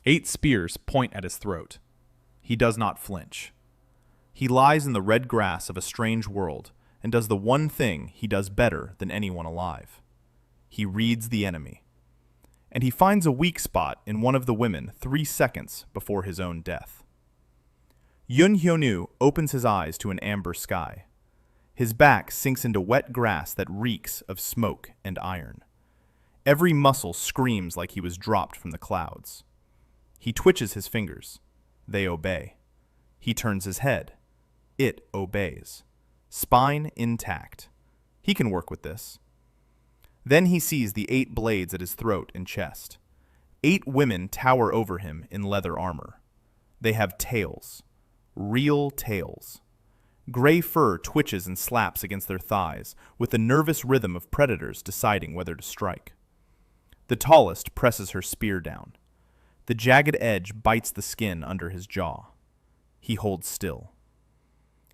8 spears point at his throat. He does not flinch. He lies in the red grass of a strange world and does the one thing he does better than anyone alive. He reads the enemy. And he finds a weak spot in one of the women 3 seconds before his own death. Yun Hyonu opens his eyes to an amber sky. His back sinks into wet grass that reeks of smoke and iron. Every muscle screams like he was dropped from the clouds. He twitches his fingers. They obey. He turns his head. It obeys. Spine intact. He can work with this. Then he sees the 8 blades at his throat and chest. 8 women tower over him in leather armor. They have tails. Real tails. Gray fur twitches and slaps against their thighs with the nervous rhythm of predators deciding whether to strike. The tallest presses her spear down. The jagged edge bites the skin under his jaw. He holds still.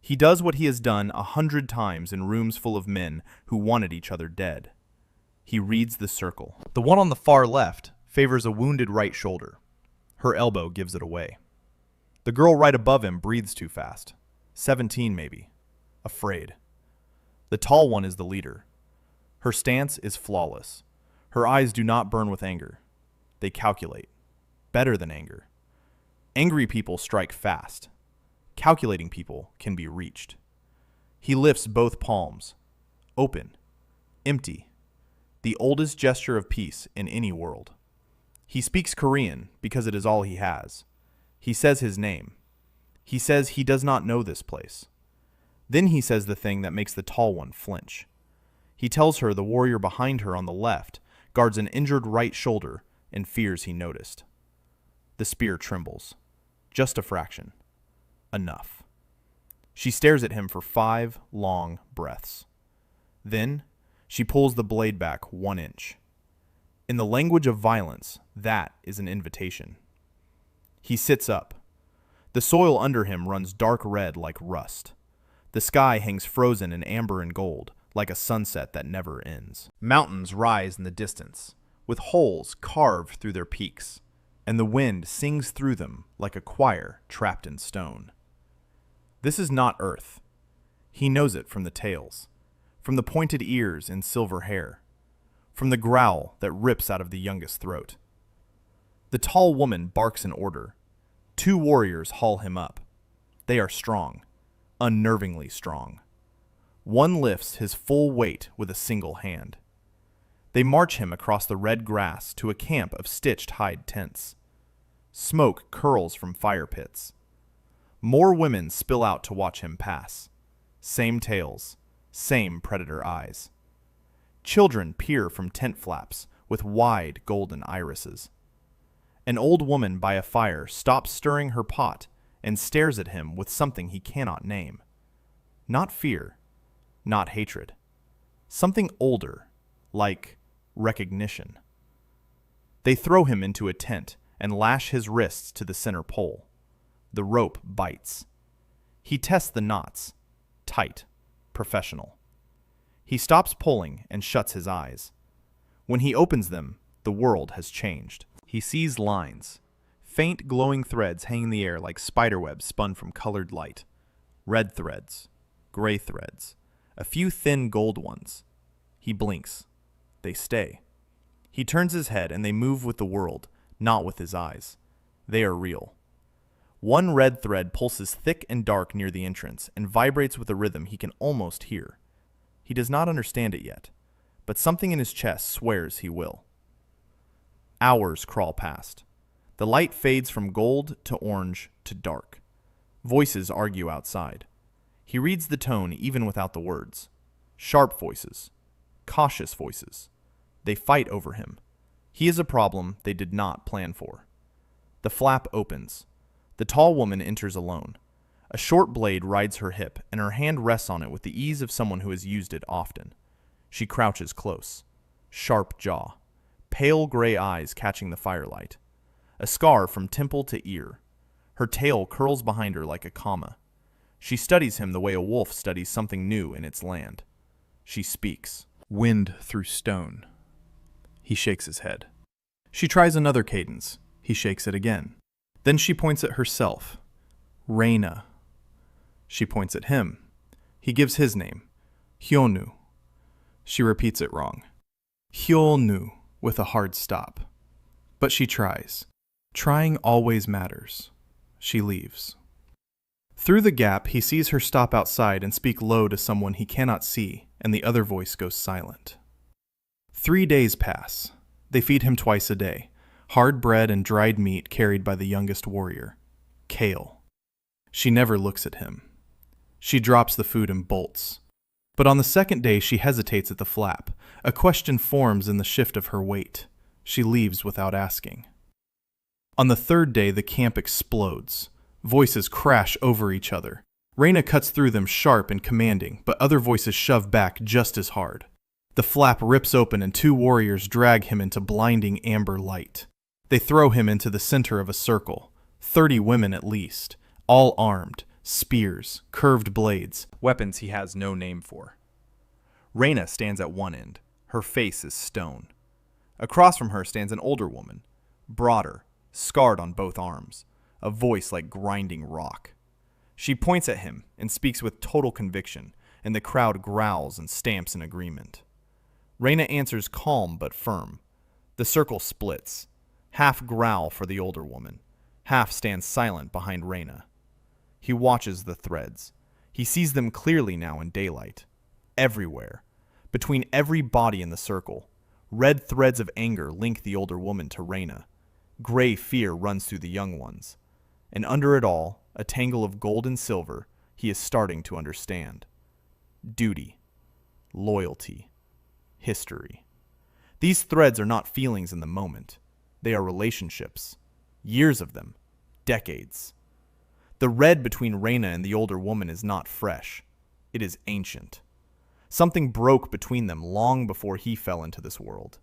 He does what he has done 100 times in rooms full of men who wanted each other dead. He reads the circle. The one on the far left favors a wounded right shoulder. Her elbow gives it away. The girl right above him breathes too fast. 17 maybe. Afraid. The tall one is the leader. Her stance is flawless. Her eyes do not burn with anger. They calculate. Better than anger. Angry people strike fast. Calculating people can be reached. He lifts both palms. Open. Empty. The oldest gesture of peace in any world. He speaks Korean because it is all he has. He says his name. He says he does not know this place. Then he says the thing that makes the tall one flinch. He tells her the warrior behind her on the left guards an injured right shoulder and fears he noticed. The spear trembles. Just a fraction. Enough. She stares at him for 5 long breaths. Then she pulls the blade back 1 inch. In the language of violence, that is an invitation. He sits up. The soil under him runs dark red like rust. The sky hangs frozen in amber and gold, like a sunset that never ends. Mountains rise in the distance, with holes carved through their peaks, and the wind sings through them like a choir trapped in stone. This is not Earth. He knows it from the tails, from the pointed ears and silver hair, from the growl that rips out of the youngest throat. The tall woman barks an order. 2 warriors haul him up. They are strong, unnervingly strong. One lifts his full weight with a single hand. They march him across the red grass to a camp of stitched hide tents. Smoke curls from fire pits. More women spill out to watch him pass. Same tails, same predator eyes. Children peer from tent flaps with wide golden irises. An old woman by a fire stops stirring her pot and stares at him with something he cannot name. Not fear, not hatred. Something older, like recognition. They throw him into a tent and lash his wrists to the center pole. The rope bites. He tests the knots. Tight. Professional. He stops pulling and shuts his eyes. When he opens them, the world has changed. He sees lines. Faint glowing threads hang in the air like spiderwebs spun from colored light. Red threads. Gray threads. A few thin gold ones. He blinks. They stay. He turns his head and they move with the world, not with his eyes. They are real. One red thread pulses thick and dark near the entrance and vibrates with a rhythm he can almost hear. He does not understand it yet, but something in his chest swears he will. Hours crawl past. The light fades from gold to orange to dark. Voices argue outside. He reads the tone even without the words. Sharp voices. Cautious voices. They fight over him. He is a problem they did not plan for. The flap opens. The tall woman enters alone. A short blade rides her hip, and her hand rests on it with the ease of someone who has used it often. She crouches close. Sharp jaw. Pale gray eyes catching the firelight. A scar from temple to ear. Her tail curls behind her like a comma. She studies him the way a wolf studies something new in its land. She speaks. Wind through stone. He shakes his head. She tries another cadence. He He shakes it again. Then she points at herself. Reina. She points at him. He gives his name. Hyonu. She repeats it wrong. Hyonu, with a hard stop. But she tries. Trying always matters. She leaves. Through the gap, he sees her stop outside and speak low to someone he cannot see, and the other voice goes silent. 3 days pass. They feed him twice a day. Hard bread and dried meat carried by the youngest warrior. Kale. She never looks at him. She drops the food and bolts. But on the second day she hesitates at the flap. A question forms in the shift of her weight. She leaves without asking. On the third day the camp explodes. Voices crash over each other. Reina cuts through them sharp and commanding, but other voices shove back just as hard. The flap rips open and 2 warriors drag him into blinding amber light. They throw him into the center of a circle. 30 women at least, all armed, spears, curved blades, weapons he has no name for. Reina stands at one end. Her face is stone. Across from her stands an older woman, broader, scarred on both arms, a voice like grinding rock. She points at him and speaks with total conviction, and the crowd growls and stamps in agreement. Reina answers calm but firm. The circle splits. Half growl for the older woman. Half stand silent behind Reina. He watches the threads. He sees them clearly now in daylight. Everywhere. Between every body in the circle. Red threads of anger link the older woman to Reina. Gray fear runs through the young ones. And under it all, a tangle of gold and silver, he is starting to understand. Duty. Loyalty. History. These threads are not feelings in the moment. They are relationships. Years of them. Decades. The red between Reina and the older woman is not fresh. It is ancient. Something broke between them long before he fell into this world.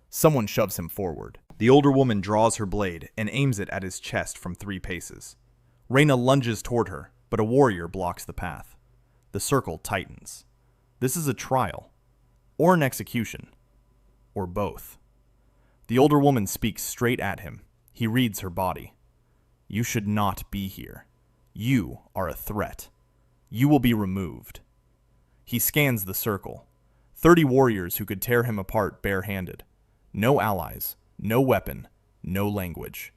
Someone shoves him forward. The older woman draws her blade and aims it at his chest from 3 paces. Reina lunges toward her, but a warrior blocks the path. The circle tightens. This is a trial. Or an execution. Or both. The older woman speaks straight at him. He reads her body. You should not be here. You are a threat. You will be removed. He scans the circle. 30 warriors who could tear him apart barehanded. No allies, no weapon, no language.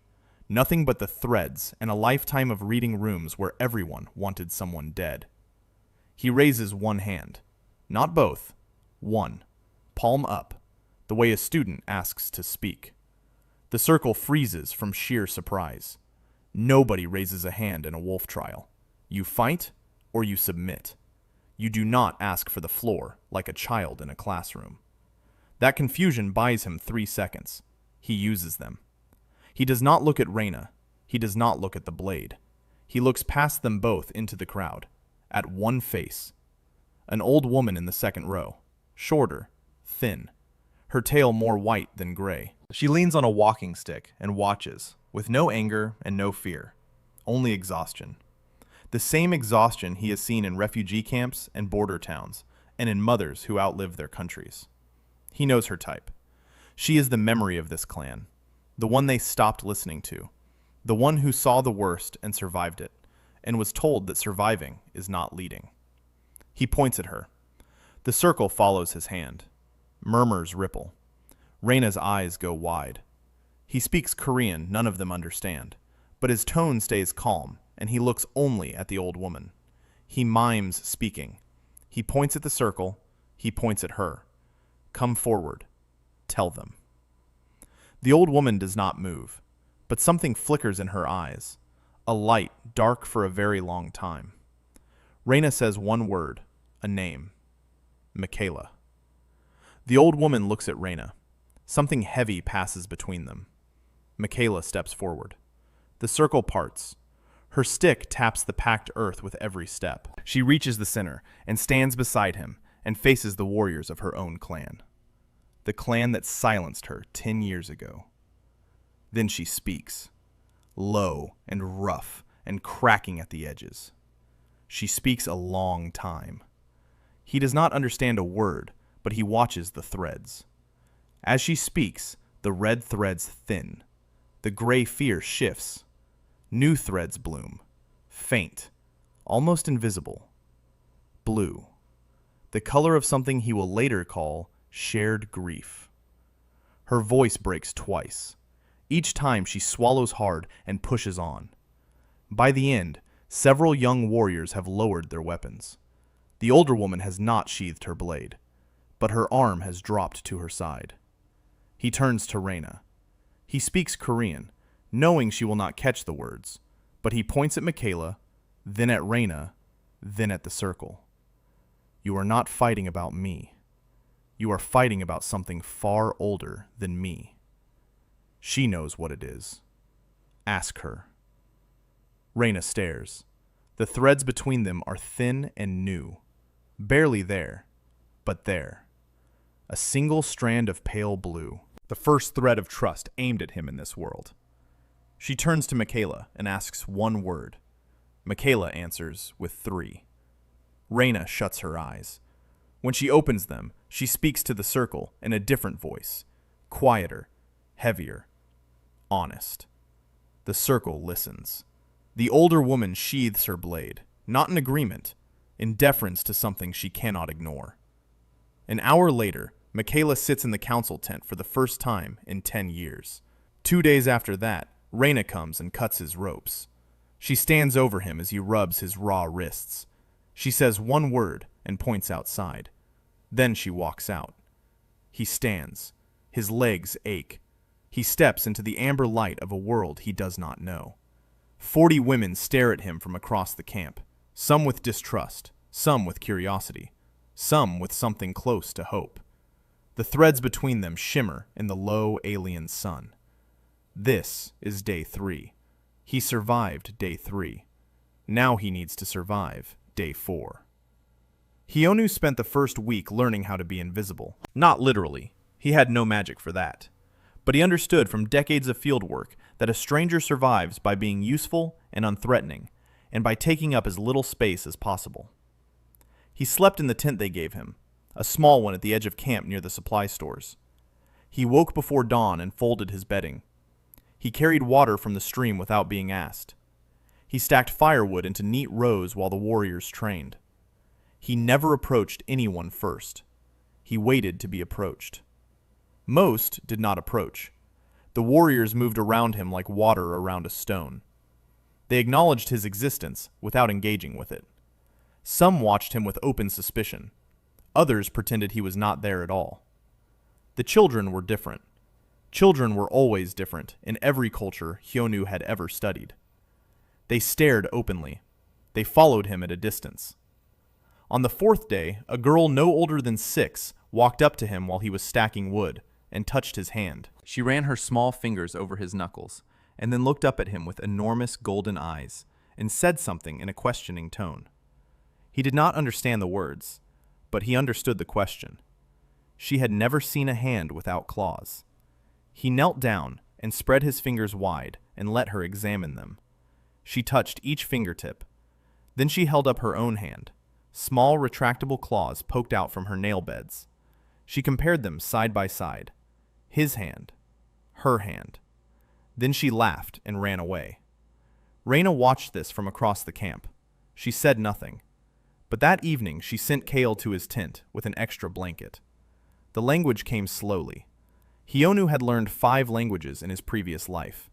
Nothing but the threads and a lifetime of reading rooms where everyone wanted someone dead. He raises one hand. Not both. One. Palm up, the way a student asks to speak. The circle freezes from sheer surprise. Nobody raises a hand in a wolf trial. You fight or you submit. You do not ask for the floor like a child in a classroom. That confusion buys him 3 seconds. He uses them. He does not look at Reina. He does not look at the blade. He looks past them both into the crowd, at one face. An old woman in the second row, shorter, thin, her tail more white than gray. She leans on a walking stick and watches, with no anger and no fear, only exhaustion. The same exhaustion he has seen in refugee camps and border towns, and in mothers who outlive their countries. He knows her type. She is the memory of this clan, the one they stopped listening to, the one who saw the worst and survived it, and was told that surviving is not leading. He points at her. The circle follows his hand. Murmurs ripple. Reina's eyes go wide. He speaks Korean none of them understand, but his tone stays calm, and he looks only at the old woman. He mimes speaking. He points at the circle. He points at her. Come forward. Tell them. The old woman does not move, but something flickers in her eyes, a light dark for a very long time. Reina says one word, a name. Michaela. The old woman looks at Reina. Something heavy passes between them. Michaela steps forward. The circle parts. Her stick taps the packed earth with every step. She reaches the center and stands beside him and faces the warriors of her own clan. The clan that silenced her 10 years ago. Then she speaks, low and rough and cracking at the edges. She speaks a long time. He does not understand a word, but he watches the threads. As she speaks, the red threads thin. The gray fear shifts. New threads bloom. Faint. Almost invisible. Blue. The color of something he will later call shared grief. Her voice breaks twice. Each time she swallows hard and pushes on. By the end, several young warriors have lowered their weapons. The older woman has not sheathed her blade, but her arm has dropped to her side. He turns to Reyna. He speaks Korean, knowing she will not catch the words, but he points at Michaela, then at Reyna, then at the circle. You are not fighting about me. You are fighting about something far older than me. She knows what it is. Ask her. Reyna stares. The threads between them are thin and new. Barely there, but there. A single strand of pale blue. The first thread of trust aimed at him in this world. She turns to Michaela and asks one word. Michaela answers with 3. Reyna shuts her eyes. When she opens them, she speaks to the circle in a different voice. Quieter, heavier, honest. The circle listens. The older woman sheathes her blade, not in agreement, in deference to something she cannot ignore. An hour later, Michaela sits in the council tent for the first time in 10 years. 2 days after that, Reyna comes and cuts his ropes. She stands over him as he rubs his raw wrists. She says one word and points outside. Then she walks out. He stands. His legs ache. He steps into the amber light of a world he does not know. 40 women stare at him from across the camp, some with distrust, some with curiosity, some with something close to hope. The threads between them shimmer in the low alien sun. This is day 3. He survived day 3. Now he needs to survive day 4. Hyonu spent the first week learning how to be invisible. Not literally. He had no magic for that. But he understood from decades of field work that a stranger survives by being useful and unthreatening, and by taking up as little space as possible. He slept in the tent they gave him, a small one at the edge of camp near the supply stores. He woke before dawn and folded his bedding. He carried water from the stream without being asked. He stacked firewood into neat rows while the warriors trained. He never approached anyone first. He waited to be approached. Most did not approach. The warriors moved around him like water around a stone. They acknowledged his existence without engaging with it. Some watched him with open suspicion. Others pretended he was not there at all. The children were different. Children were always different in every culture Hyonu had ever studied. They stared openly. They followed him at a distance. On the 4th day, a girl no older than 6 walked up to him while he was stacking wood and touched his hand. She ran her small fingers over his knuckles and then looked up at him with enormous golden eyes and said something in a questioning tone. He did not understand the words, but he understood the question. She had never seen a hand without claws. He knelt down and spread his fingers wide and let her examine them. She touched each fingertip. Then she held up her own hand. Small retractable claws poked out from her nail beds. She compared them side by side. His hand. Her hand. Then she laughed and ran away. Reyna watched this from across the camp. She said nothing. But that evening she sent Kale to his tent with an extra blanket. The language came slowly. Hyonu had learned 5 languages in his previous life.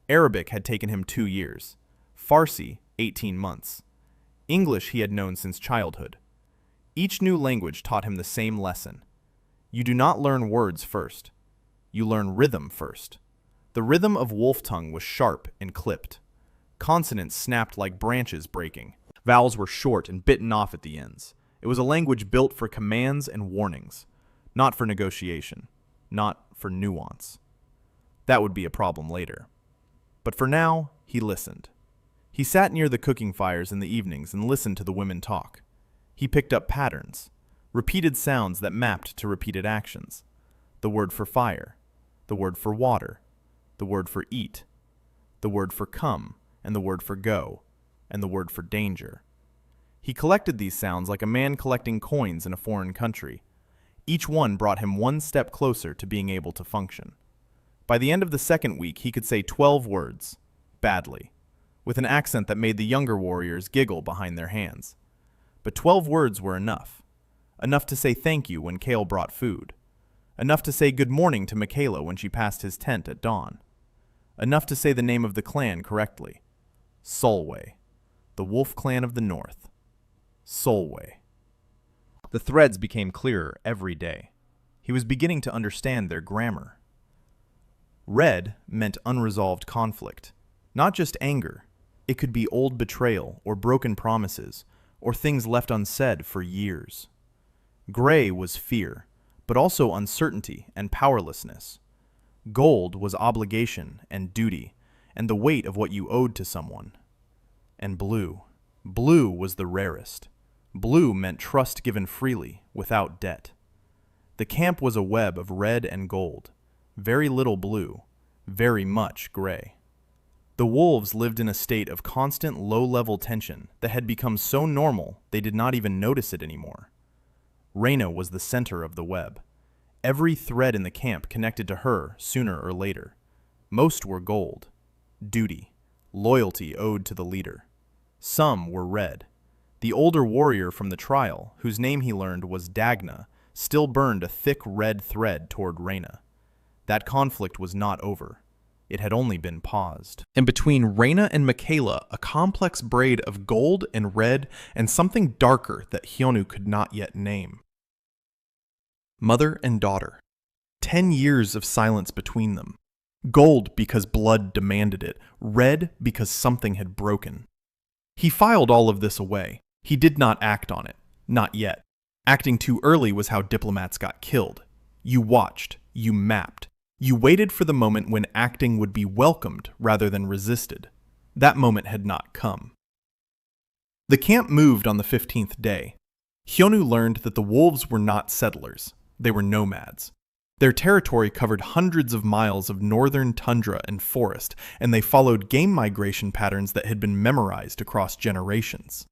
Arabic had taken him 2 years. Farsi, 18 months. English he had known since childhood. Each new language taught him the same lesson. You do not learn words first. You learn rhythm first. The rhythm of wolf tongue was sharp and clipped. Consonants snapped like branches breaking. Vowels were short and bitten off at the ends. It was a language built for commands and warnings, not for negotiation, not for nuance. That would be a problem later. But for now, he listened. He sat near the cooking fires in the evenings and listened to the women talk. He picked up patterns, repeated sounds that mapped to repeated actions. The word for fire, the word for water, the word for eat, the word for come, and the word for go, and the word for danger. He collected these sounds like a man collecting coins in a foreign country. Each one brought him one step closer to being able to function. By the end of the second week, he could say 12 words, badly, with an accent that made the younger warriors giggle behind their hands. But 12 words were enough. Enough to say thank you when Kale brought food. Enough to say good morning to Michaela when she passed his tent at dawn. Enough to say the name of the clan correctly. Solway, the wolf clan of the north. Solway. The threads became clearer every day. He was beginning to understand their grammar. Red meant unresolved conflict, not just anger. It could be old betrayal or broken promises, or things left unsaid for years. Gray was fear, but also uncertainty and powerlessness. Gold was obligation and duty, and the weight of what you owed to someone. And blue. Blue was the rarest. Blue meant trust given freely, without debt. The camp was a web of red and gold. Very little blue, very much gray. The wolves lived in a state of constant low-level tension that had become so normal they did not even notice it anymore. Reyna was the center of the web. Every thread in the camp connected to her sooner or later. Most were gold, duty, loyalty owed to the leader. Some were red. The older warrior from the trial, whose name he learned was Dagna, still burned a thick red thread toward Reyna. That conflict was not over. It had only been paused. And between Reyna and Michaela, a complex braid of gold and red and something darker that Hyonu could not yet name. Mother and daughter. 10 years of silence between them. Gold because blood demanded it, red because something had broken. He filed all of this away. He did not act on it. Not yet. Acting too early was how diplomats got killed. You watched. You mapped. You waited for the moment when acting would be welcomed rather than resisted. That moment had not come. The camp moved on the 15th day. Hyonu learned that the wolves were not settlers. They were nomads. Their territory covered hundreds of miles of northern tundra and forest, and they followed game migration patterns that had been memorized across generations.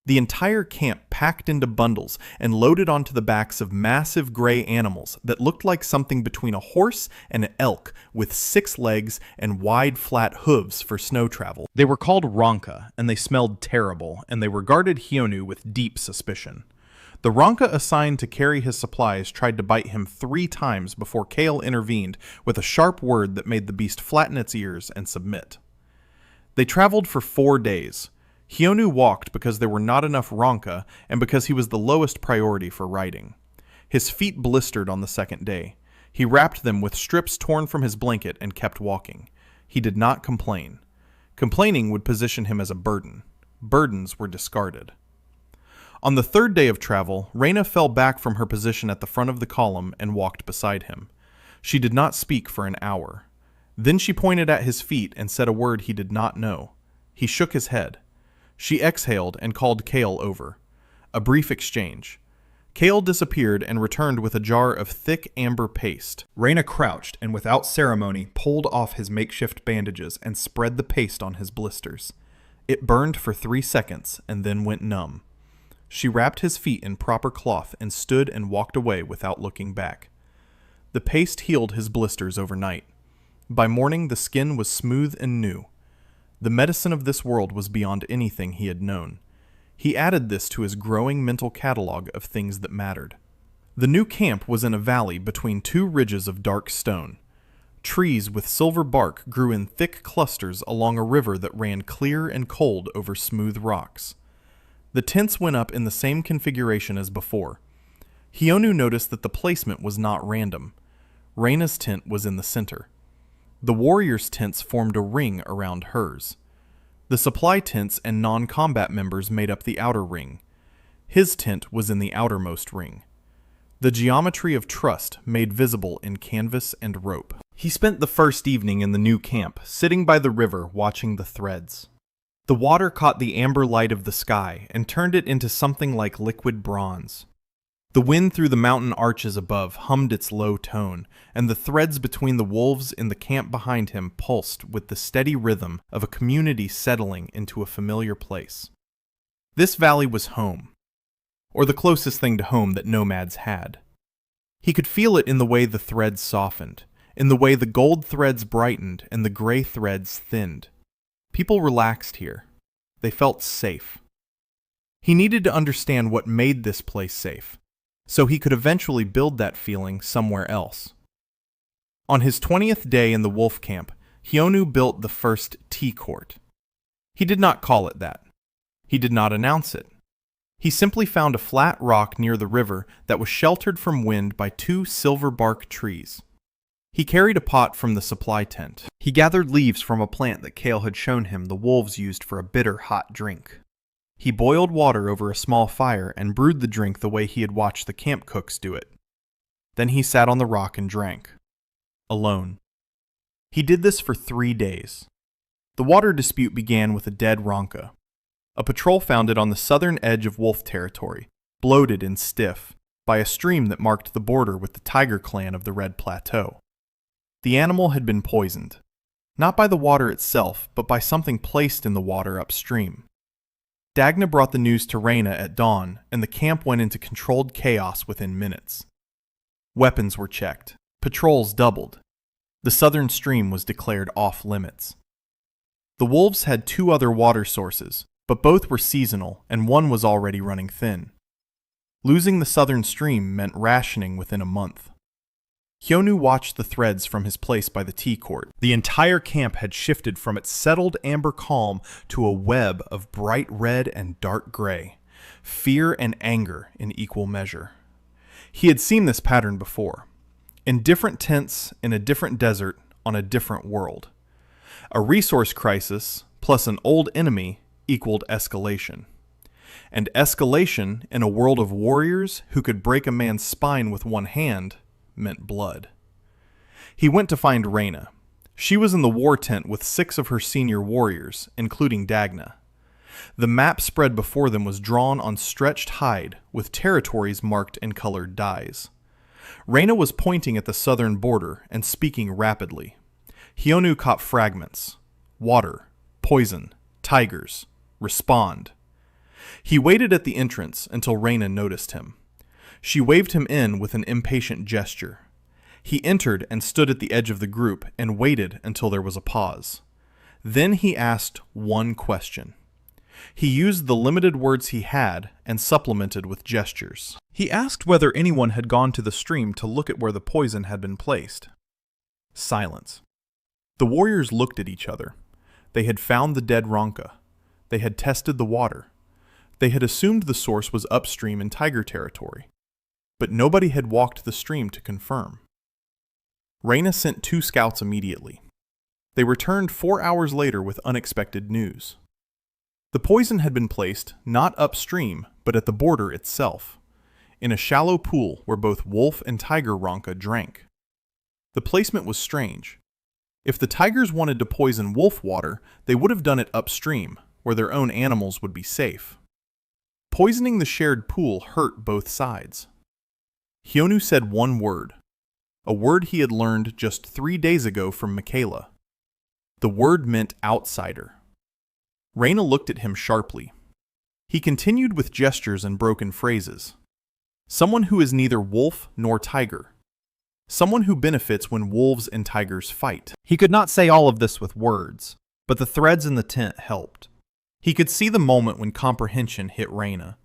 The entire camp packed into bundles and loaded onto the backs of massive gray animals that looked like something between a horse and an elk with 6 legs and wide flat hooves for snow travel. They were called Ronka, and they smelled terrible, and they regarded Hyonu with deep suspicion. The Ronka assigned to carry his supplies tried to bite him 3 times before Kale intervened with a sharp word that made the beast flatten its ears and submit. They traveled for 4 days. Hyonu walked because there were not enough Ronka and because he was the lowest priority for riding. His feet blistered on the second day. He wrapped them with strips torn from his blanket and kept walking. He did not complain. Complaining would position him as a burden. Burdens were discarded. On the 3rd day of travel, Reyna fell back from her position at the front of the column and walked beside him. She did not speak for an hour. Then she pointed at his feet and said a word he did not know. He shook his head. She exhaled and called Kale over. A brief exchange. Kale disappeared and returned with a jar of thick amber paste. Reyna crouched and without ceremony pulled off his makeshift bandages and spread the paste on his blisters. It burned for 3 seconds and then went numb. She wrapped his feet in proper cloth and stood and walked away without looking back. The paste healed his blisters overnight. By morning, the skin was smooth and new. The medicine of this world was beyond anything he had known. He added this to his growing mental catalog of things that mattered. The new camp was in a valley between 2 ridges of dark stone. Trees with silver bark grew in thick clusters along a river that ran clear and cold over smooth rocks. The tents went up in the same configuration as before. Hyonu noticed that the placement was not random. Reyna's tent was in the center. The warriors' tents formed a ring around hers. The supply tents and non-combat members made up the outer ring. His tent was in the outermost ring. The geometry of trust made visible in canvas and rope. He spent the first evening in the new camp, sitting by the river watching the threads. The water caught the amber light of the sky and turned it into something like liquid bronze. The wind through the mountain arches above hummed its low tone, and the threads between the wolves in the camp behind him pulsed with the steady rhythm of a community settling into a familiar place. This valley was home, or the closest thing to home that nomads had. He could feel it in the way the threads softened, in the way the gold threads brightened and the gray threads thinned. People relaxed here. They felt safe. He needed to understand what made this place safe, so he could eventually build that feeling somewhere else. On his 20th day in the wolf camp, Hyonu built the first tea court. He did not call it that. He did not announce it. He simply found a flat rock near the river that was sheltered from wind by 2 silver bark trees. He carried a pot from the supply tent. He gathered leaves from a plant that Kale had shown him the wolves used for a bitter, hot drink. He boiled water over a small fire and brewed the drink the way he had watched the camp cooks do it. Then he sat on the rock and drank. Alone. He did this for 3 days. The water dispute began with a dead ronka. A patrol found it on the southern edge of wolf territory, bloated and stiff, by a stream that marked the border with the tiger clan of the Red Plateau. The animal had been poisoned, not by the water itself, but by something placed in the water upstream. Dagna brought the news to Reyna at dawn, and the camp went into controlled chaos within minutes. Weapons were checked. Patrols doubled. The southern stream was declared off-limits. The wolves had 2 other water sources, but both were seasonal, and one was already running thin. Losing the southern stream meant rationing within a month. Hyonu watched the threads from his place by the tea court. The entire camp had shifted from its settled amber calm to a web of bright red and dark gray, fear and anger in equal measure. He had seen this pattern before, in different tents, in a different desert, on a different world. A resource crisis plus an old enemy equaled escalation. And escalation in a world of warriors who could break a man's spine with one hand meant blood. He went to find Reyna. She was in the war tent with 6 of her senior warriors, including Dagna. The map spread before them was drawn on stretched hide with territories marked in colored dyes. Reyna was pointing at the southern border and speaking rapidly. Hyonu caught fragments. Water, poison, tigers, respond. He waited at the entrance until Reyna noticed him. She waved him in with an impatient gesture. He entered and stood at the edge of the group and waited until there was a pause. Then he asked one question. He used the limited words he had and supplemented with gestures. He asked whether anyone had gone to the stream to look at where the poison had been placed. Silence. The warriors looked at each other. They had found the dead ronka. They had tested the water. They had assumed the source was upstream in tiger territory. But nobody had walked the stream to confirm. Reyna sent 2 scouts immediately. They returned 4 hours later with unexpected news. The poison had been placed not upstream, but at the border itself, in a shallow pool where both wolf and tiger ronka drank. The placement was strange. If the tigers wanted to poison wolf water, they would have done it upstream, where their own animals would be safe. Poisoning the shared pool hurt both sides. Hyonu said one word, a word he had learned just 3 days ago from Michaela. The word meant outsider. Reyna looked at him sharply. He continued with gestures and broken phrases. Someone who is neither wolf nor tiger. Someone who benefits when wolves and tigers fight. He could not say all of this with words, but the threads in the tent helped. He could see the moment when comprehension hit Reyna.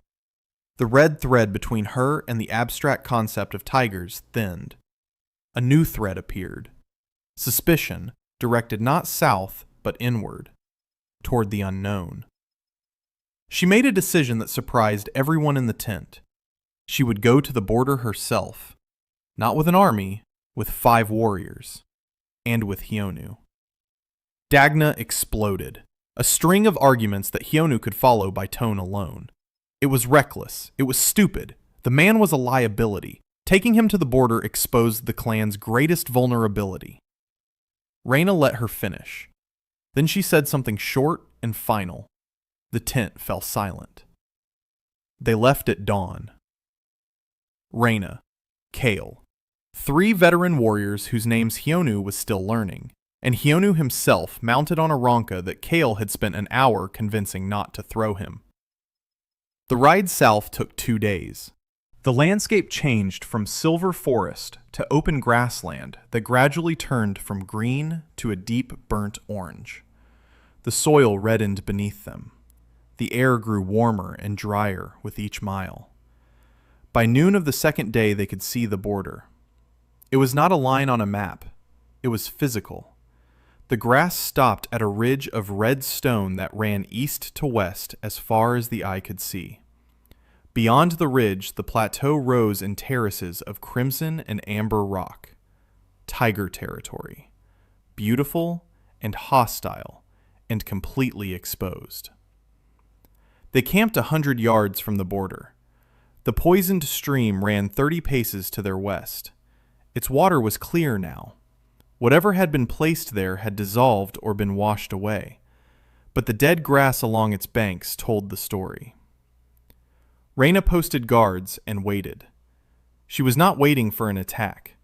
The red thread between her and the abstract concept of tigers thinned. A new thread appeared. Suspicion, directed not south, but inward, toward the unknown. She made a decision that surprised everyone in the tent. She would go to the border herself, not with an army, with 5 warriors, and with Hyonu. Dagna exploded, a string of arguments that Hyonu could follow by tone alone. It was reckless. It was stupid. The man was a liability. Taking him to the border exposed the clan's greatest vulnerability. Reyna let her finish. Then she said something short and final. The tent fell silent. They left at dawn. Reyna, Kale, 3 veteran warriors whose names Hyonu was still learning, and Hyonu himself mounted on a ronka that Kale had spent an hour convincing not to throw him. The ride south took 2 days. The landscape changed from silver forest to open grassland that gradually turned from green to a deep burnt orange. The soil reddened beneath them. The air grew warmer and drier with each mile. By noon of the second day, they could see the border. It was not a line on a map. It was physical. The grass stopped at a ridge of red stone that ran east to west as far as the eye could see. Beyond the ridge, the plateau rose in terraces of crimson and amber rock. Tiger territory. Beautiful and hostile and completely exposed. They camped 100 yards from the border. The poisoned stream ran 30 paces to their west. Its water was clear now. Whatever had been placed there had dissolved or been washed away, but the dead grass along its banks told the story. Reyna posted guards and waited. She was not waiting for an attack.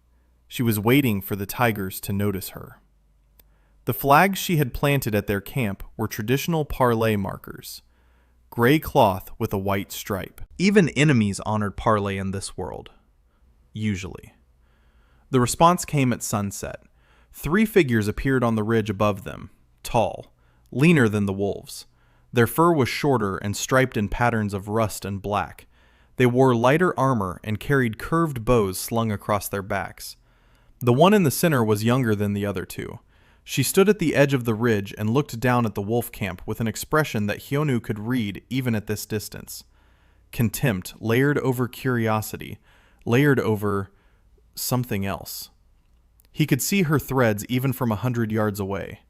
She was waiting for the tigers to notice her. The flags she had planted at their camp were traditional parley markers, gray cloth with a white stripe. Even enemies honored parley in this world. Usually. The response came at sunset. 3 figures appeared on the ridge above them, tall, leaner than the wolves. Their fur was shorter and striped in patterns of rust and black. They wore lighter armor and carried curved bows slung across their backs. The one in the center was younger than the other 2. She stood at the edge of the ridge and looked down at the wolf camp with an expression that Hyonu could read even at this distance. Contempt layered over curiosity, layered over something else. He could see her threads even from 100 yards away.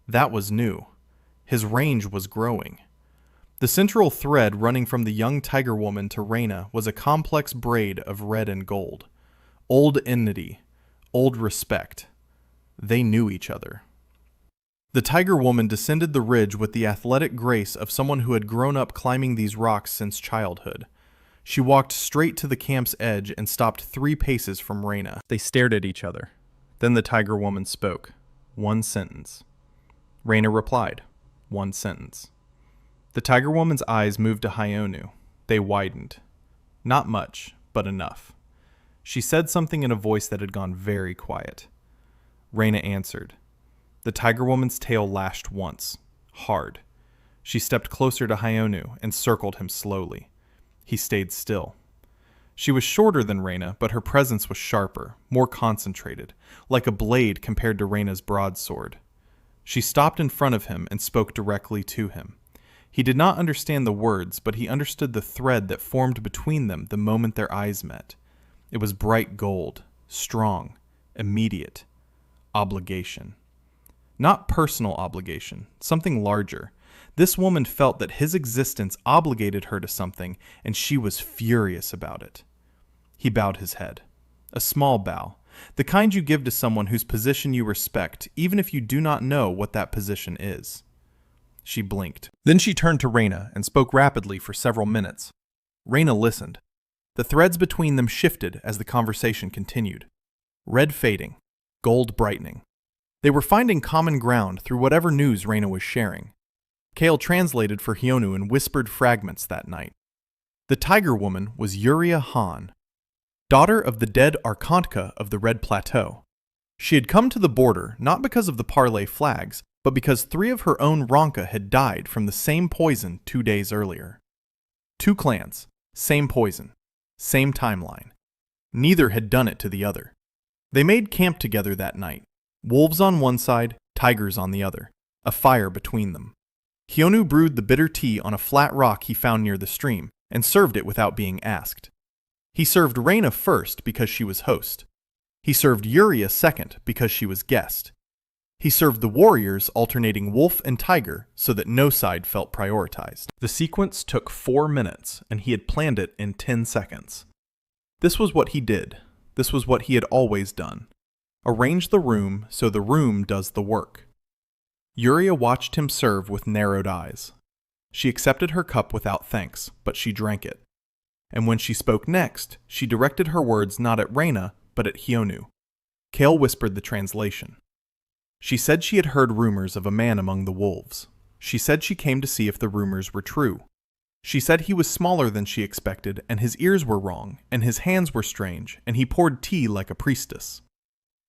That was new. His range was growing. The central thread running from the young tiger woman to Reyna was a complex braid of red and gold. Old enmity, old respect. They knew each other. The tiger woman descended the ridge with the athletic grace of someone who had grown up climbing these rocks since childhood. She walked straight to the camp's edge and stopped 3 paces from Reyna. They stared at each other. Then the tiger woman spoke. 1 sentence. Reyna replied. 1 sentence. The tiger woman's eyes moved to Hyonu. They widened. Not much, but enough. She said something in a voice that had gone very quiet. Reyna answered. The tiger woman's tail lashed once, hard. She stepped closer to Hyonu and circled him slowly. He stayed still. She was shorter than Reyna, but her presence was sharper, more concentrated, like a blade compared to Reyna's broadsword. She stopped in front of him and spoke directly to him. He did not understand the words, but he understood the thread that formed between them the moment their eyes met. It was bright gold, strong, immediate. Obligation. Not personal obligation, something larger. This woman felt that his existence obligated her to something, and she was furious about it. He bowed his head. A small bow, the kind you give to someone whose position you respect, even if you do not know what that position is. She blinked. Then she turned to Reyna and spoke rapidly for several minutes. Reyna listened. The threads between them shifted as the conversation continued. Red fading, gold brightening. They were finding common ground through whatever news Reyna was sharing. Kale translated for Hyonu and whispered fragments that night. The tiger woman was Yun Hyonu, daughter of the dead Arkantka of the Red Plateau. She had come to the border not because of the parley flags, but because 3 of her own Ronka had died from the same poison 2 days earlier. 2 clans, same poison, same timeline. Neither had done it to the other. They made camp together that night. Wolves on one side, tigers on the other. A fire between them. Hyonu brewed the bitter tea on a flat rock he found near the stream, and served it without being asked. He served Reyna first because she was host. He served Yuria second because she was guest. He served the warriors alternating wolf and tiger so that no side felt prioritized. The sequence took 4 minutes, and he had planned it in 10 seconds. This was what he did. This was what he had always done. Arrange the room so the room does the work. Yuria watched him serve with narrowed eyes. She accepted her cup without thanks, but she drank it. And when she spoke next, she directed her words not at Reyna, but at Hyonu. Kale whispered the translation. She said she had heard rumors of a man among the wolves. She said she came to see if the rumors were true. She said he was smaller than she expected, and his ears were wrong, and his hands were strange, and he poured tea like a priestess.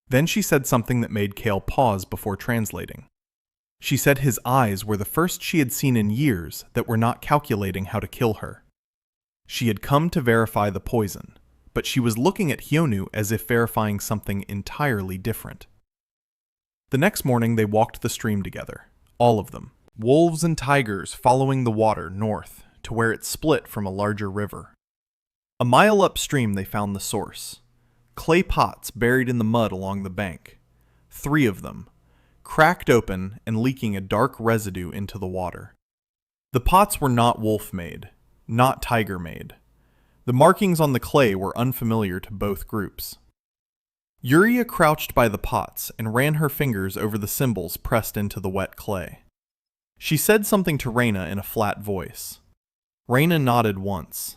Then she said something that made Kale pause before translating. She said his eyes were the first she had seen in years that were not calculating how to kill her. She had come to verify the poison, but she was looking at Hyonu as if verifying something entirely different. The next morning they walked the stream together, all of them, wolves and tigers following the water north to where it split from a larger river. A mile upstream they found the source. Clay pots buried in the mud along the bank. 3 of them, cracked open and leaking a dark residue into the water. The pots were not wolf-made, not tiger-made. The markings on the clay were unfamiliar to both groups. Yuria crouched by the pots and ran her fingers over the symbols pressed into the wet clay. She said something to Reina in a flat voice. Reina nodded once.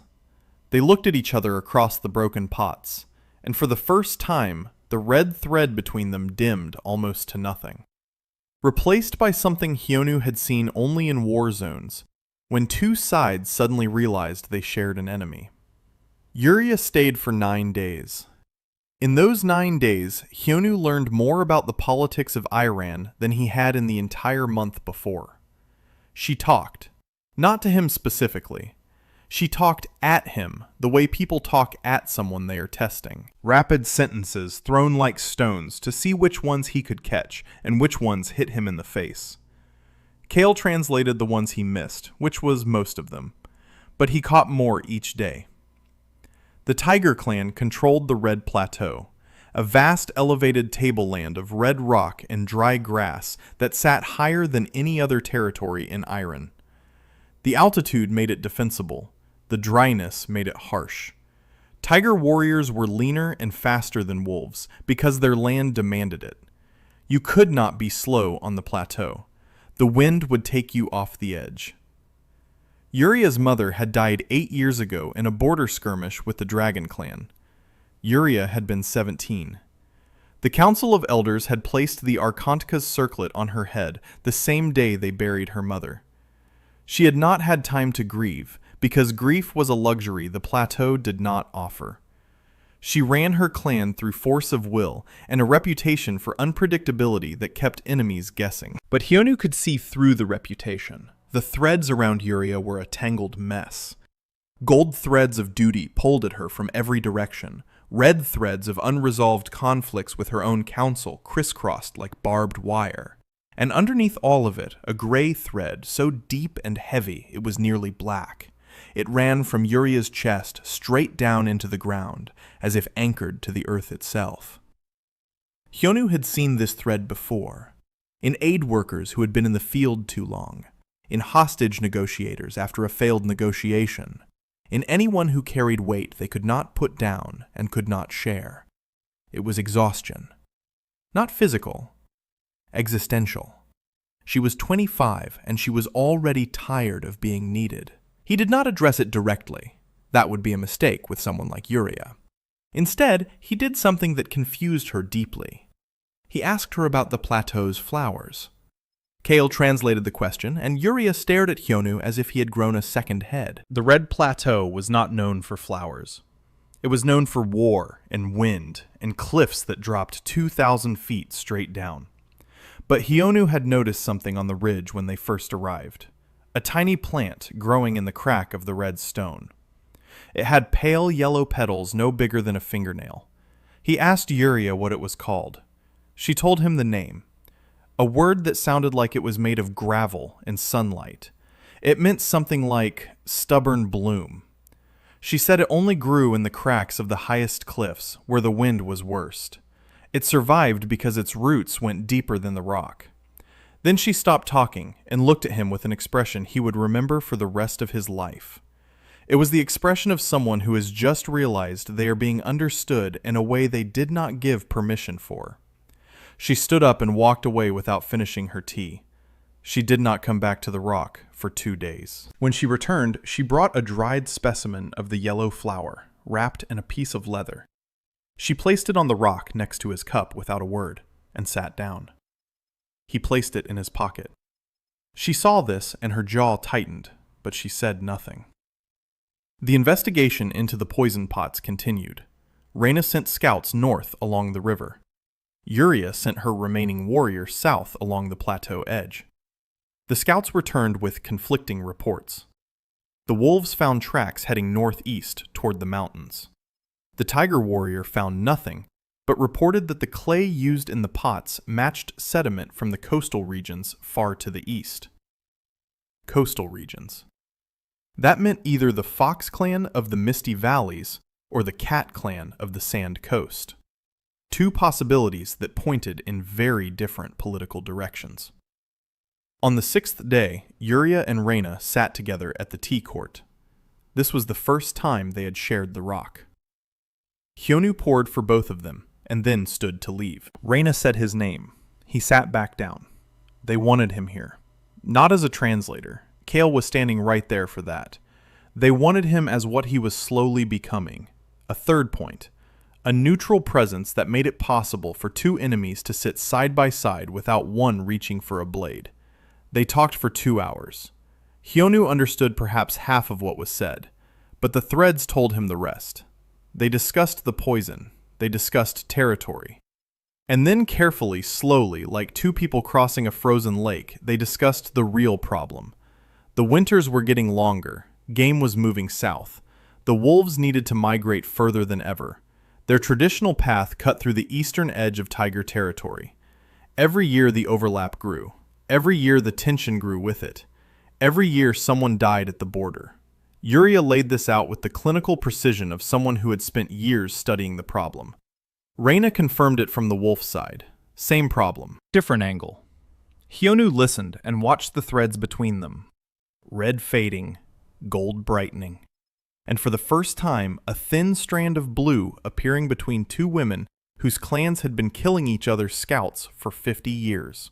They looked at each other across the broken pots, and for the first time, the red thread between them dimmed almost to nothing. Replaced by something Hyonu had seen only in war zones, when 2 sides suddenly realized they shared an enemy. Yuria stayed for 9 days. In those 9 days, Hyonu learned more about the politics of Iran than he had in the entire month before. She talked, not to him specifically. She talked at him the way people talk at someone they are testing. Rapid sentences thrown like stones to see which ones he could catch and which ones hit him in the face. Kale translated the ones he missed, which was most of them, but he caught more each day. The Tiger Clan controlled the Red Plateau, a vast elevated tableland of red rock and dry grass that sat higher than any other territory in Iran. The altitude made it defensible. The dryness made it harsh. Tiger warriors were leaner and faster than wolves because their land demanded it. You could not be slow on the plateau. The wind would take you off the edge. Yuria's mother had died 8 years ago in a border skirmish with the Dragon Clan. Yuria had been 17. The Council of Elders had placed the Arkanta's circlet on her head the same day they buried her mother. She had not had time to grieve, because grief was a luxury the plateau did not offer. She ran her clan through force of will and a reputation for unpredictability that kept enemies guessing. But Hyonu could see through the reputation. The threads around Yuria were a tangled mess. Gold threads of duty pulled at her from every direction. Red threads of unresolved conflicts with her own council crisscrossed like barbed wire. And underneath all of it, a gray thread so deep and heavy it was nearly black. It ran from Yuria's chest straight down into the ground, as if anchored to the earth itself. Hyonu had seen this thread before, in aid workers who had been in the field too long, in hostage negotiators after a failed negotiation, in anyone who carried weight they could not put down and could not share. It was exhaustion. Not physical, existential. She was 25 and she was already tired of being needed. He did not address it directly. That would be a mistake with someone like Yuria. Instead, he did something that confused her deeply. He asked her about the plateau's flowers. Kale translated the question, and Yuria stared at Hyonu as if he had grown a second head. The Red Plateau was not known for flowers. It was known for war and wind and cliffs that dropped 2,000 feet straight down. But Hyonu had noticed something on the ridge when they first arrived. A tiny plant growing in the crack of the red stone. It had pale yellow petals no bigger than a fingernail. He asked Yuria what it was called. She told him the name. A word that sounded like it was made of gravel and sunlight. It meant something like stubborn bloom. She said it only grew in the cracks of the highest cliffs, where the wind was worst. It survived because its roots went deeper than the rock. Then she stopped talking and looked at him with an expression he would remember for the rest of his life. It was the expression of someone who has just realized they are being understood in a way they did not give permission for. She stood up and walked away without finishing her tea. She did not come back to the rock for 2 days. When she returned, she brought a dried specimen of the yellow flower, wrapped in a piece of leather. She placed it on the rock next to his cup without a word, and sat down. He placed it in his pocket. She saw this and her jaw tightened. but she said nothing. The investigation into the poison pots continued. Reyna sent scouts north along the river. Yuria sent her remaining warriors south along the plateau edge. The scouts returned with conflicting reports. The wolves found tracks heading northeast toward the mountains. The tiger warrior found nothing, but reported that the clay used in the pots matched sediment from the coastal regions far to the east. Coastal regions. That meant either the Fox clan of the Misty Valleys or the Cat clan of the Sand Coast. Two possibilities that pointed in very different political directions. On the 6th day, Yuria and Reyna sat together at the tea court. This was the first time they had shared the rock. Hyonu poured for both of them, and then stood to leave. Reyna said his name. He sat back down. They wanted him here. Not as a translator. Kale was standing right there for that. They wanted him as what he was slowly becoming. A third point. A neutral presence that made it possible for two enemies to sit side by side without one reaching for a blade. They talked for 2 hours. Hyonu understood perhaps half of what was said, but the threads told him the rest. They discussed the poison. They discussed territory. And then carefully, slowly, like two people crossing a frozen lake, they discussed the real problem. The winters were getting longer. Game was moving south. The wolves needed to migrate further than ever. Their traditional path cut through the eastern edge of tiger territory. Every year the overlap grew. Every year the tension grew with it. Every year someone died at the border. Yuria laid this out with the clinical precision of someone who had spent years studying the problem. Reyna confirmed it from the wolf side. Same problem, different angle. Hyonu listened and watched the threads between them. Red fading, gold brightening. And for the first time, a thin strand of blue appearing between two women whose clans had been killing each other's scouts for 50 years.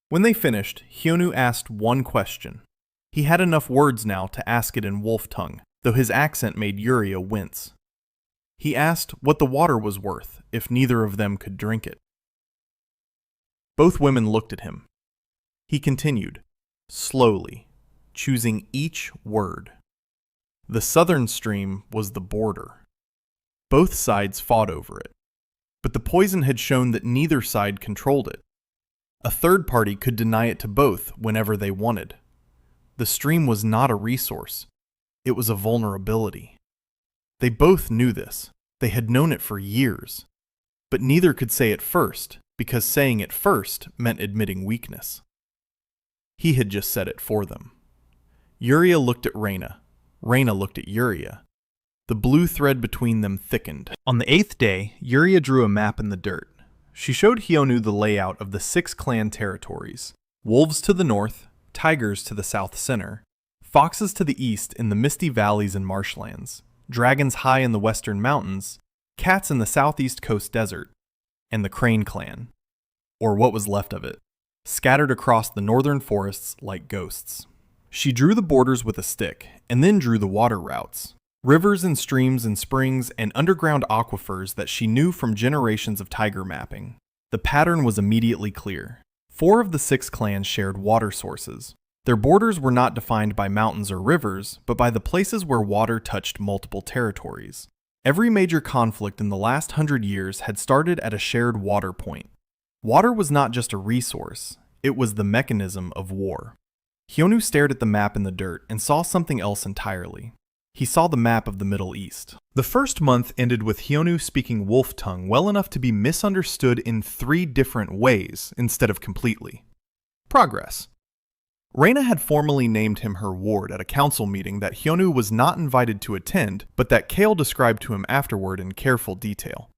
When they finished, Hyonu asked one question. He had enough words now to ask it in wolf tongue, though his accent made Yuria wince. He asked what the water was worth if neither of them could drink it. Both women looked at him. He continued, slowly, choosing each word. The southern stream was the border. Both sides fought over it, but the poison had shown that neither side controlled it. A third party could deny it to both whenever they wanted. The stream was not a resource. It was a vulnerability. They both knew this. They had known it for years. But neither could say it first, because saying it first meant admitting weakness. He had just said it for them. Yuria looked at Reyna. Reyna looked at Yuria. The blue thread between them thickened. On the 8th day, Yuria drew a map in the dirt. She showed Hyonu the layout of the 6 clan territories. Wolves to the north, tigers to the south center, foxes to the east in the misty valleys and marshlands, dragons high in the western mountains, cats in the southeast coast desert, and the Crane clan, or what was left of it, scattered across the northern forests like ghosts. She drew the borders with a stick, and then drew the water routes. Rivers and streams and springs and underground aquifers that she knew from generations of tiger mapping. The pattern was immediately clear. 4 of the 6 clans shared water sources. Their borders were not defined by mountains or rivers, but by the places where water touched multiple territories. Every major conflict in the last 100 years had started at a shared water point. Water was not just a resource, it was the mechanism of war. Hyonu stared at the map in the dirt and saw something else entirely. He saw the map of the Middle East. The first month ended with Hyonu speaking wolf tongue well enough to be misunderstood in 3 different ways instead of completely. Progress. Reyna had formally named him her ward at a council meeting that Hyonu was not invited to attend, but that Kale described to him afterward in careful detail.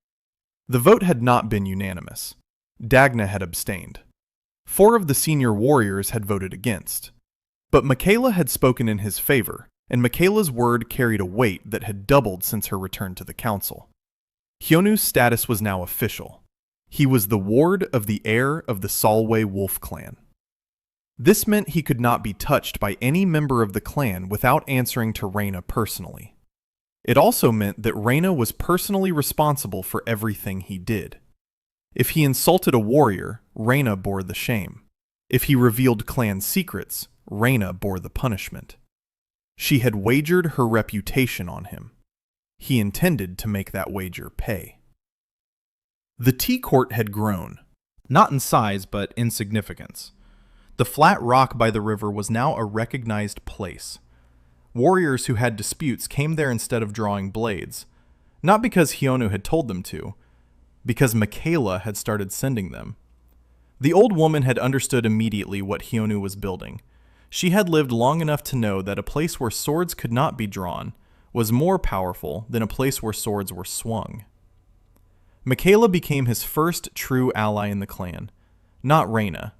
The vote had not been unanimous. Dagna had abstained. 4 of the senior warriors had voted against. But Michaela had spoken in his favor, and Michaela's word carried a weight that had doubled since her return to the council. Hyonu's status was now official. He was the ward of the heir of the Solway Wolf clan. This meant he could not be touched by any member of the clan without answering to Reyna personally. It also meant that Reyna was personally responsible for everything he did. If he insulted a warrior, Reyna bore the shame. If he revealed clan secrets, Reyna bore the punishment. She had wagered her reputation on him. He intended to make that wager pay. The tea court had grown, not in size but in significance. The flat rock by the river was now a recognized place. Warriors who had disputes came there instead of drawing blades, not because Hyonu had told them to, because Michaela had started sending them. The old woman had understood immediately what Hyonu was building. She had lived long enough to know that a place where swords could not be drawn was more powerful than a place where swords were swung. Michaela became his first true ally in the clan, not Reyna.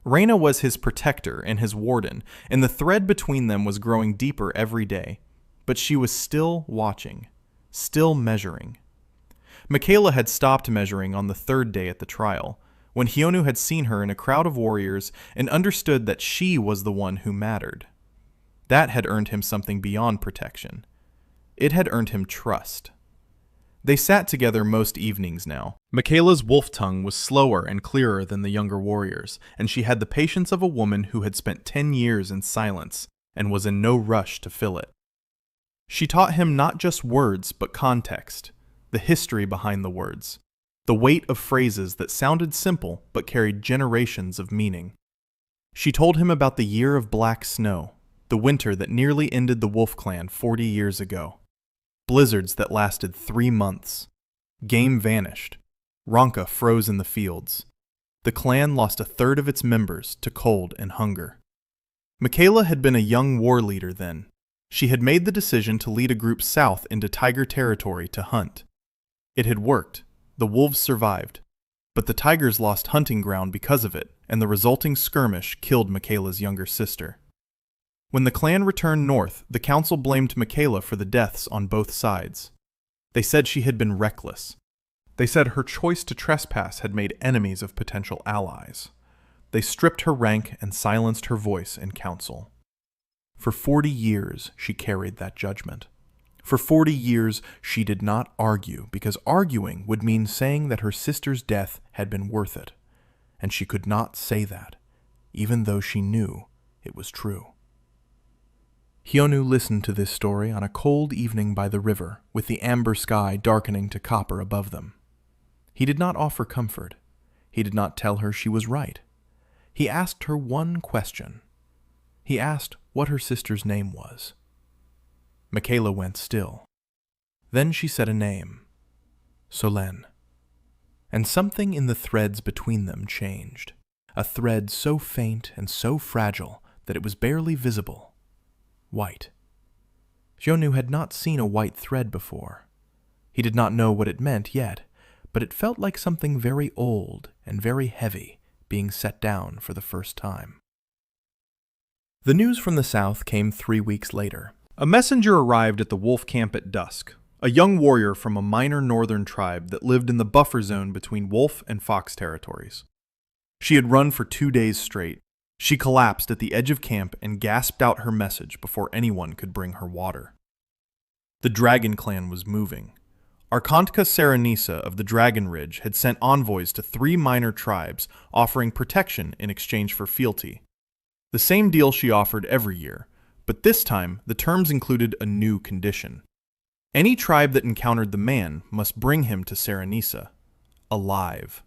Reyna was his protector and his warden, and the thread between them was growing deeper every day. But she was still watching, still measuring. Michaela had stopped measuring on the third day at the trial, when Hyonu had seen her in a crowd of warriors and understood that she was the one who mattered. That had earned him something beyond protection. It had earned him trust. They sat together most evenings now. Michaela's wolf tongue was slower and clearer than the younger warriors, and she had the patience of a woman who had spent 10 years in silence and was in no rush to fill it. She taught him not just words, but context, the history behind the words, the weight of phrases that sounded simple but carried generations of meaning. She told him about the year of black snow, the winter that nearly ended the wolf clan 40 years ago. Blizzards that lasted 3 months. Game vanished. Ronka froze in the fields. The clan lost a third of its members to cold and hunger. Michaela had been a young war leader then. She had made the decision to lead a group south into tiger territory to hunt. It had worked. The wolves survived. But the tigers lost hunting ground because of it, and the resulting skirmish killed Michaela's younger sister. When the clan returned north, the council blamed Michaela for the deaths on both sides. They said she had been reckless. They said her choice to trespass had made enemies of potential allies. They stripped her rank and silenced her voice in council. For 40 years, she carried that judgment. For 40 years, she did not argue, because arguing would mean saying that her sister's death had been worth it. And she could not say that, even though she knew it was true. Hyonu listened to this story on a cold evening by the river, with the amber sky darkening to copper above them. He did not offer comfort. He did not tell her she was right. He asked her one question. He asked what her sister's name was. Michaela went still. Then she said a name. Solène. And something in the threads between them changed. A thread so faint and so fragile that it was barely visible. White. Hyonu had not seen a white thread before. He did not know what it meant yet, but it felt like something very old and very heavy being set down for the first time. The news from the south came 3 weeks later. A messenger arrived at the wolf camp at dusk, a young warrior from a minor northern tribe that lived in the buffer zone between wolf and fox territories. She had run for 2 days straight. She collapsed at the edge of camp and gasped out her message before anyone could bring her water. The Dragon Clan was moving. Arkantka Serenisa of the Dragon Ridge had sent envoys to 3 minor tribes offering protection in exchange for fealty. The same deal she offered every year, but this time the terms included a new condition. Any tribe that encountered the man must bring him to Serenisa, alive.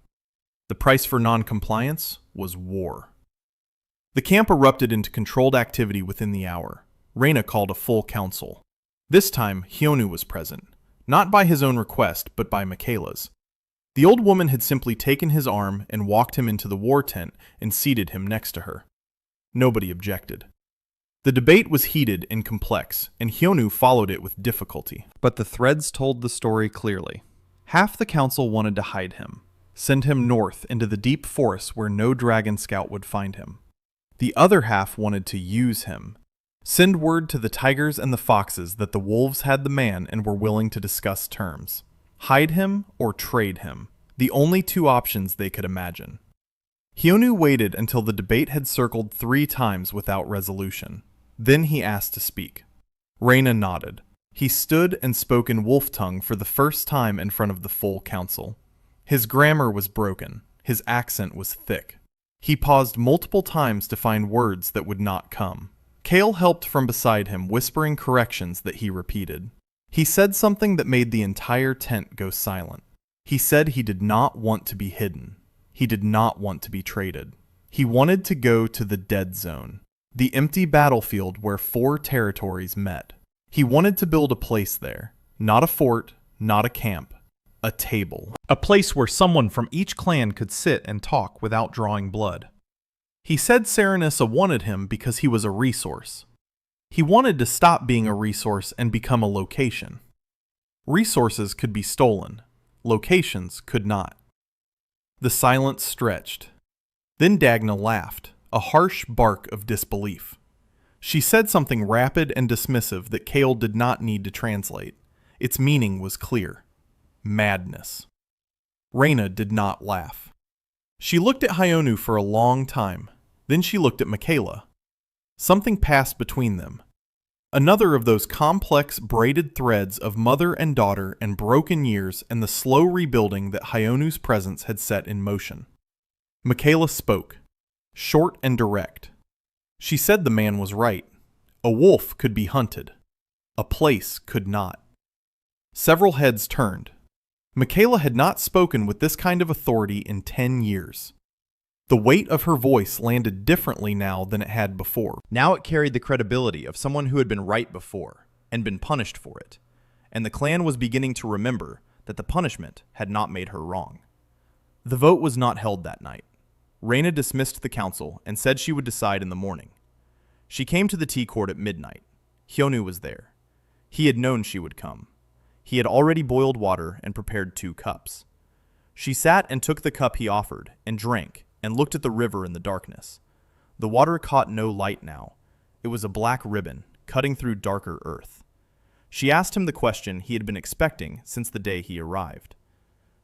The price for non-compliance was war. The camp erupted into controlled activity within the hour. Reyna called a full council. This time, Hyonu was present, not by his own request, but by Michaela's. The old woman had simply taken his arm and walked him into the war tent and seated him next to her. Nobody objected. The debate was heated and complex, and Hyonu followed it with difficulty. But the threads told the story clearly. Half the council wanted to hide him, send him north into the deep forests where no dragon scout would find him. The other half wanted to use him, send word to the tigers and the foxes that the wolves had the man and were willing to discuss terms. Hide him or trade him, the only 2 options they could imagine. Hyonu waited until the debate had circled 3 times without resolution. Then he asked to speak. Reyna nodded. He stood and spoke in wolf tongue for the first time in front of the full council. His grammar was broken. His accent was thick. He paused multiple times to find words that would not come. Kale helped from beside him, whispering corrections that he repeated. He said something that made the entire tent go silent. He said he did not want to be hidden. He did not want to be traded. He wanted to go to the dead zone, the empty battlefield where 4 territories met. He wanted to build a place there, not a fort, not a camp, a table. A place where someone from each clan could sit and talk without drawing blood. He said Serenissa wanted him because he was a resource. He wanted to stop being a resource and become a location. Resources could be stolen. Locations could not. The silence stretched. Then Dagna laughed, a harsh bark of disbelief. She said something rapid and dismissive that Kale did not need to translate. Its meaning was clear. Madness. Reyna did not laugh. She looked at Hyonu for a long time. Then she looked at Michaela. Something passed between them. Another of those complex braided threads of mother and daughter and broken years and the slow rebuilding that Hyonu's presence had set in motion. Michaela spoke, short and direct. She said the man was right. A wolf could be hunted. A place could not. Several heads turned. Michaela had not spoken with this kind of authority in 10 years. The weight of her voice landed differently now than it had before. Now it carried the credibility of someone who had been right before and been punished for it, and the clan was beginning to remember that the punishment had not made her wrong. The vote was not held that night. Reyna dismissed the council and said she would decide in the morning. She came to the tea court at midnight. Hyonu was there. He had known she would come. He had already boiled water and prepared 2 cups. She sat and took the cup he offered and drank, and looked at the river in the darkness. The water caught no light now. It was a black ribbon, cutting through darker earth. She asked him the question he had been expecting since the day he arrived.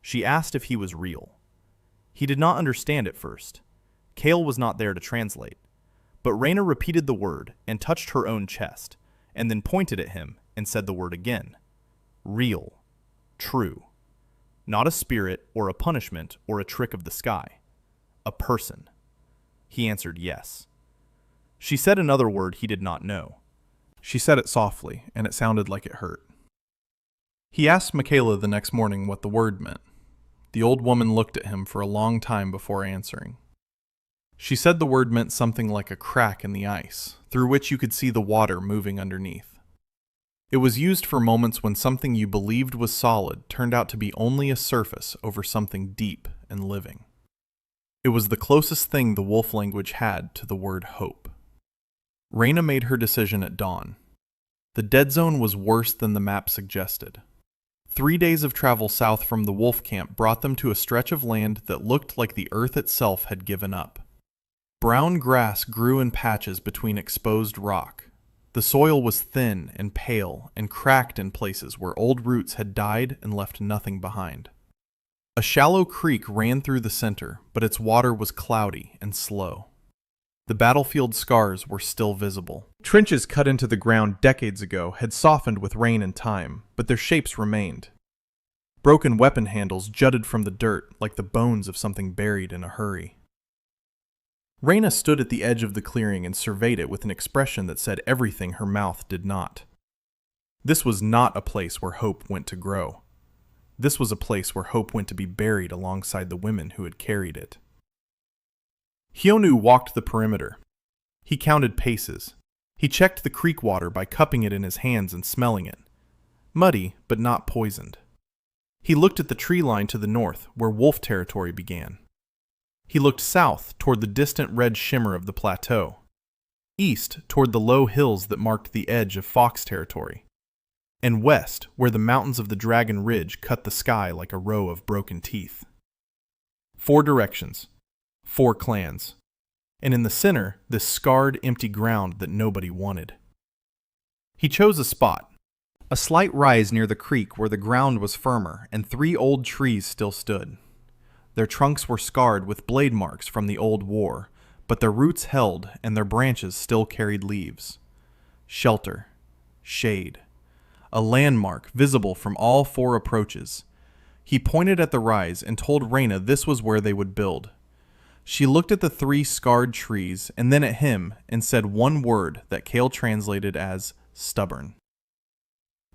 She asked if he was real. He did not understand at first. Kale was not there to translate. But Reyna repeated the word and touched her own chest, and then pointed at him and said the word again. Real. True. Not a spirit or a punishment or a trick of the sky. A person. He answered yes. She said another word he did not know. She said it softly, and it sounded like it hurt. He asked Michaela the next morning what the word meant. The old woman looked at him for a long time before answering. She said the word meant something like a crack in the ice, through which you could see the water moving underneath. It was used for moments when something you believed was solid turned out to be only a surface over something deep and living. It was the closest thing the wolf language had to the word hope. Reyna made her decision at dawn. The dead zone was worse than the map suggested. 3 days of travel south from the wolf camp brought them to a stretch of land that looked like the earth itself had given up. Brown grass grew in patches between exposed rock. The soil was thin and pale and cracked in places where old roots had died and left nothing behind. A shallow creek ran through the center, but its water was cloudy and slow. The battlefield scars were still visible. Trenches cut into the ground decades ago had softened with rain and time, but their shapes remained. Broken weapon handles jutted from the dirt like the bones of something buried in a hurry. Reyna stood at the edge of the clearing and surveyed it with an expression that said everything her mouth did not. This was not a place where hope went to grow. This was a place where hope went to be buried alongside the women who had carried it. Hyonu walked the perimeter. He counted paces. He checked the creek water by cupping it in his hands and smelling it. Muddy, but not poisoned. He looked at the tree line to the north, where wolf territory began. He looked south toward the distant red shimmer of the plateau. East toward the low hills that marked the edge of fox territory. And west, where the mountains of the Dragon Ridge cut the sky like a row of broken teeth. 4 directions, 4 clans, and in the center, this scarred, empty ground that nobody wanted. He chose a spot, a slight rise near the creek where the ground was firmer and 3 old trees still stood. Their trunks were scarred with blade marks from the old war, but their roots held and their branches still carried leaves. Shelter, shade. A landmark visible from all 4 approaches. He pointed at the rise and told Reyna this was where they would build. She looked at the 3 scarred trees and then at him and said one word that Kale translated as stubborn.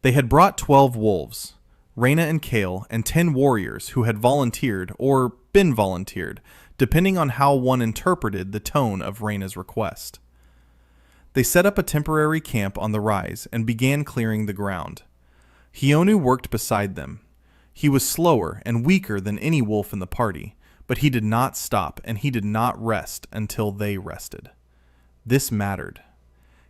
They had brought 12 wolves, Reyna and Kale, and 10 warriors who had volunteered or been volunteered, depending on how one interpreted the tone of Reyna's request. They set up a temporary camp on the rise and began clearing the ground. Hyonu worked beside them. He was slower and weaker than any wolf in the party, but he did not stop and he did not rest until they rested. This mattered.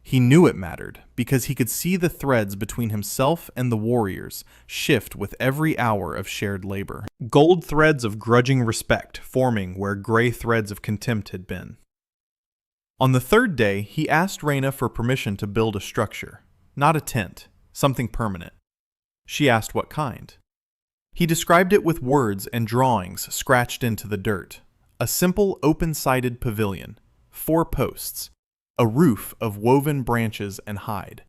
He knew it mattered because he could see the threads between himself and the warriors shift with every hour of shared labor. Gold threads of grudging respect forming where gray threads of contempt had been. On the 3rd day, he asked Reyna for permission to build a structure, not a tent, something permanent. She asked what kind. He described it with words and drawings scratched into the dirt. A simple open-sided pavilion, 4 posts, a roof of woven branches and hide.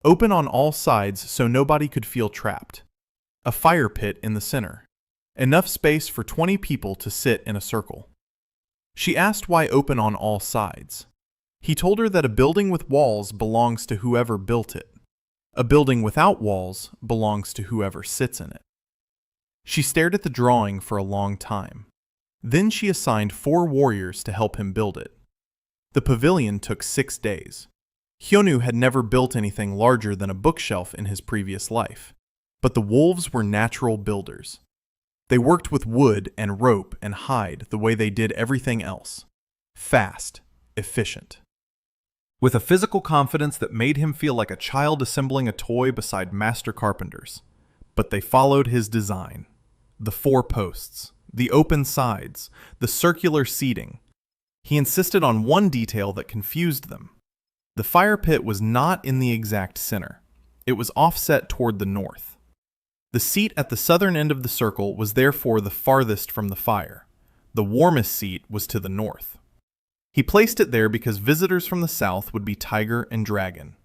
Open on all sides so nobody could feel trapped. A fire pit in the center. Enough space for 20 people to sit in a circle. She asked why open on all sides. He told her that a building with walls belongs to whoever built it. A building without walls belongs to whoever sits in it. She stared at the drawing for a long time. Then she assigned 4 warriors to help him build it. The pavilion took 6 days. Hyonu had never built anything larger than a bookshelf in his previous life, but the wolves were natural builders. They worked with wood and rope and hide the way they did everything else. Fast, efficient. With a physical confidence that made him feel like a child assembling a toy beside master carpenters. But they followed his design. The 4 posts, the open sides, the circular seating. He insisted on one detail that confused them. The fire pit was not in the exact center. It was offset toward the north. The seat at the southern end of the circle was therefore the farthest from the fire. The warmest seat was to the north. He placed it there because visitors from the south would be tiger and dragon.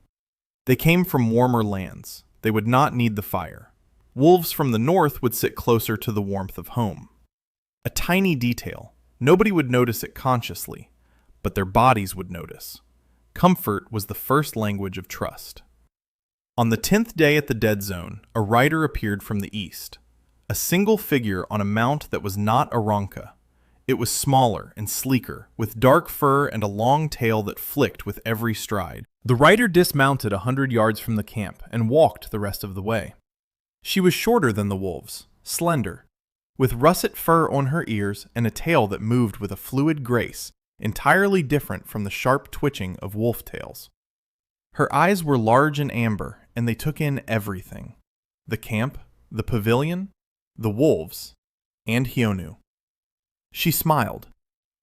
They came from warmer lands. They would not need the fire. Wolves from the north would sit closer to the warmth of home. A tiny detail. Nobody would notice it consciously, but their bodies would notice. Comfort was the first language of trust. On the 10th day at the dead zone, a rider appeared from the east. A single figure on a mount that was not a ronka. It was smaller and sleeker, with dark fur and a long tail that flicked with every stride. The rider dismounted 100 yards from the camp and walked the rest of the way. She was shorter than the wolves, slender, with russet fur on her ears and a tail that moved with a fluid grace, entirely different from the sharp twitching of wolf tails. Her eyes were large and amber, and they took in everything. The camp, the pavilion, the wolves, and Hyonu. She smiled.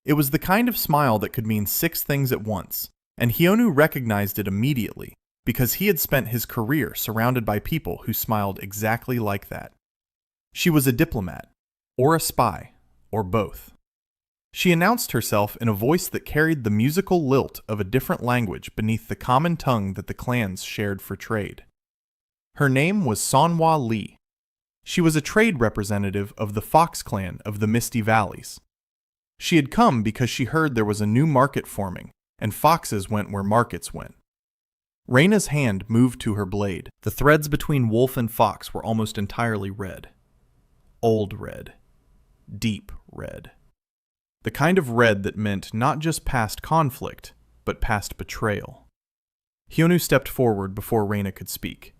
It was the kind of smile that could mean 6 things at once, and Hyonu recognized it immediately because he had spent his career surrounded by people who smiled exactly like that. She was a diplomat, or a spy, or both. She announced herself in a voice that carried the musical lilt of a different language beneath the common tongue that the clans shared for trade. Her name was Sonhwa Lee. She was a trade representative of the Fox clan of the Misty Valleys. She had come because she heard there was a new market forming, and foxes went where markets went. Reyna's hand moved to her blade. The threads between wolf and fox were almost entirely red. Old red. Deep red. The kind of red that meant not just past conflict, but past betrayal. Hyonu stepped forward before Reyna could speak.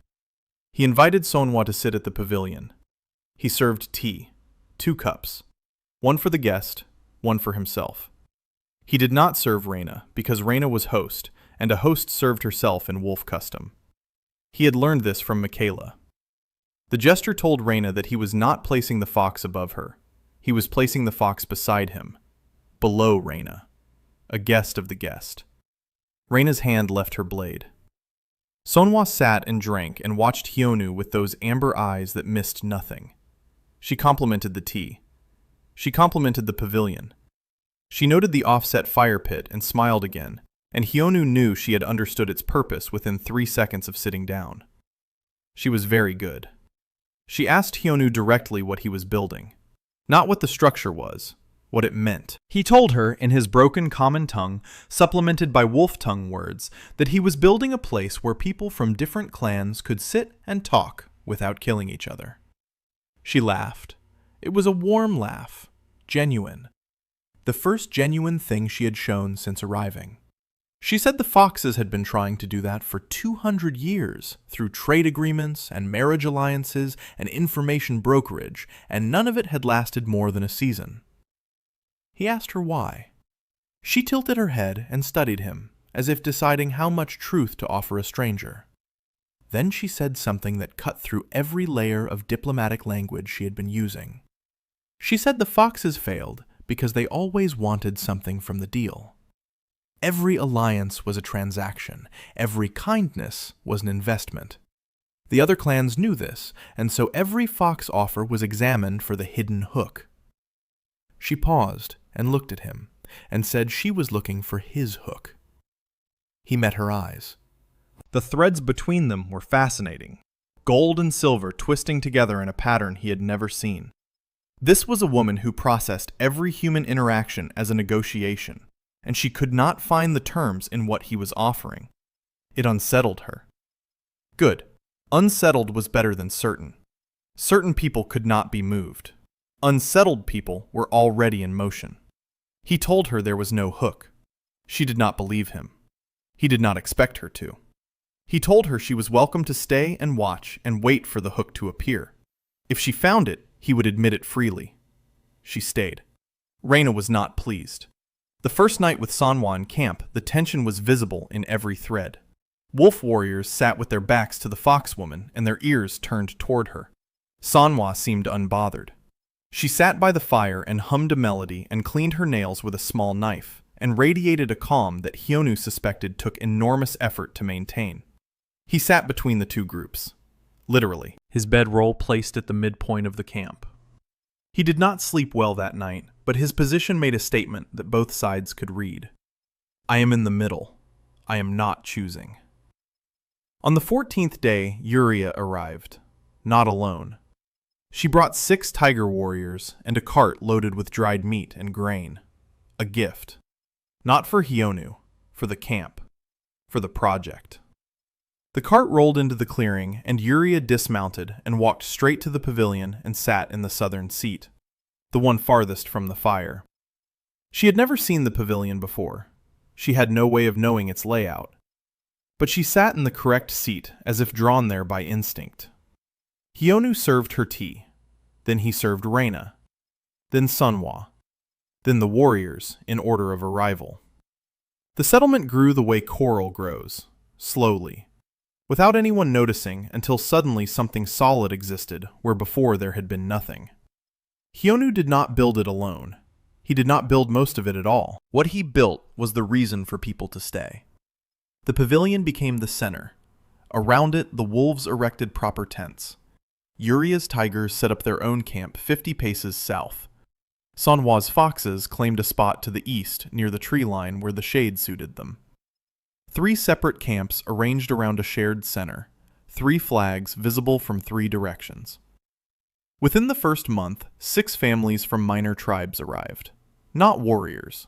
He invited Sonhwa to sit at the pavilion. He served tea, 2 cups, one for the guest, one for himself. He did not serve Reyna because Reyna was host, and a host served herself in wolf custom. He had learned this from Michaela. The jester told Reyna that he was not placing the fox above her. He was placing the fox beside him, below Reyna, a guest of the guest. Reyna's hand left her blade. Sonhwa sat and drank and watched Hyonu with those amber eyes that missed nothing. She complimented the tea. She complimented the pavilion. She noted the offset fire pit and smiled again, and Hyonu knew she had understood its purpose within 3 seconds of sitting down. She was very good. She asked Hyonu directly what he was building. Not what the structure was, what it meant. He told her, in his broken common tongue, supplemented by wolf tongue words, that he was building a place where people from different clans could sit and talk without killing each other. She laughed. It was a warm laugh, genuine. The first genuine thing she had shown since arriving. She said the Foxes had been trying to do that for 200 years, through trade agreements and marriage alliances and information brokerage, and none of it had lasted more than a season. He asked her why. She tilted her head and studied him, as if deciding how much truth to offer a stranger. Then she said something that cut through every layer of diplomatic language she had been using. She said the Foxes failed because they always wanted something from the deal. Every alliance was a transaction. Every kindness was an investment. The other clans knew this, and so every Fox offer was examined for the hidden hook. She paused and looked at him, and said she was looking for his hook. He met her eyes. The threads between them were fascinating, gold and silver twisting together in a pattern he had never seen. This was a woman who processed every human interaction as a negotiation, and she could not find the terms in what he was offering. It unsettled her. Good. Unsettled was better than certain. Certain people could not be moved. Unsettled people were already in motion. He told her there was no hook. She did not believe him. He did not expect her to. He told her she was welcome to stay and watch and wait for the hook to appear. If she found it, he would admit it freely. She stayed. Reina was not pleased. The first night with Sanhwa in camp, the tension was visible in every thread. Wolf warriors sat with their backs to the fox woman and their ears turned toward her. Sanhwa seemed unbothered. She sat by the fire and hummed a melody and cleaned her nails with a small knife, and radiated a calm that Hyonu suspected took enormous effort to maintain. He sat between the two groups. Literally, his bedroll placed at the midpoint of the camp. He did not sleep well that night, but his position made a statement that both sides could read. I am in the middle. I am not choosing. On the 14th day, Yuria arrived, not alone. She brought 6 tiger warriors and a cart loaded with dried meat and grain. A gift. Not for Hyonu, for the camp, for the project. The cart rolled into the clearing, and Yuria dismounted and walked straight to the pavilion and sat in the southern seat, the one farthest from the fire. She had never seen the pavilion before. She had no way of knowing its layout. But she sat in the correct seat, as if drawn there by instinct. Hyonu served her tea. Then he served Reina. Then Sanhwa. Then the warriors, in order of arrival. The settlement grew the way coral grows, slowly, without anyone noticing, until suddenly something solid existed where before there had been nothing. Hyonu did not build it alone. He did not build most of it at all. What he built was the reason for people to stay. The pavilion became the center. Around it, the wolves erected proper tents. Yuria's tigers set up their own camp 50 paces south. Sanhwa's foxes claimed a spot to the east near the tree line where the shade suited them. 3 separate camps arranged around a shared center, 3 flags visible from 3 directions. Within the first month, 6 families from minor tribes arrived. Not warriors.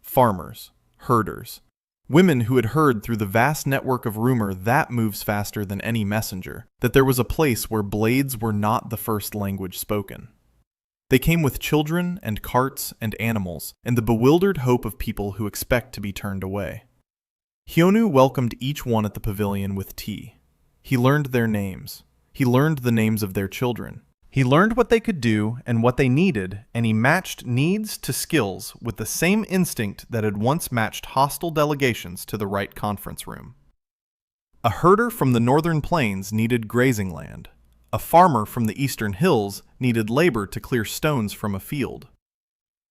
Farmers. Herders. Women who had heard through the vast network of rumor that moves faster than any messenger, that there was a place where blades were not the first language spoken. They came with children and carts and animals, and the bewildered hope of people who expect to be turned away. Hyonu welcomed each one at the pavilion with tea. He learned their names. He learned the names of their children. He learned what they could do and what they needed, and he matched needs to skills with the same instinct that had once matched hostile delegations to the right conference room. A herder from the northern plains needed grazing land. A farmer from the eastern hills needed labor to clear stones from a field.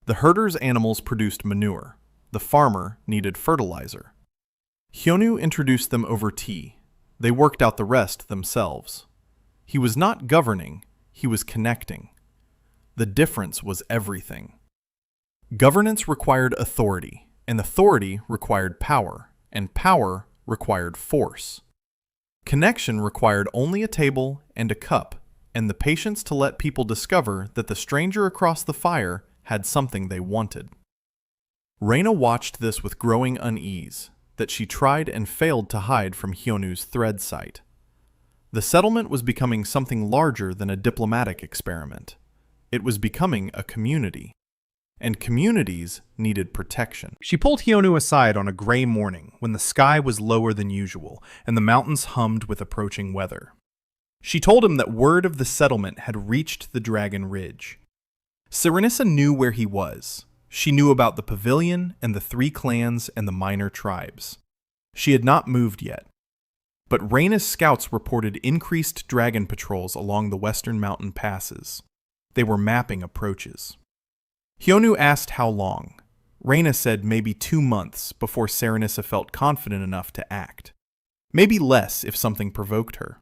The herder's animals produced manure. The farmer needed fertilizer. Hyonu introduced them over tea. They worked out the rest themselves. He was not governing. He was connecting. The difference was everything. Governance required authority, and authority required power, and power required force. Connection required only a table and a cup, and the patience to let people discover that the stranger across the fire had something they wanted. Reyna watched this with growing unease that she tried and failed to hide from Hyonu's thread sight. The settlement was becoming something larger than a diplomatic experiment. It was becoming a community. And communities needed protection. She pulled Hyonu aside on a gray morning when the sky was lower than usual and the mountains hummed with approaching weather. She told him that word of the settlement had reached the Dragon Ridge. Serenissa knew where he was. She knew about the pavilion and the 3 clans and the minor tribes. She had not moved yet. But Reyna's scouts reported increased dragon patrols along the western mountain passes. They were mapping approaches. Hyonu asked how long. Reyna said maybe 2 months before Serenissa felt confident enough to act. Maybe less if something provoked her.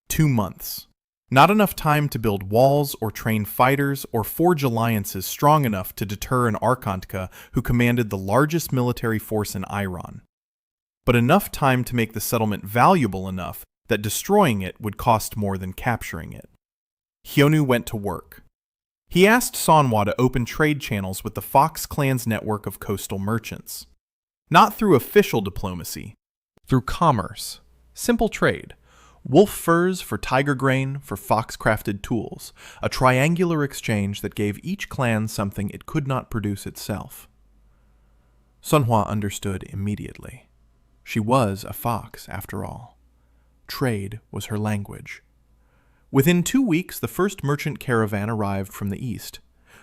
2 months. Not enough time to build walls or train fighters or forge alliances strong enough to deter an Archontka who commanded the largest military force in Iran. But enough time to make the settlement valuable enough that destroying it would cost more than capturing it. Hyonu went to work. He asked Manhwa to open trade channels with the Fox clan's network of coastal merchants. Not through official diplomacy, through commerce, simple trade. Wolf furs for tiger grain for fox-crafted tools, a triangular exchange that gave each clan something it could not produce itself. Manhwa understood immediately. She was a fox, after all. Trade was her language. Within 2 weeks, the first merchant caravan arrived from the east.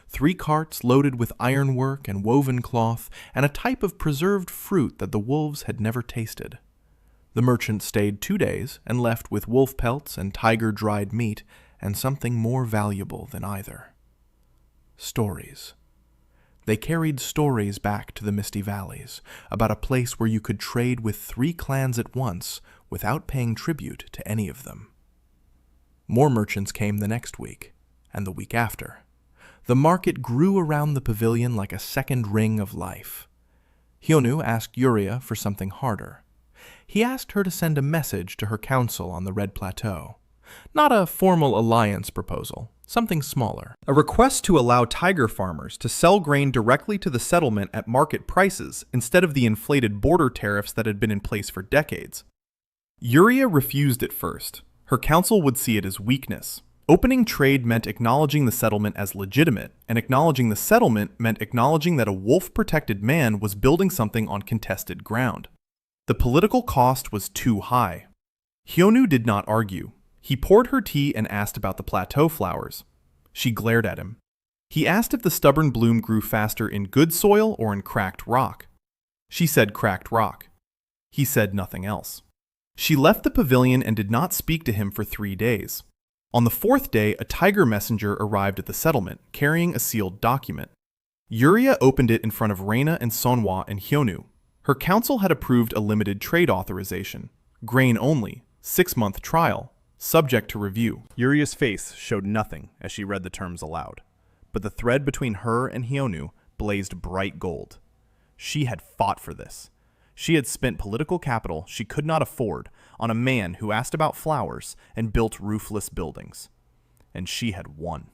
3 carts loaded with ironwork and woven cloth, and a type of preserved fruit that the wolves had never tasted. The merchant stayed 2 days and left with wolf pelts and tiger-dried meat and something more valuable than either. Stories. They carried stories back to the Misty Valleys about a place where you could trade with 3 clans at once without paying tribute to any of them. More merchants came the next week, and the week after. The market grew around the pavilion like a second ring of life. Hyonu asked Yuria for something harder. He asked her to send a message to her council on the Red Plateau. Not a formal alliance proposal, something smaller. A request to allow tiger farmers to sell grain directly to the settlement at market prices instead of the inflated border tariffs that had been in place for decades. Yuria refused at first. Her council would see it as weakness. Opening trade meant acknowledging the settlement as legitimate, and acknowledging the settlement meant acknowledging that a wolf-protected man was building something on contested ground. The political cost was too high. Hyonu did not argue. He poured her tea and asked about the plateau flowers. She glared at him. He asked if the stubborn bloom grew faster in good soil or in cracked rock. She said cracked rock. He said nothing else. She left the pavilion and did not speak to him for 3 days. On the 4th day, a tiger messenger arrived at the settlement, carrying a sealed document. Yuria opened it in front of Reyna and Manhwa and Hyonu. Her council had approved a limited trade authorization. Grain only, 6-month trial, subject to review. Yuria's face showed nothing as she read the terms aloud, but the thread between her and Hyonu blazed bright gold. She had fought for this. She had spent political capital she could not afford on a man who asked about flowers and built roofless buildings. And she had won.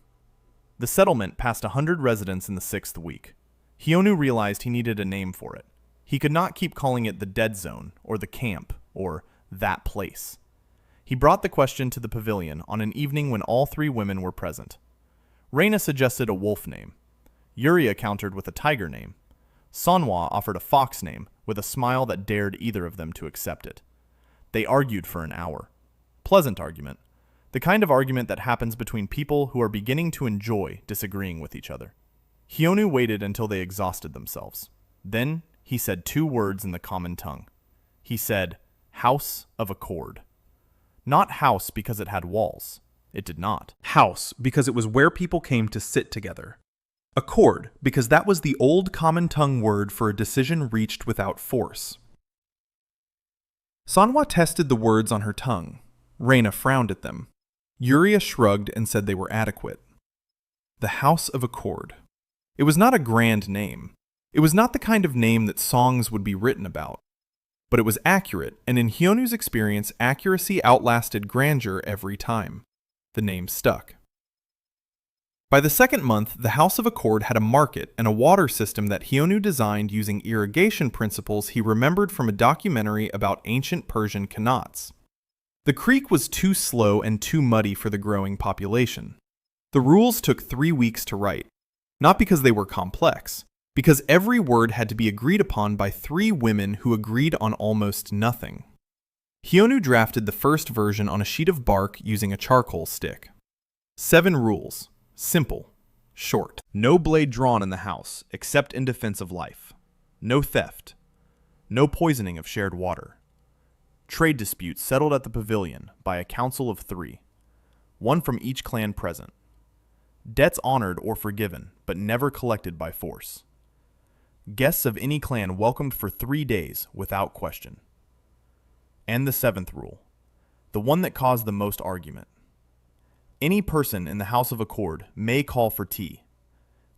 The settlement passed 100 residents in the 6th week. Hyonu realized he needed a name for it. He could not keep calling it the Dead Zone, or the Camp, or that place. He brought the question to the pavilion on an evening when all 3 women were present. Reyna suggested a wolf name. Yuria countered with a tiger name. Manhwa offered a fox name, with a smile that dared either of them to accept it. They argued for an hour. Pleasant argument. The kind of argument that happens between people who are beginning to enjoy disagreeing with each other. Hyonu waited until they exhausted themselves. Then he said 2 words in the common tongue. He said, House of Accord. Not house because it had walls. It did not. House because it was where people came to sit together. Accord because that was the old common tongue word for a decision reached without force. Manhwa tested the words on her tongue. Reyna frowned at them. Yuria shrugged and said they were adequate. The House of Accord. It was not a grand name. It was not the kind of name that songs would be written about. But it was accurate, and in Hyonu's experience, accuracy outlasted grandeur every time. The name stuck. By the second month, the House of Accord had a market and a water system that Hyonu designed using irrigation principles he remembered from a documentary about ancient Persian qanats. The creek was too slow and too muddy for the growing population. The rules took 3 weeks to write, not because they were complex, because every word had to be agreed upon by 3 women who agreed on almost nothing. Hyonu drafted the first version on a sheet of bark using a charcoal stick. 7 rules. Simple. Short. No blade drawn in the house, except in defense of life. No theft. No poisoning of shared water. Trade disputes settled at the pavilion by a council of 3. 1 from each clan present. Debts honored or forgiven, but never collected by force. Guests of any clan welcomed for 3 days without question. And the 7th rule, the one that caused the most argument. Any person in the House of Accord may call for tea.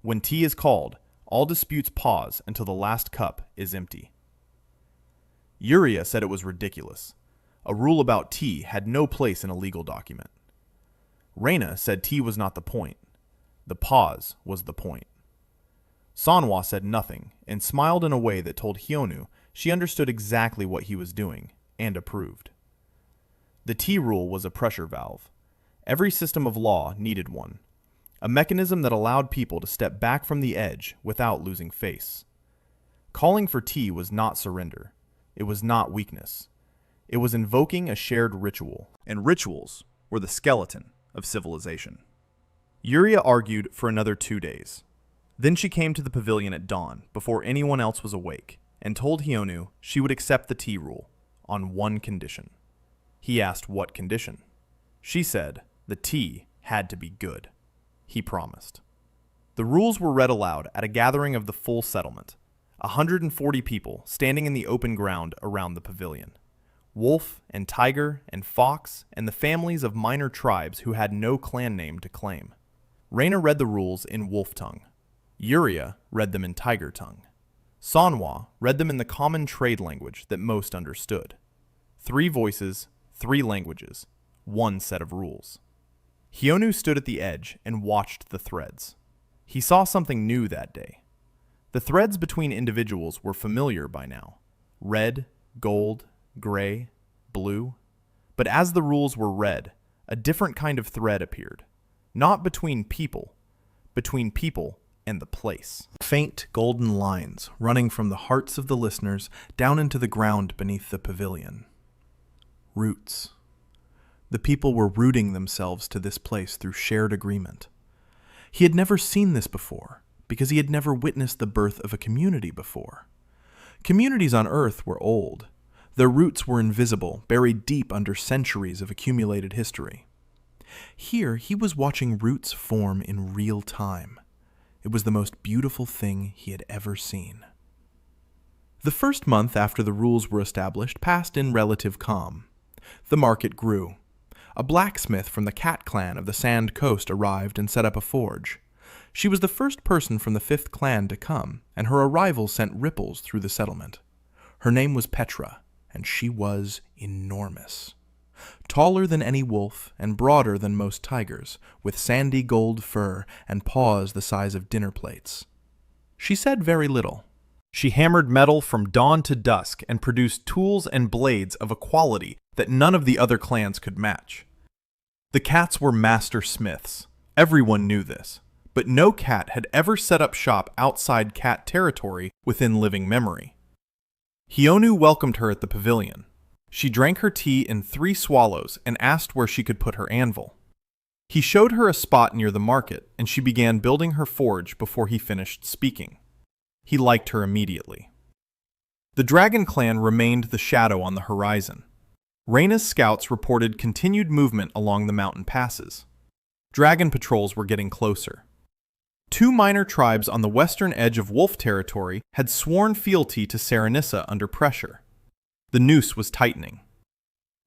When tea is called, all disputes pause until the last cup is empty. Yuria said it was ridiculous. A rule about tea had no place in a legal document. Reina said tea was not the point. The pause was the point. Manhwa said nothing and smiled in a way that told Hyonu she understood exactly what he was doing and approved. The tea rule was a pressure valve. Every system of law needed one, a mechanism that allowed people to step back from the edge without losing face. Calling for tea was not surrender. It was not weakness. It was invoking a shared ritual, and rituals were the skeleton of civilization. Yuria argued for another 2 days. Then she came to the pavilion at dawn, before anyone else was awake, and told Hyonu she would accept the tea rule, on one condition. He asked what condition. She said the tea had to be good. He promised. The rules were read aloud at a gathering of the full settlement, 140 people standing in the open ground around the pavilion. Wolf and tiger and fox and the families of minor tribes who had no clan name to claim. Reina read the rules in wolf tongue. Yuria read them in tiger tongue. Manhwa read them in the common trade language that most understood. 3 voices, 3 languages, 1 set of rules. Hyonu stood at the edge and watched the threads. He saw something new that day. The threads between individuals were familiar by now. Red, gold, gray, blue. But as the rules were read, a different kind of thread appeared. Not between people and the place. Faint golden lines running from the hearts of the listeners down into the ground beneath the pavilion. Roots. The people were rooting themselves to this place through shared agreement. He had never seen this before, because he had never witnessed the birth of a community before. Communities on Earth were old. Their roots were invisible, buried deep under centuries of accumulated history. Here, he was watching roots form in real time. It was the most beautiful thing he had ever seen. The first month after the rules were established passed in relative calm. The market grew. A blacksmith from the Cat clan of the Sand Coast arrived and set up a forge. She was the first person from the 5th clan to come, and her arrival sent ripples through the settlement. Her name was Petra, and she was enormous. Taller than any wolf and broader than most tigers, with sandy gold fur and paws the size of dinner plates. She said very little. She hammered metal from dawn to dusk and produced tools and blades of a quality that none of the other clans could match. The cats were master smiths. Everyone knew this, but no cat had ever set up shop outside cat territory within living memory. Hyonu welcomed her at the pavilion. She drank her tea in 3 swallows and asked where she could put her anvil. He showed her a spot near the market, and she began building her forge before he finished speaking. He liked her immediately. The Dragon Clan remained the shadow on the horizon. Reina's scouts reported continued movement along the mountain passes. Dragon patrols were getting closer. 2 minor tribes on the western edge of Wolf territory had sworn fealty to Serenissa under pressure. The noose was tightening.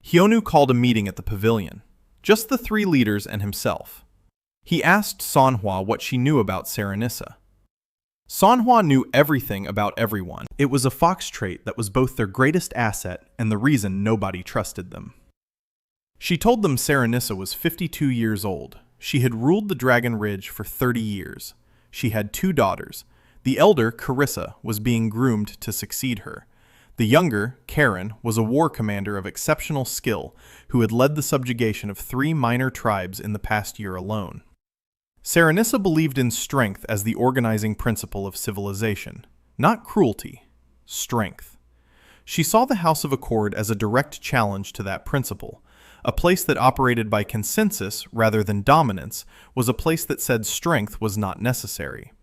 Hyonu called a meeting at the pavilion, just the 3 leaders and himself. He asked Manhwa what she knew about Serenissa. Manhwa knew everything about everyone. It was a fox trait that was both their greatest asset and the reason nobody trusted them. She told them Serenissa was 52 years old. She had ruled the Dragon Ridge for 30 years. She had 2 daughters. The elder, Carissa, was being groomed to succeed her. The younger, Karen, was a war commander of exceptional skill who had led the subjugation of 3 minor tribes in the past year alone. Serenissa believed in strength as the organizing principle of civilization, not cruelty, strength. She saw the House of Accord as a direct challenge to that principle. A place that operated by consensus rather than dominance was a place that said strength was not necessary.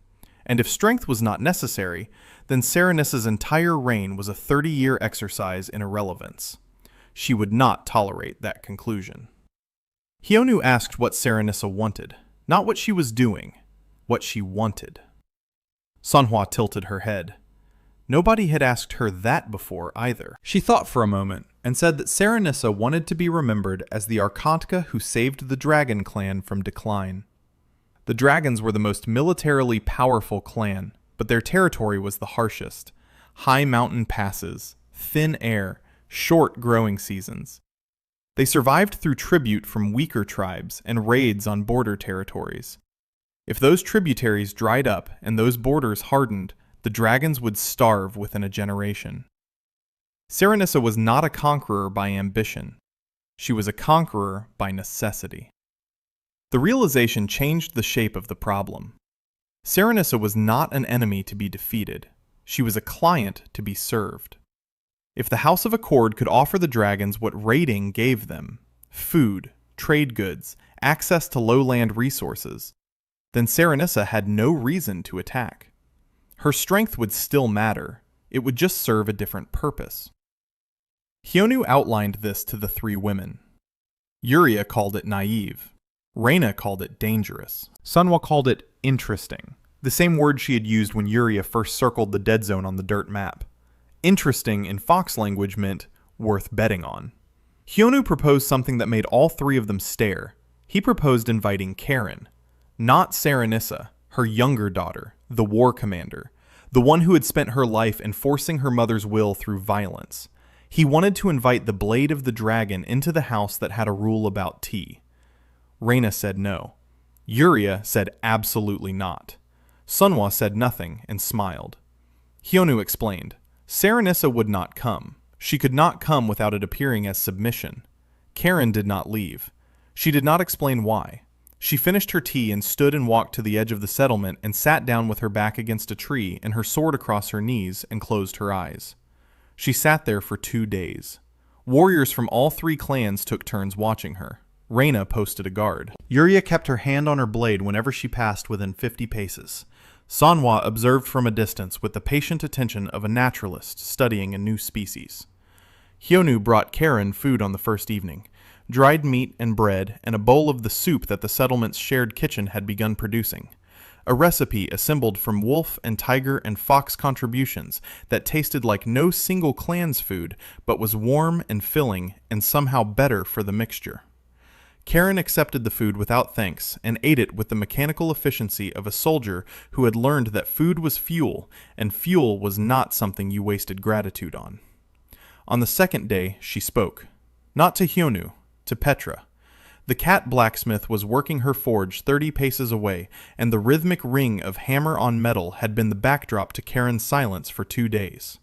And if strength was not necessary, then Serenissa's entire reign was a 30-year exercise in irrelevance. She would not tolerate that conclusion. Hyonu asked what Serenissa wanted, not what she was doing, what she wanted. Manhwa tilted her head. Nobody had asked her that before either. She thought for a moment and said that Serenissa wanted to be remembered as the Arkantka who saved the Dragon clan from decline. The Dragons were the most militarily powerful clan, but their territory was the harshest. High mountain passes, thin air, short growing seasons. They survived through tribute from weaker tribes and raids on border territories. If those tributaries dried up and those borders hardened, the Dragons would starve within a generation. Serenissa was not a conqueror by ambition. She was a conqueror by necessity. The realization changed the shape of the problem. Serenissa was not an enemy to be defeated. She was a client to be served. If the House of Accord could offer the Dragons what raiding gave them, food, trade goods, access to lowland resources, then Serenissa had no reason to attack. Her strength would still matter. It would just serve a different purpose. Hyonu outlined this to the 3 women. Yuria called it naive. Reina called it dangerous. Manhwa called it interesting, the same word she had used when Yuria first circled the dead zone on the dirt map. Interesting in Fox language meant worth betting on. Hyonu proposed something that made all 3 of them stare. He proposed inviting Karen, not Serenissa, her younger daughter, the war commander, the one who had spent her life enforcing her mother's will through violence. He wanted to invite the Blade of the Dragon into the house that had a rule about tea. Reina said no. Yuria said absolutely not. Manhwa said nothing and smiled. Hyonu explained. Serenissa would not come. She could not come without it appearing as submission. Karen did not leave. She did not explain why. She finished her tea and stood and walked to the edge of the settlement and sat down with her back against a tree and her sword across her knees and closed her eyes. She sat there for 2 days. Warriors from all 3 clans took turns watching her. Reina posted a guard. Yuria kept her hand on her blade whenever she passed within 50 paces. Manhwa observed from a distance with the patient attention of a naturalist studying a new species. Hyonu brought Karen food on the first evening. Dried meat and bread, and a bowl of the soup that the settlement's shared kitchen had begun producing. A recipe assembled from wolf and tiger and fox contributions that tasted like no single clan's food, but was warm and filling and somehow better for the mixture. Karen accepted the food without thanks and ate it with the mechanical efficiency of a soldier who had learned that food was fuel, and fuel was not something you wasted gratitude on. On the second day, she spoke. Not to Hyonu, to Petra. The cat blacksmith was working her forge 30 paces away, and the rhythmic ring of hammer on metal had been the backdrop to Karen's silence for 2 days.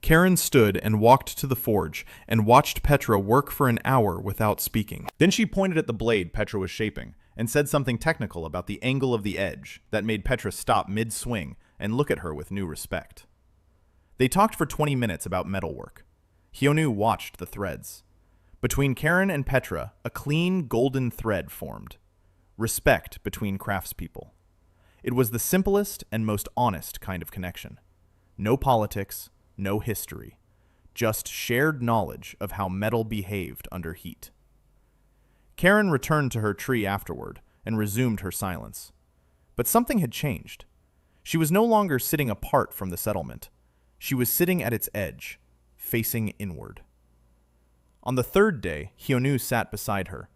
Karen stood and walked to the forge and watched Petra work for an hour without speaking. Then she pointed at the blade Petra was shaping and said something technical about the angle of the edge that made Petra stop mid-swing and look at her with new respect. They talked for 20 minutes about metalwork. Hyonu watched the threads. Between Karen and Petra, a clean golden thread formed. Respect between craftspeople. It was the simplest and most honest kind of connection. No politics, no history. Just shared knowledge of how metal behaved under heat. Karen returned to her tree afterward and resumed her silence. But something had changed. She was no longer sitting apart from the settlement. She was sitting at its edge, facing inward. On the 3rd day, Hyonu sat beside her.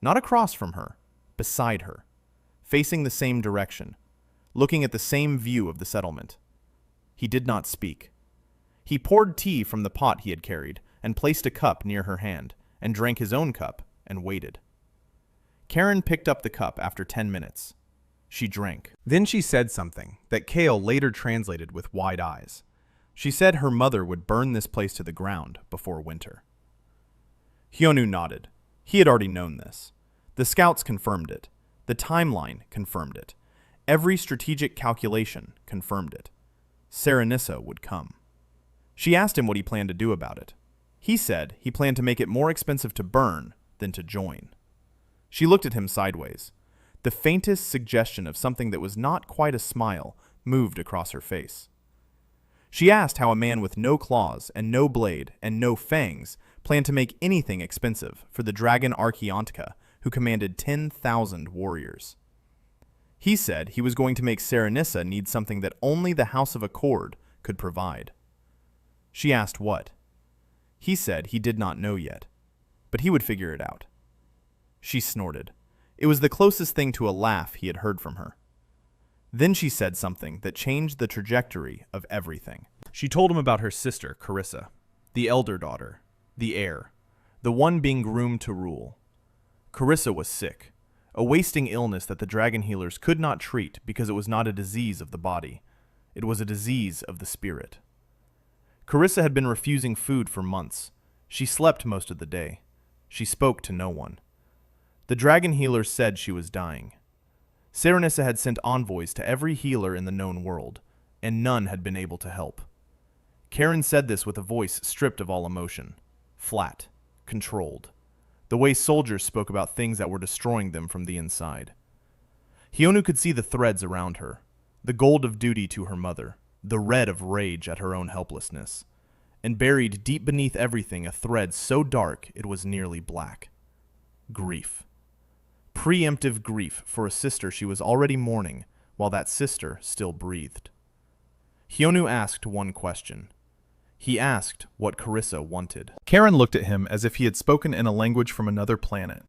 Not across from her, beside her, facing the same direction, looking at the same view of the settlement. He did not speak. He poured tea from the pot he had carried and placed a cup near her hand, and drank his own cup and waited. Karen picked up the cup after 10 minutes. She drank. Then she said something that Kale later translated with wide eyes. She said her mother would burn this place to the ground before winter. Hyonu nodded. He had already known this. The scouts confirmed it. The timeline confirmed it. Every strategic calculation confirmed it. Serenissa would come. She asked him what he planned to do about it. He said he planned to make it more expensive to burn than to join. She looked at him sideways. The faintest suggestion of something that was not quite a smile moved across her face. She asked how a man with no claws and no blade and no fangs planned to make anything expensive for the dragon Archeontica, who commanded 10,000 warriors. He said he was going to make Serenissa need something that only the House of Accord could provide. She asked what. He said he did not know yet, but he would figure it out. She snorted. It was the closest thing to a laugh he had heard from her. Then she said something that changed the trajectory of everything. She told him about her sister, Carissa, the elder daughter, the heir, the one being groomed to rule. Carissa was sick, a wasting illness that the dragon healers could not treat because it was not a disease of the body. It was a disease of the spirit. Carissa had been refusing food for months. She slept most of the day. She spoke to no one. The dragon healers said she was dying. Serenissa had sent envoys to every healer in the known world, and none had been able to help. Karen said this with a voice stripped of all emotion, flat, controlled, the way soldiers spoke about things that were destroying them from the inside. Hyonu could see the threads around her, the gold of duty to her mother, the red of rage at her own helplessness, and buried deep beneath everything a thread so dark it was nearly black. Grief. Preemptive grief for a sister she was already mourning while that sister still breathed. Hyonu asked one question. He asked what Carissa wanted. Karen looked at him as if he had spoken in a language from another planet.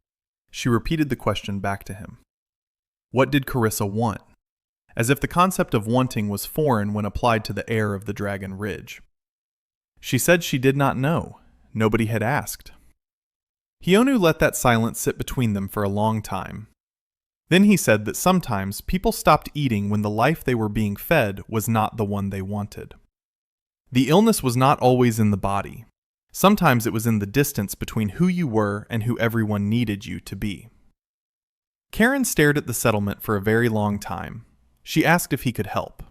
She repeated the question back to him. What did Carissa want? As if the concept of wanting was foreign when applied to the heir of the Dragon Ridge. She said she did not know. Nobody had asked. Hyonu let that silence sit between them for a long time. Then he said that sometimes people stopped eating when the life they were being fed was not the one they wanted. The illness was not always in the body. Sometimes it was in the distance between who you were and who everyone needed you to be. Karen stared at the settlement for a very long time. She asked if he could help.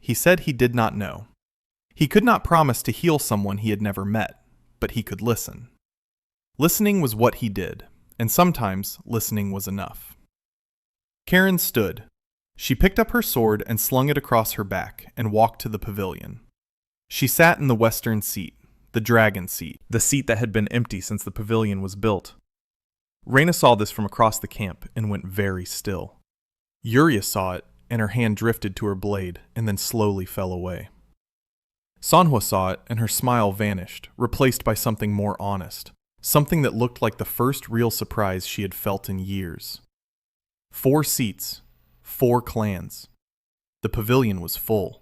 He said he did not know. He could not promise to heal someone he had never met, but he could listen. Listening was what he did, and sometimes listening was enough. Karen stood. She picked up her sword and slung it across her back and walked to the pavilion. She sat in the western seat, the dragon seat, the seat that had been empty since the pavilion was built. Reyna saw this from across the camp and went very still. Yuria saw it, and her hand drifted to her blade and then slowly fell away. Sanhwa saw it, and her smile vanished, replaced by something more honest. Something that looked like the first real surprise she had felt in years. 4 seats, 4 clans. The pavilion was full.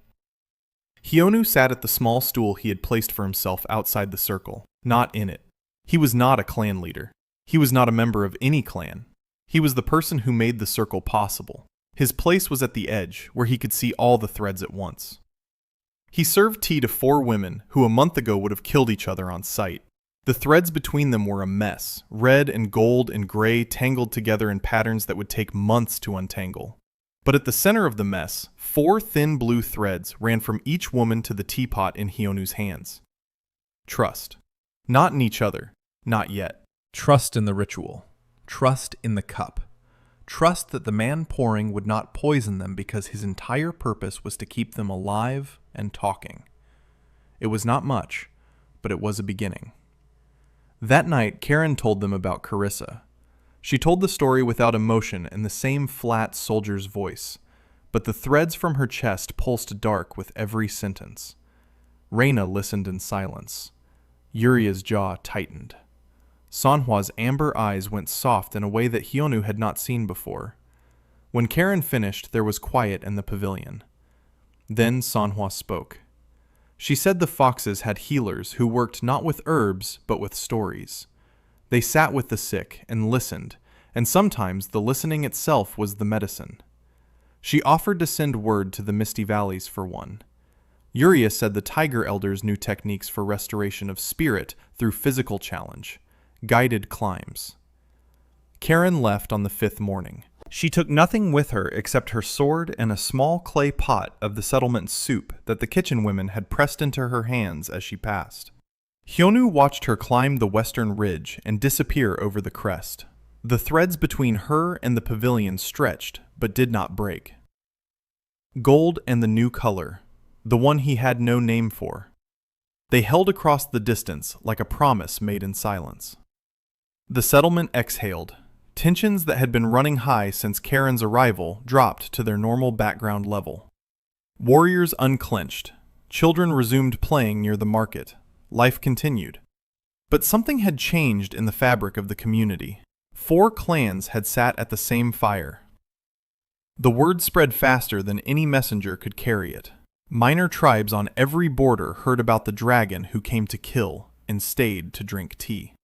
Hyonu sat at the small stool he had placed for himself outside the circle, not in it. He was not a clan leader. He was not a member of any clan. He was the person who made the circle possible. His place was at the edge, where he could see all the threads at once. He served tea to 4 women who a month ago would have killed each other on sight. The threads between them were a mess, red and gold and gray tangled together in patterns that would take months to untangle. But at the center of the mess, 4 thin blue threads ran from each woman to the teapot in Hyonu's hands. Trust. Not in each other. Not yet. Trust in the ritual. Trust in the cup. Trust that the man pouring would not poison them because his entire purpose was to keep them alive and talking. It was not much, but it was a beginning. That night, Karen told them about Carissa. She told the story without emotion in the same flat soldier's voice, but the threads from her chest pulsed dark with every sentence. Reyna listened in silence. Yuria's jaw tightened. Sanhwa's amber eyes went soft in a way that Hyonu had not seen before. When Karen finished, there was quiet in the pavilion. Then Sanhwa spoke. She said the foxes had healers who worked not with herbs, but with stories. They sat with the sick and listened, and sometimes the listening itself was the medicine. She offered to send word to the Misty Valleys for one. Yuria said the Tiger Elders knew techniques for restoration of spirit through physical challenge, guided climbs. Karen left on the 5th morning. She took nothing with her except her sword and a small clay pot of the settlement's soup that the kitchen women had pressed into her hands as she passed. Hyonu watched her climb the western ridge and disappear over the crest. The threads between her and the pavilion stretched, but did not break. Gold and the new color, the one he had no name for. They held across the distance like a promise made in silence. The settlement exhaled. Tensions that had been running high since Karen's arrival dropped to their normal background level. Warriors unclenched. Children resumed playing near the market. Life continued. But something had changed in the fabric of the community. 4 clans had sat at the same fire. The word spread faster than any messenger could carry it. Minor tribes on every border heard about the dragon who came to kill and stayed to drink tea.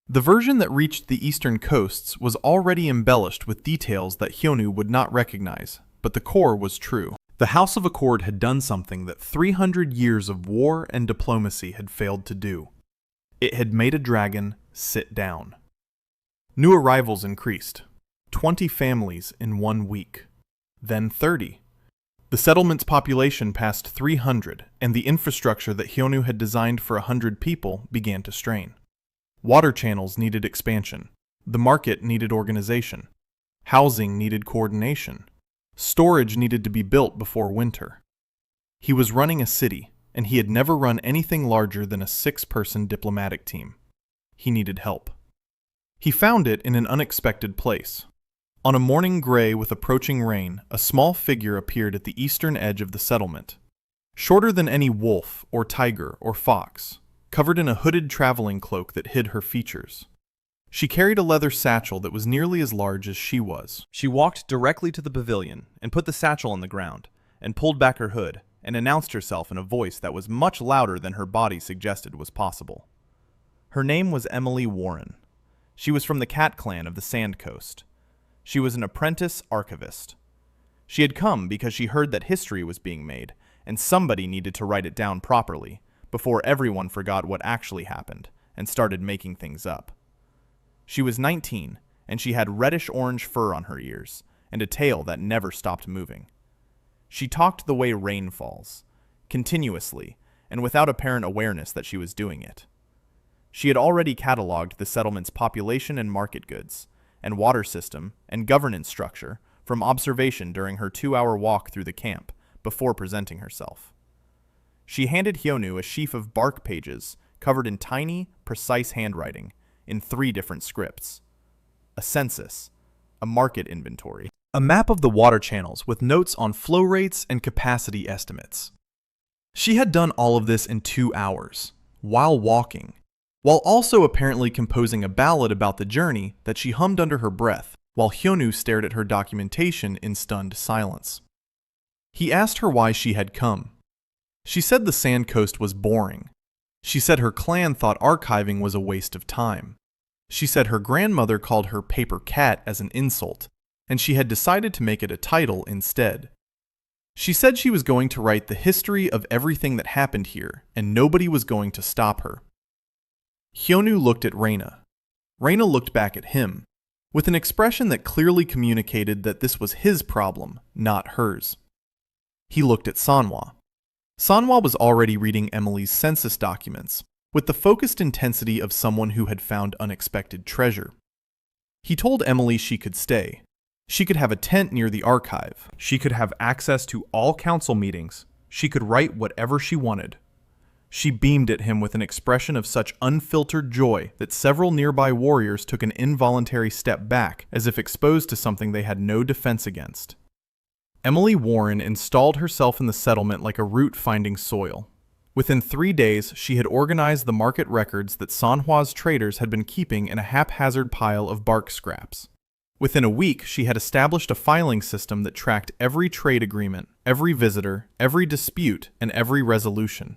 The version that reached the eastern coasts was already embellished with details that Hyonu would not recognize, but the core was true. The House of Accord had done something that 300 years of war and diplomacy had failed to do. It had made a dragon sit down. New arrivals increased. 20 families in 1 week. Then 30. The settlement's population passed 300, and the infrastructure that Hyonu had designed for 100 people began to strain. Water channels needed expansion. The market needed organization. Housing needed coordination. Storage needed to be built before winter. He was running a city, and he had never run anything larger than a 6-person diplomatic team. He needed help. He found it in an unexpected place. On a morning gray with approaching rain, a small figure appeared at the eastern edge of the settlement. Shorter than any wolf or tiger or fox, covered in a hooded traveling cloak that hid her features. She carried a leather satchel that was nearly as large as she was. She walked directly to the pavilion and put the satchel on the ground, and pulled back her hood, and announced herself in a voice that was much louder than her body suggested was possible. Her name was Emily Warren. She was from the Cat Clan of the Sand Coast. She was an apprentice archivist. She had come because she heard that history was being made, and somebody needed to write it down properly, before everyone forgot what actually happened and started making things up. She was 19, and she had reddish-orange fur on her ears, and a tail that never stopped moving. She talked the way rain falls, continuously, and without apparent awareness that she was doing it. She had already cataloged the settlement's population and market goods, and water system, and governance structure from observation during her 2-hour walk through the camp before presenting herself. She handed Hyonu a sheaf of bark pages covered in tiny, precise handwriting in 3 different scripts. A census, a market inventory, a map of the water channels with notes on flow rates and capacity estimates. She had done all of this in 2 hours, while walking, while also apparently composing a ballad about the journey that she hummed under her breath, while Hyonu stared at her documentation in stunned silence. He asked her why she had come. She said the Sand Coast was boring. She said her clan thought archiving was a waste of time. She said her grandmother called her paper cat as an insult, and she had decided to make it a title instead. She said she was going to write the history of everything that happened here, and nobody was going to stop her. Hyonu looked at Reina. Reina looked back at him, with an expression that clearly communicated that this was his problem, not hers. He looked at Sanhwa. Sanhwa was already reading Emily's census documents, with the focused intensity of someone who had found unexpected treasure. He told Emily she could stay. She could have a tent near the archive. She could have access to all council meetings. She could write whatever she wanted. She beamed at him with an expression of such unfiltered joy that several nearby warriors took an involuntary step back, as if exposed to something they had no defense against. Emily Warren installed herself in the settlement like a root finding soil. Within 3 days, she had organized the market records that Sanhwa's traders had been keeping in a haphazard pile of bark scraps. Within a week, she had established a filing system that tracked every trade agreement, every visitor, every dispute, and every resolution.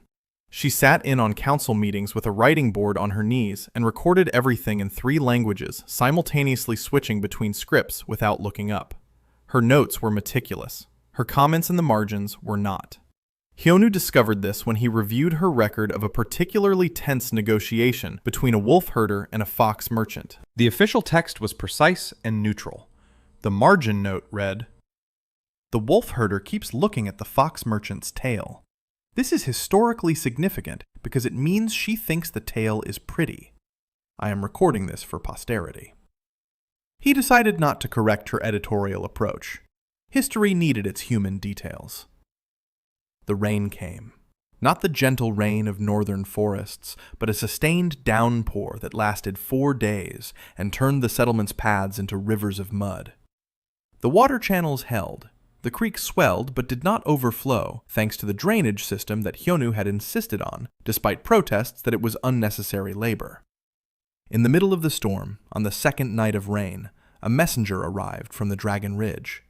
She sat in on council meetings with a writing board on her knees and recorded everything in 3 languages, simultaneously switching between scripts without looking up. Her notes were meticulous. Her comments in the margins were not. Hyonu discovered this when he reviewed her record of a particularly tense negotiation between a wolf herder and a fox merchant. The official text was precise and neutral. The margin note read, "The wolf herder keeps looking at the fox merchant's tail. This is historically significant because it means she thinks the tail is pretty. I am recording this for posterity." He decided not to correct her editorial approach. History needed its human details. The rain came. Not the gentle rain of northern forests, but a sustained downpour that lasted 4 days and turned the settlement's paths into rivers of mud. The water channels held. The creek swelled but did not overflow, thanks to the drainage system that Hyonu had insisted on, despite protests that it was unnecessary labor. In the middle of the storm, on the 2nd night of rain, a messenger arrived from the Dragon Ridge.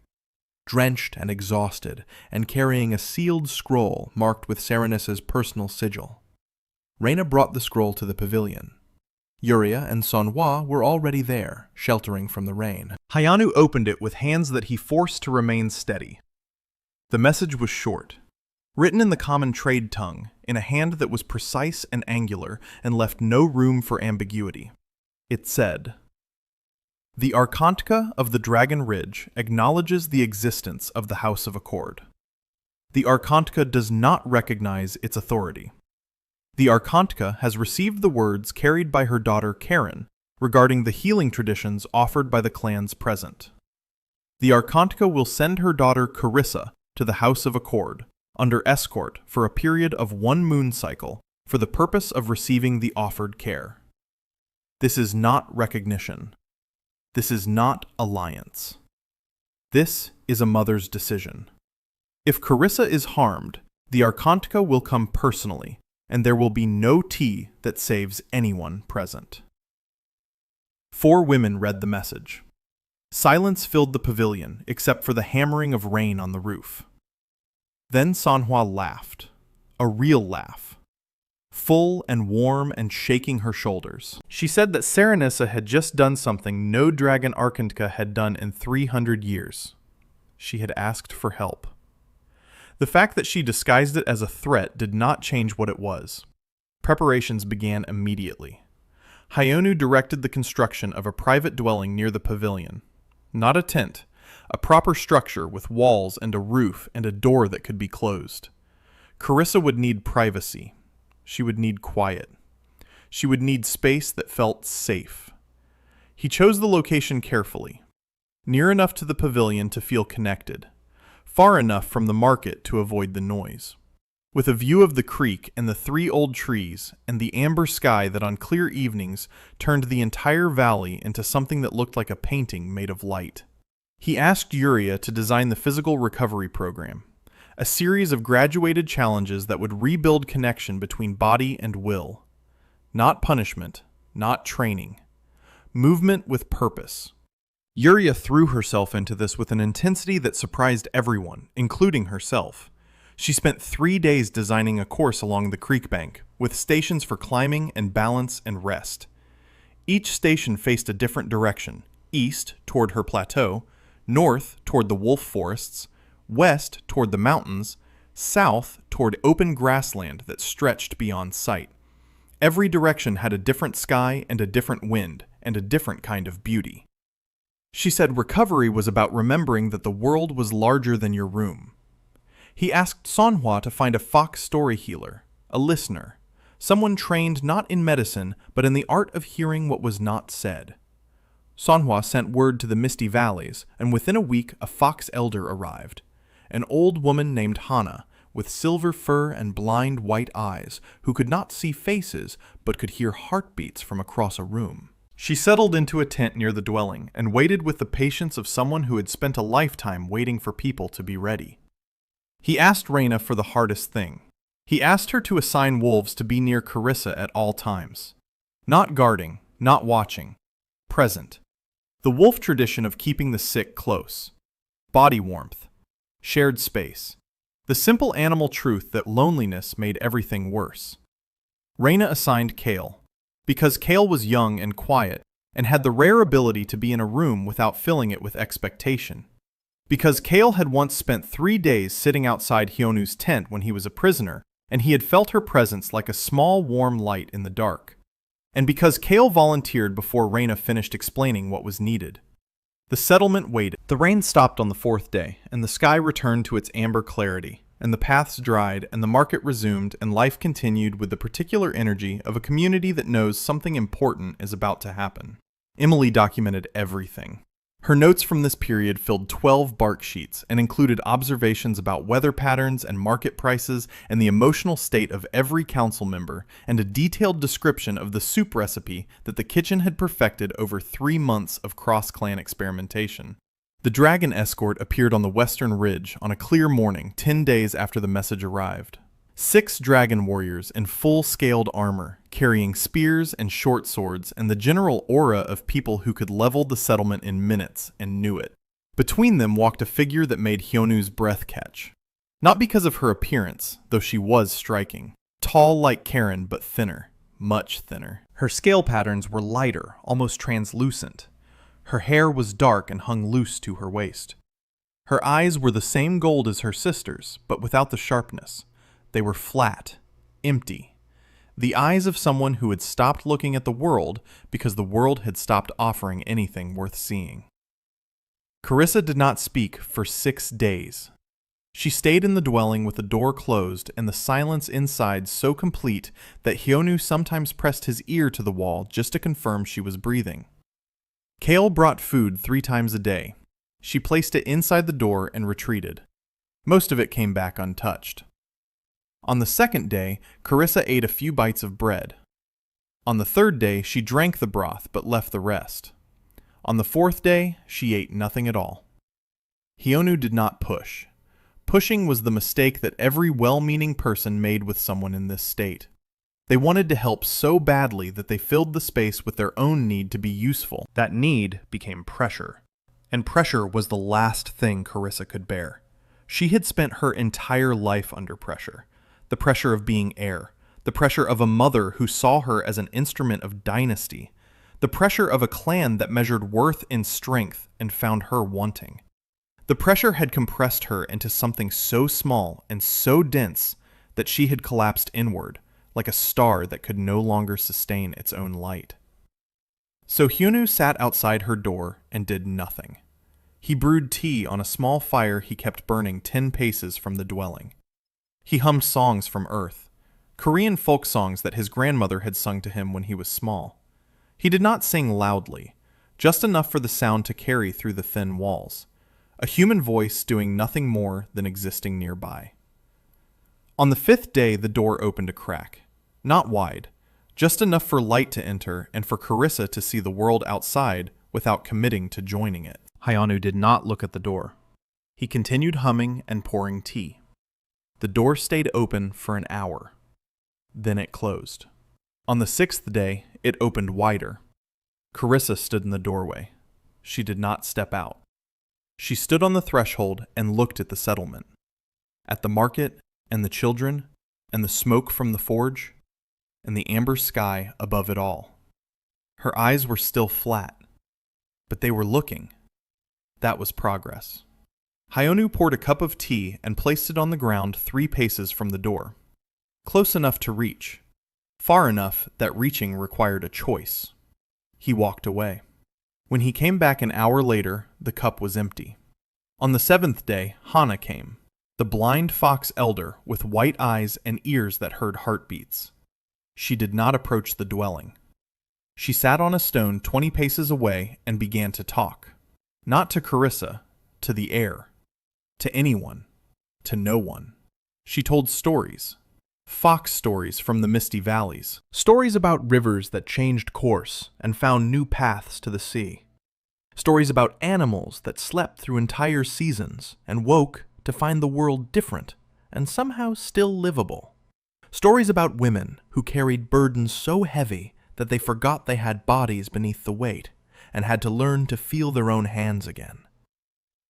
Drenched and exhausted, and carrying a sealed scroll marked with Serenissa's personal sigil. Reyna brought the scroll to the pavilion. Yuria and Manhwa were already there, sheltering from the rain. Hyonu opened it with hands that he forced to remain steady. The message was short, written in the common trade tongue, in a hand that was precise and angular and left no room for ambiguity. It said, "The Archontka of the Dragon Ridge acknowledges the existence of the House of Accord. The Archontka does not recognize its authority. The Archontka has received the words carried by her daughter Karen regarding the healing traditions offered by the clans present. The Archontka will send her daughter Carissa to the House of Accord, under escort for a period of 1 moon cycle, for the purpose of receiving the offered care. This is not recognition. This is not alliance. This is a mother's decision. If Carissa is harmed, the Archontka will come personally, and there will be no tea that saves anyone present." 4 women read the message. Silence filled the pavilion, except for the hammering of rain on the roof. Then Manhwa laughed, a real laugh, full and warm and shaking her shoulders. She said that Serenissa had just done something no dragon Archontka had done in 300 years. She had asked for help. The fact that she disguised it as a threat did not change what it was. Preparations began immediately. Hyonu directed the construction of a private dwelling near the pavilion. Not a tent, a proper structure with walls and a roof and a door that could be closed. Carissa would need privacy. She would need quiet. She would need space that felt safe. He chose the location carefully, near enough to the pavilion to feel connected, far enough from the market to avoid the noise. With a view of the creek and the 3 old trees and the amber sky that on clear evenings turned the entire valley into something that looked like a painting made of light. He asked Yuria to design the physical recovery program, a series of graduated challenges that would rebuild connection between body and will. Not punishment, not training. Movement with purpose. Yuria threw herself into this with an intensity that surprised everyone, including herself. She spent 3 days designing a course along the creek bank, with stations for climbing and balance and rest. Each station faced a different direction: east toward her plateau, north toward the wolf forests, west toward the mountains, south toward open grassland that stretched beyond sight. Every direction had a different sky and a different wind and a different kind of beauty. She said recovery was about remembering that the world was larger than your room. He asked Manhwa to find a fox story healer, a listener, someone trained not in medicine but in the art of hearing what was not said. Manhwa sent word to the Misty Valleys, and within a week a fox elder arrived, an old woman named Hana, with silver fur and blind white eyes, who could not see faces but could hear heartbeats from across a room. She settled into a tent near the dwelling and waited with the patience of someone who had spent a lifetime waiting for people to be ready. He asked Reyna for the hardest thing. He asked her to assign wolves to be near Carissa at all times. Not guarding, not watching. Present. The wolf tradition of keeping the sick close. Body warmth. Shared space. The simple animal truth that loneliness made everything worse. Reina assigned Kale. Because Kale was young and quiet, and had the rare ability to be in a room without filling it with expectation. Because Kale had once spent 3 days sitting outside Hyonu's tent when he was a prisoner, and he had felt her presence like a small warm light in the dark. And because Kale volunteered before Reina finished explaining what was needed. The settlement waited. The rain stopped on the 4th day, and the sky returned to its amber clarity, and the paths dried, and the market resumed, and life continued with the particular energy of a community that knows something important is about to happen. Emily documented everything. Her notes from this period filled 12 bark sheets and included observations about weather patterns and market prices and the emotional state of every council member, and a detailed description of the soup recipe that the kitchen had perfected over 3 months of cross-clan experimentation. The dragon escort appeared on the western ridge on a clear morning 10 days after the message arrived. 6 dragon warriors in full-scaled armor, carrying spears and short swords, and the general aura of people who could level the settlement in minutes and knew it. Between them walked a figure that made Hyonu's breath catch. Not because of her appearance, though she was striking. Tall like Karen, but thinner, much thinner. Her scale patterns were lighter, almost translucent. Her hair was dark and hung loose to her waist. Her eyes were the same gold as her sister's, but without the sharpness. They were flat, empty. The eyes of someone who had stopped looking at the world because the world had stopped offering anything worth seeing. Carissa did not speak for 6 days. She stayed in the dwelling with the door closed and the silence inside so complete that Hyonu sometimes pressed his ear to the wall just to confirm she was breathing. Kale brought food 3 times a day. She placed it inside the door and retreated. Most of it came back untouched. On the 2nd day, Carissa ate a few bites of bread. On the 3rd day, she drank the broth but left the rest. On the 4th day, she ate nothing at all. Hyonu did not push. Pushing was the mistake that every well-meaning person made with someone in this state. They wanted to help so badly that they filled the space with their own need to be useful. That need became pressure. And pressure was the last thing Carissa could bear. She had spent her entire life under pressure. The pressure of being heir, the pressure of a mother who saw her as an instrument of dynasty, the pressure of a clan that measured worth in strength and found her wanting. The pressure had compressed her into something so small and so dense that she had collapsed inward, like a star that could no longer sustain its own light. So Hyonu sat outside her door and did nothing. He brewed tea on a small fire he kept burning 10 paces from the dwelling. He hummed songs from Earth, Korean folk songs that his grandmother had sung to him when he was small. He did not sing loudly, just enough for the sound to carry through the thin walls, a human voice doing nothing more than existing nearby. On the 5th day, the door opened a crack, not wide, just enough for light to enter and for Carissa to see the world outside without committing to joining it. Hyonu did not look at the door. He continued humming and pouring tea. The door stayed open for an hour. Then it closed. On the 6th day, it opened wider. Carissa stood in the doorway. She did not step out. She stood on the threshold and looked at the settlement, at the market and the children and the smoke from the forge and the amber sky above it all. Her eyes were still flat, but they were looking. That was progress. Hyonu poured a cup of tea and placed it on the ground 3 paces from the door. Close enough to reach. Far enough that reaching required a choice. He walked away. When he came back an hour later, the cup was empty. On the 7th day, Hana came, the blind fox elder with white eyes and ears that heard heartbeats. She did not approach the dwelling. She sat on a stone 20 paces away and began to talk. Not to Carissa, to the air. To anyone, to no one. She told stories, fox stories from the misty valleys, stories about rivers that changed course and found new paths to the sea, stories about animals that slept through entire seasons and woke to find the world different and somehow still livable, stories about women who carried burdens so heavy that they forgot they had bodies beneath the weight and had to learn to feel their own hands again.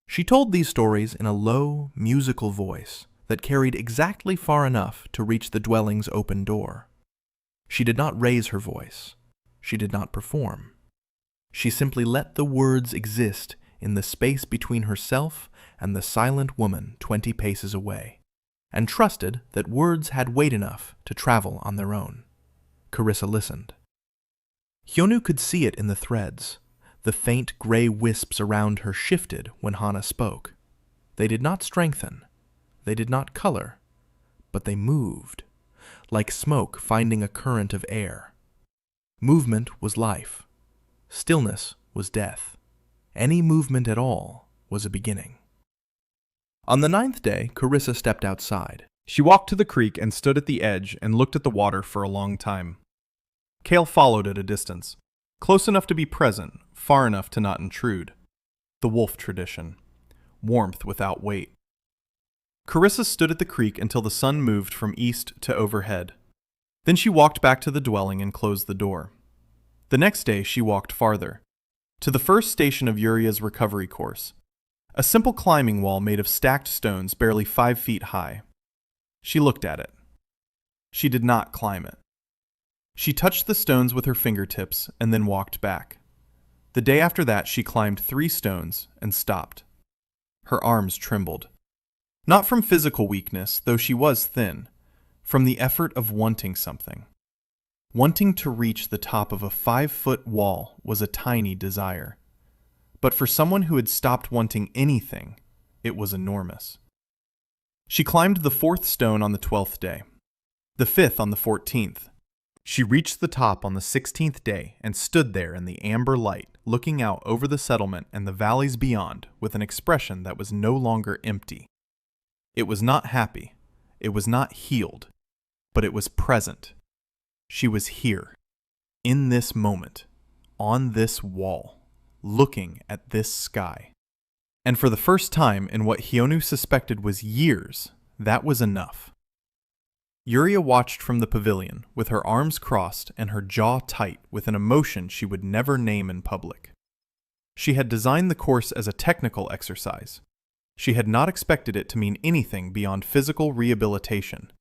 She told these stories in a low, musical voice that carried exactly far enough to reach the dwelling's open door. She did not raise her voice. She did not perform. She simply let the words exist in the space between herself and the silent woman 20 paces away, and trusted that words had weight enough to travel on their own. Carissa listened. Hyonu could see it in the threads. The faint gray wisps around her shifted when Hana spoke. They did not strengthen. They did not color. But they moved, like smoke finding a current of air. Movement was life. Stillness was death. Any movement at all was a beginning. On the 9th day, Carissa stepped outside. She walked to the creek and stood at the edge and looked at the water for a long time. Kale followed at a distance, close enough to be present, far enough to not intrude. The wolf tradition. Warmth without weight. Carissa stood at the creek until the sun moved from east to overhead. Then she walked back to the dwelling and closed the door. The next day she walked farther, to the first station of Uria's recovery course, a simple climbing wall made of stacked stones barely 5 feet high. She looked at it. She did not climb it. She touched the stones with her fingertips and then walked back. The day after that she climbed 3 stones and stopped. Her arms trembled. Not from physical weakness, though she was thin, from the effort of wanting something. Wanting to reach the top of a 5-foot wall was a tiny desire. But for someone who had stopped wanting anything, it was enormous. She climbed the 4th stone on the 12th day, the 5th on the 14th. She reached the top on the 16th day and stood there in the amber light, looking out over the settlement and the valleys beyond with an expression that was no longer empty. It was not happy, it was not healed, but it was present. She was here, in this moment, on this wall, looking at this sky. And for the first time in what Hyonu suspected was years, that was enough. Yuria watched from the pavilion, with her arms crossed and her jaw tight with an emotion she would never name in public. She had designed the course as a technical exercise. She had not expected it to mean anything beyond physical rehabilitation.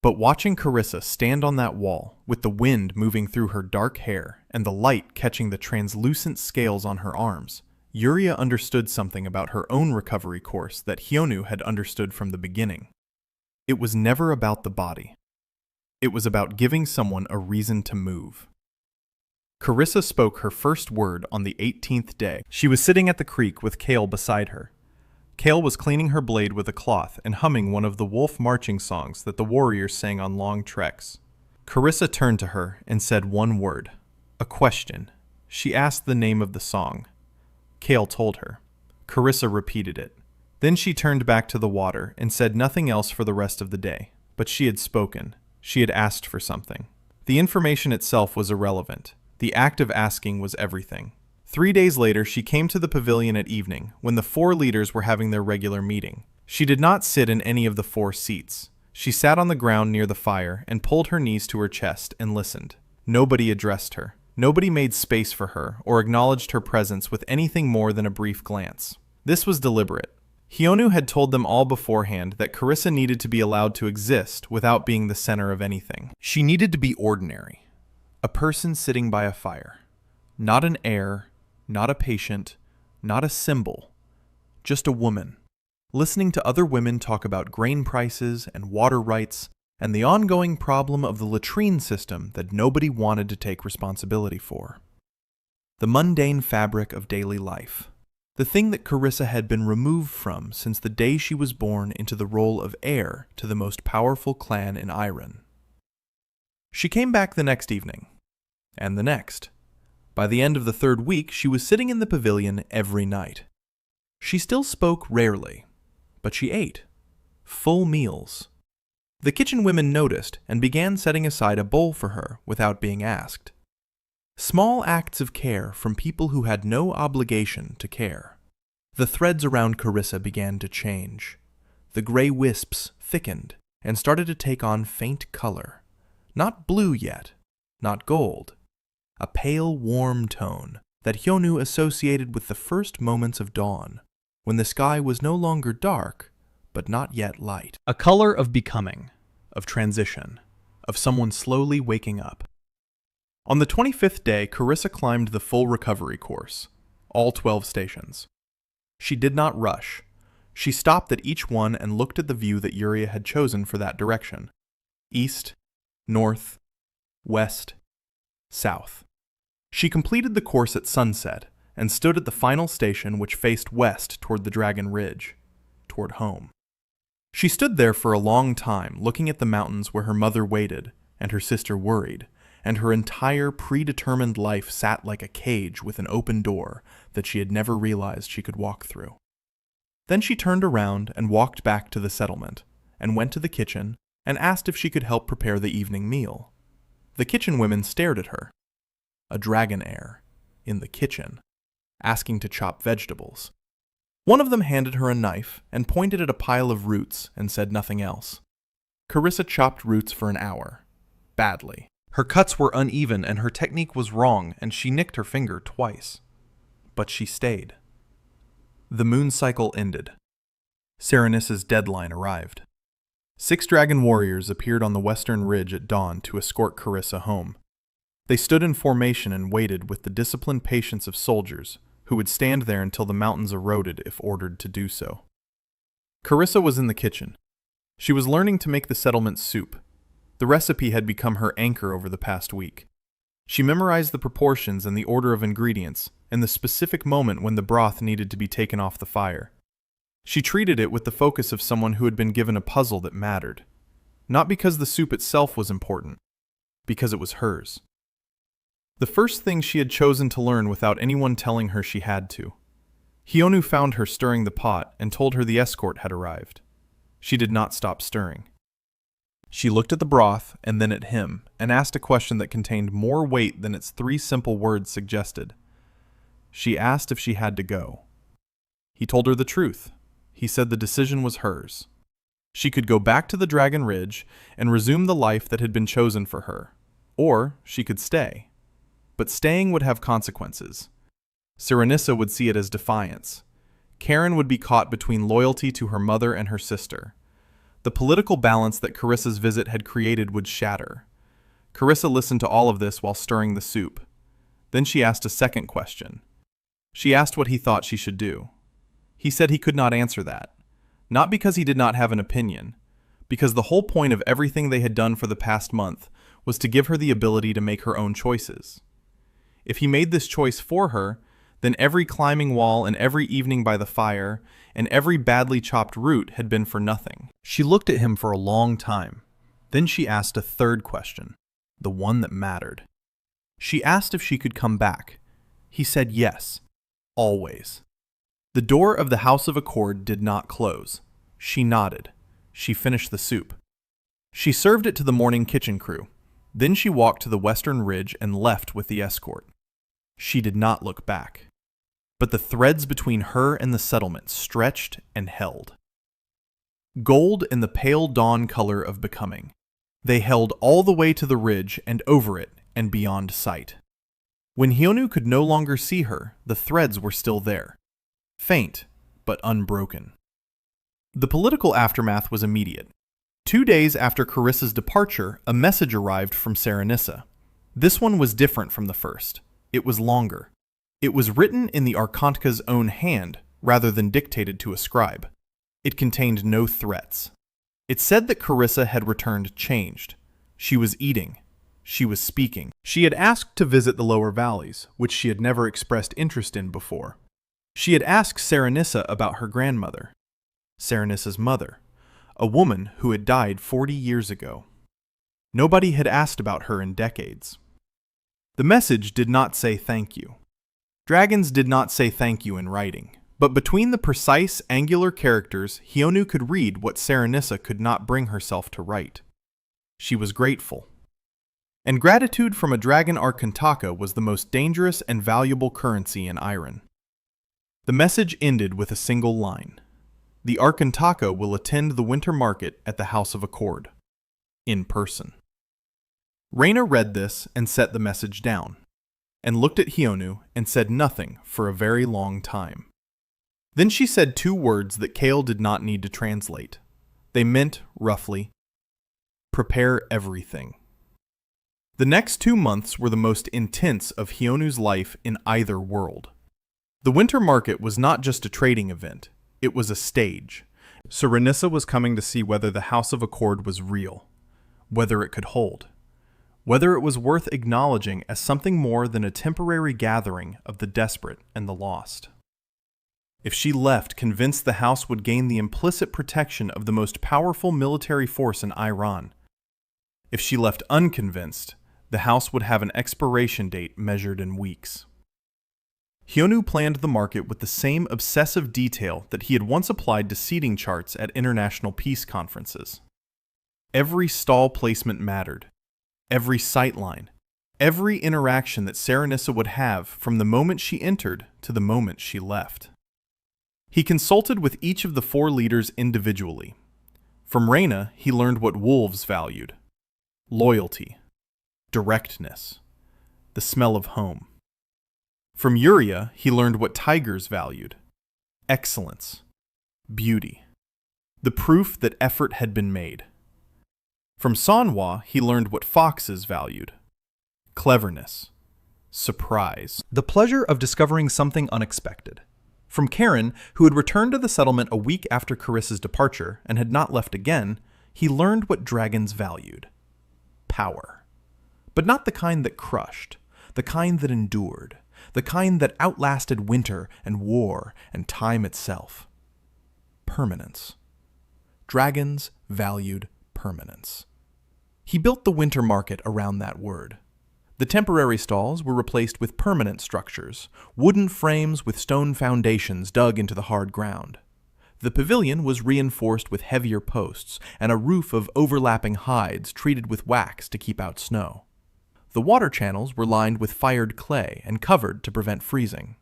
But watching Carissa stand on that wall, with the wind moving through her dark hair and the light catching the translucent scales on her arms, Yuria understood something about her own recovery course that Hyonu had understood from the beginning. It was never about the body. It was about giving someone a reason to move. Carissa spoke her first word on the 18th day. She was sitting at the creek with Kale beside her. Kale was cleaning her blade with a cloth and humming one of the wolf marching songs that the warriors sang on long treks. Carissa turned to her and said one word, a question. She asked the name of the song. Kale told her. Carissa repeated it. Then she turned back to the water and said nothing else for the rest of the day. But she had spoken. She had asked for something. The information itself was irrelevant. The act of asking was everything. 3 days later, she came to the pavilion at evening, when the 4 leaders were having their regular meeting. She did not sit in any of the 4 seats. She sat on the ground near the fire and pulled her knees to her chest and listened. Nobody addressed her. Nobody made space for her or acknowledged her presence with anything more than a brief glance. This was deliberate. Hyonu had told them all beforehand that Carissa needed to be allowed to exist without being the center of anything. She needed to be ordinary. A person sitting by a fire. Not an heir, not a patient, not a symbol. Just a woman. Listening to other women talk about grain prices and water rights and the ongoing problem of the latrine system that nobody wanted to take responsibility for. The mundane fabric of daily life. The thing that Carissa had been removed from since the day she was born into the role of heir to the most powerful clan in Iran. She came back the next evening, and the next. By the end of the 3rd week, she was sitting in the pavilion every night. She still spoke rarely, but she ate. Full meals. The kitchen women noticed and began setting aside a bowl for her without being asked. Small acts of care from people who had no obligation to care. The threads around Carissa began to change. The gray wisps thickened and started to take on faint color. Not blue yet, not gold. A pale, warm tone that Hyonu associated with the first moments of dawn, when the sky was no longer dark, but not yet light. A color of becoming, of transition, of someone slowly waking up. On the 25th day, Carissa climbed the full recovery course, all 12 stations. She did not rush. She stopped at each one and looked at the view that Yuria had chosen for that direction. East, north, west, south. She completed the course at sunset and stood at the final station, which faced west toward the Dragon Ridge, toward home. She stood there for a long time, looking at the mountains where her mother waited and her sister worried, and her entire predetermined life sat like a cage with an open door that she had never realized she could walk through. Then she turned around and walked back to the settlement, and went to the kitchen and asked if she could help prepare the evening meal. The kitchen women stared at her. A dragon heir, in the kitchen, asking to chop vegetables. One of them handed her a knife and pointed at a pile of roots and said nothing else. Carissa chopped roots for an hour, badly. Her cuts were uneven and her technique was wrong, and she nicked her finger twice. But she stayed. The moon cycle ended. Serenissa's deadline arrived. 6 dragon warriors appeared on the western ridge at dawn to escort Carissa home. They stood in formation and waited with the disciplined patience of soldiers who would stand there until the mountains eroded if ordered to do so. Carissa was in the kitchen. She was learning to make the settlement soup. The recipe had become her anchor over the past week. She memorized the proportions and the order of ingredients, and the specific moment when the broth needed to be taken off the fire. She treated it with the focus of someone who had been given a puzzle that mattered. Not because the soup itself was important, because it was hers. The first thing she had chosen to learn without anyone telling her she had to. Hyonu found her stirring the pot and told her the escort had arrived. She did not stop stirring. She looked at the broth and then at him and asked a question that contained more weight than its 3 simple words suggested. She asked if she had to go. He told her the truth. He said the decision was hers. She could go back to the Dragon Ridge and resume the life that had been chosen for her, or she could stay. But staying would have consequences. Serenissa would see it as defiance. Karen would be caught between loyalty to her mother and her sister. The political balance that Carissa's visit had created would shatter. Carissa listened to all of this while stirring the soup. Then she asked a second question. She asked what he thought she should do. He said he could not answer that. Not because he did not have an opinion, because the whole point of everything they had done for the past month was to give her the ability to make her own choices. If he made this choice for her, then every climbing wall and every evening by the fire and every badly chopped root had been for nothing. She looked at him for a long time. Then she asked a third question, the one that mattered. She asked if she could come back. He said yes, always. The door of the House of Accord did not close. She nodded. She finished the soup. She served it to the morning kitchen crew. Then she walked to the western ridge and left with the escort. She did not look back. But the threads between her and the settlement stretched and held. Gold in the pale dawn color of becoming. They held all the way to the ridge and over it and beyond sight. When Hyonu could no longer see her, the threads were still there. Faint, but unbroken. The political aftermath was immediate. 2 days after Carissa's departure, a message arrived from Serenissa. This one was different from the first. It was longer. It was written in the Archantka's own hand, rather than dictated to a scribe. It contained no threats. It said that Carissa had returned changed. She was eating. She was speaking. She had asked to visit the lower valleys, which she had never expressed interest in before. She had asked Serenissa about her grandmother, Serenissa's mother, a woman who had died 40 years ago. Nobody had asked about her in decades. The message did not say thank you. Dragons did not say thank you in writing, but between the precise, angular characters, Hyonu could read what Serenissa could not bring herself to write. She was grateful. And gratitude from a dragon Archantaka was the most dangerous and valuable currency in Iron. The message ended with a single line. The Archantaka will attend the winter market at the House of Accord. In person. Reyna read this and set the message down, and looked at Hyonu and said nothing for a very long time. Then she said two words that Kale did not need to translate. They meant, roughly, prepare everything. The next 2 months were the most intense of Hyonu's life in either world. The winter market was not just a trading event, it was a stage. Serenissa was coming to see whether the House of Accord was real, whether it could hold, whether it was worth acknowledging as something more than a temporary gathering of the desperate and the lost. If she left convinced the house would gain the implicit protection of the most powerful military force in Iran, if she left unconvinced, the house would have an expiration date measured in weeks. Hyonu planned the market with the same obsessive detail that he had once applied to seating charts at international peace conferences. Every stall placement mattered, every sightline, every interaction that Serenissa would have from the moment she entered to the moment she left. He consulted with each of the 4 leaders individually. From Reyna, he learned what wolves valued: loyalty, directness, the smell of home. From Yuria, he learned what tigers valued: excellence, beauty, the proof that effort had been made. From Manhwa, he learned what foxes valued: cleverness, surprise, The pleasure of discovering something unexpected. From Karen, who had returned to the settlement a week after Carissa's departure and had not left again, he learned what dragons valued: power. But not the kind that crushed, the kind that endured, the kind that outlasted winter and war and time itself. Permanence. Dragons valued permanence. He built the winter market around that word. The temporary stalls were replaced with permanent structures, wooden frames with stone foundations dug into the hard ground. The pavilion was reinforced with heavier posts and a roof of overlapping hides treated with wax to keep out snow. The water channels were lined with fired clay and covered to prevent freezing.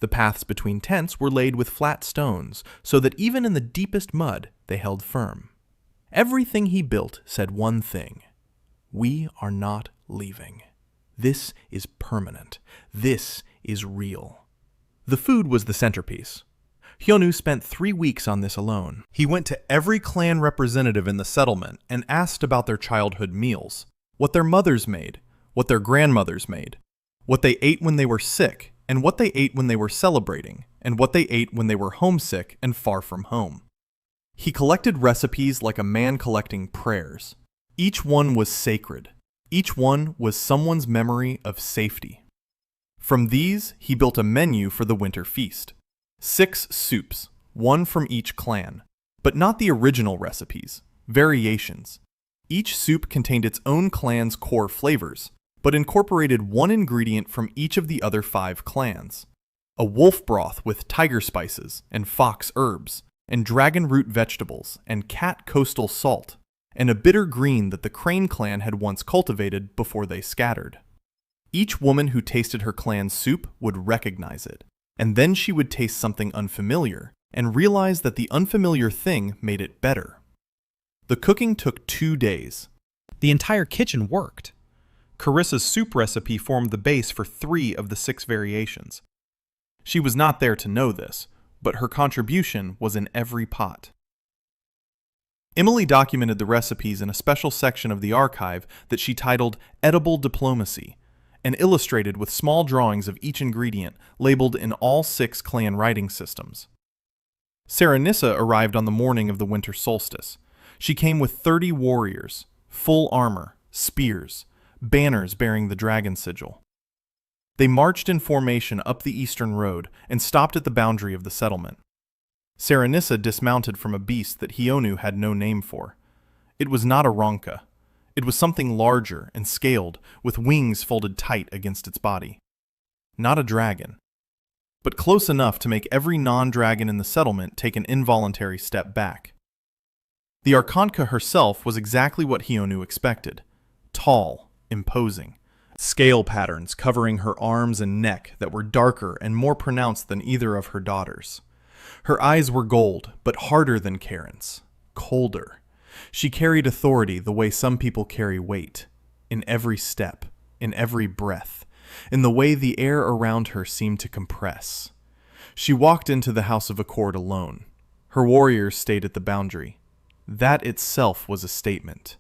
The paths between tents were laid with flat stones so that even in the deepest mud they held firm. Everything he built said one thing: we are not leaving. This is permanent. This is real. The food was the centerpiece. Hyonu spent 3 weeks on this alone. He went to every clan representative in the settlement and asked about their childhood meals, what their mothers made, what their grandmothers made, what they ate when they were sick, and what they ate when they were celebrating, and what they ate when they were homesick and far from home. He collected recipes like a man collecting prayers. Each one was sacred. Each one was someone's memory of safety. From these, he built a menu for the winter feast. 6 soups, 1 from each clan, but not the original recipes, variations. Each soup contained its own clan's core flavors, but incorporated 1 ingredient from each of the other 5 clans. A wolf broth with tiger spices and fox herbs, and dragon root vegetables and cat coastal salt, and a bitter green that the Crane clan had once cultivated before they scattered. Each woman who tasted her clan's soup would recognize it, and then she would taste something unfamiliar and realize that the unfamiliar thing made it better. The cooking took 2 days. The entire kitchen worked. Carissa's soup recipe formed the base for 3 of the 6 variations. She was not there to know this, but her contribution was in every pot. Emily documented the recipes in a special section of the archive that she titled Edible Diplomacy, and illustrated with small drawings of each ingredient labeled in all 6 clan writing systems. Serenissa arrived on the morning of the winter solstice. She came with 30 warriors, full armor, spears, banners bearing the dragon sigil. They marched in formation up the eastern road and stopped at the boundary of the settlement. Serenissa dismounted from a beast that Hyonu had no name for. It was not a ronka. It was something larger and scaled, with wings folded tight against its body. Not a dragon, but close enough to make every non-dragon in the settlement take an involuntary step back. The Arkanka herself was exactly what Hyonu expected: tall, imposing, scale patterns covering her arms and neck that were darker and more pronounced than either of her daughters. Her eyes were gold, but harder than Karen's, colder. She carried authority the way some people carry weight, in every step, in every breath, in the way the air around her seemed to compress. She walked into the House of Accord alone. Her warriors stayed at the boundary. That itself was a statement.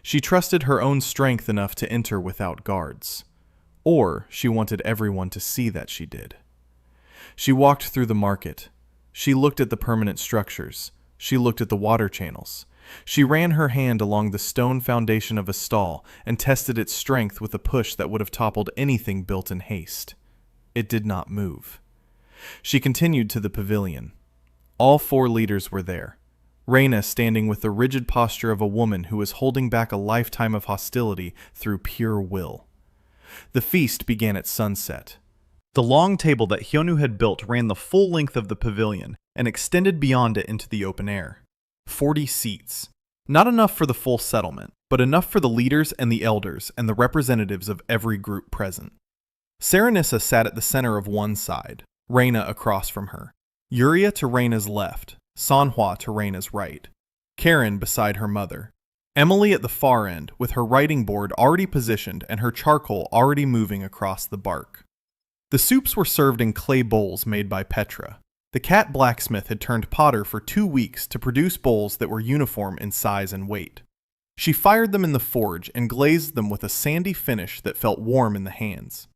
She trusted her own strength enough to enter without guards. Or she wanted everyone to see that she did. She walked through the market. She looked at the permanent structures. She looked at the water channels. She ran her hand along the stone foundation of a stall and tested its strength with a push that would have toppled anything built in haste. It did not move. She continued to the pavilion. All 4 leaders were there. Reyna standing with the rigid posture of a woman who was holding back a lifetime of hostility through pure will. The feast began at sunset. The long table that Hyonu had built ran the full length of the pavilion and extended beyond it into the open air. 40 seats. Not enough for the full settlement, but enough for the leaders and the elders and the representatives of every group present. Serenissa sat at the center of one side, Reyna across from her, Yuria to Reyna's left, Manhwa to Reyna's right, Karen beside her mother, Emily at the far end with her writing board already positioned and her charcoal already moving across the bark. The soups were served in clay bowls made by Petra. The cat blacksmith had turned potter for 2 weeks to produce bowls that were uniform in size and weight. She fired them in the forge and glazed them with a sandy finish that felt warm in the hands.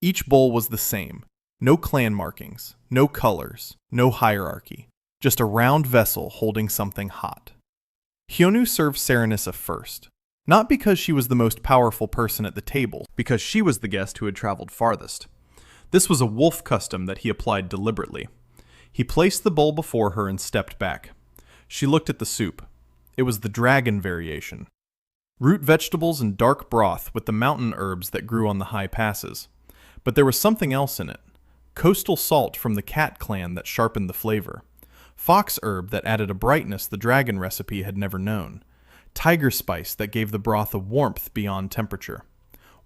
Each bowl was the same. No clan markings, no colors, no hierarchy. Just a round vessel holding something hot. Hyonu served Serenissa first. Not because she was the most powerful person at the table, because she was the guest who had traveled farthest. This was a wolf custom that he applied deliberately. He placed the bowl before her and stepped back. She looked at the soup. It was the dragon variation. Root vegetables and dark broth with the mountain herbs that grew on the high passes. But there was something else in it. Coastal salt from the cat clan that sharpened the flavor. Fox herb that added a brightness the dragon recipe had never known. Tiger spice that gave the broth a warmth beyond temperature.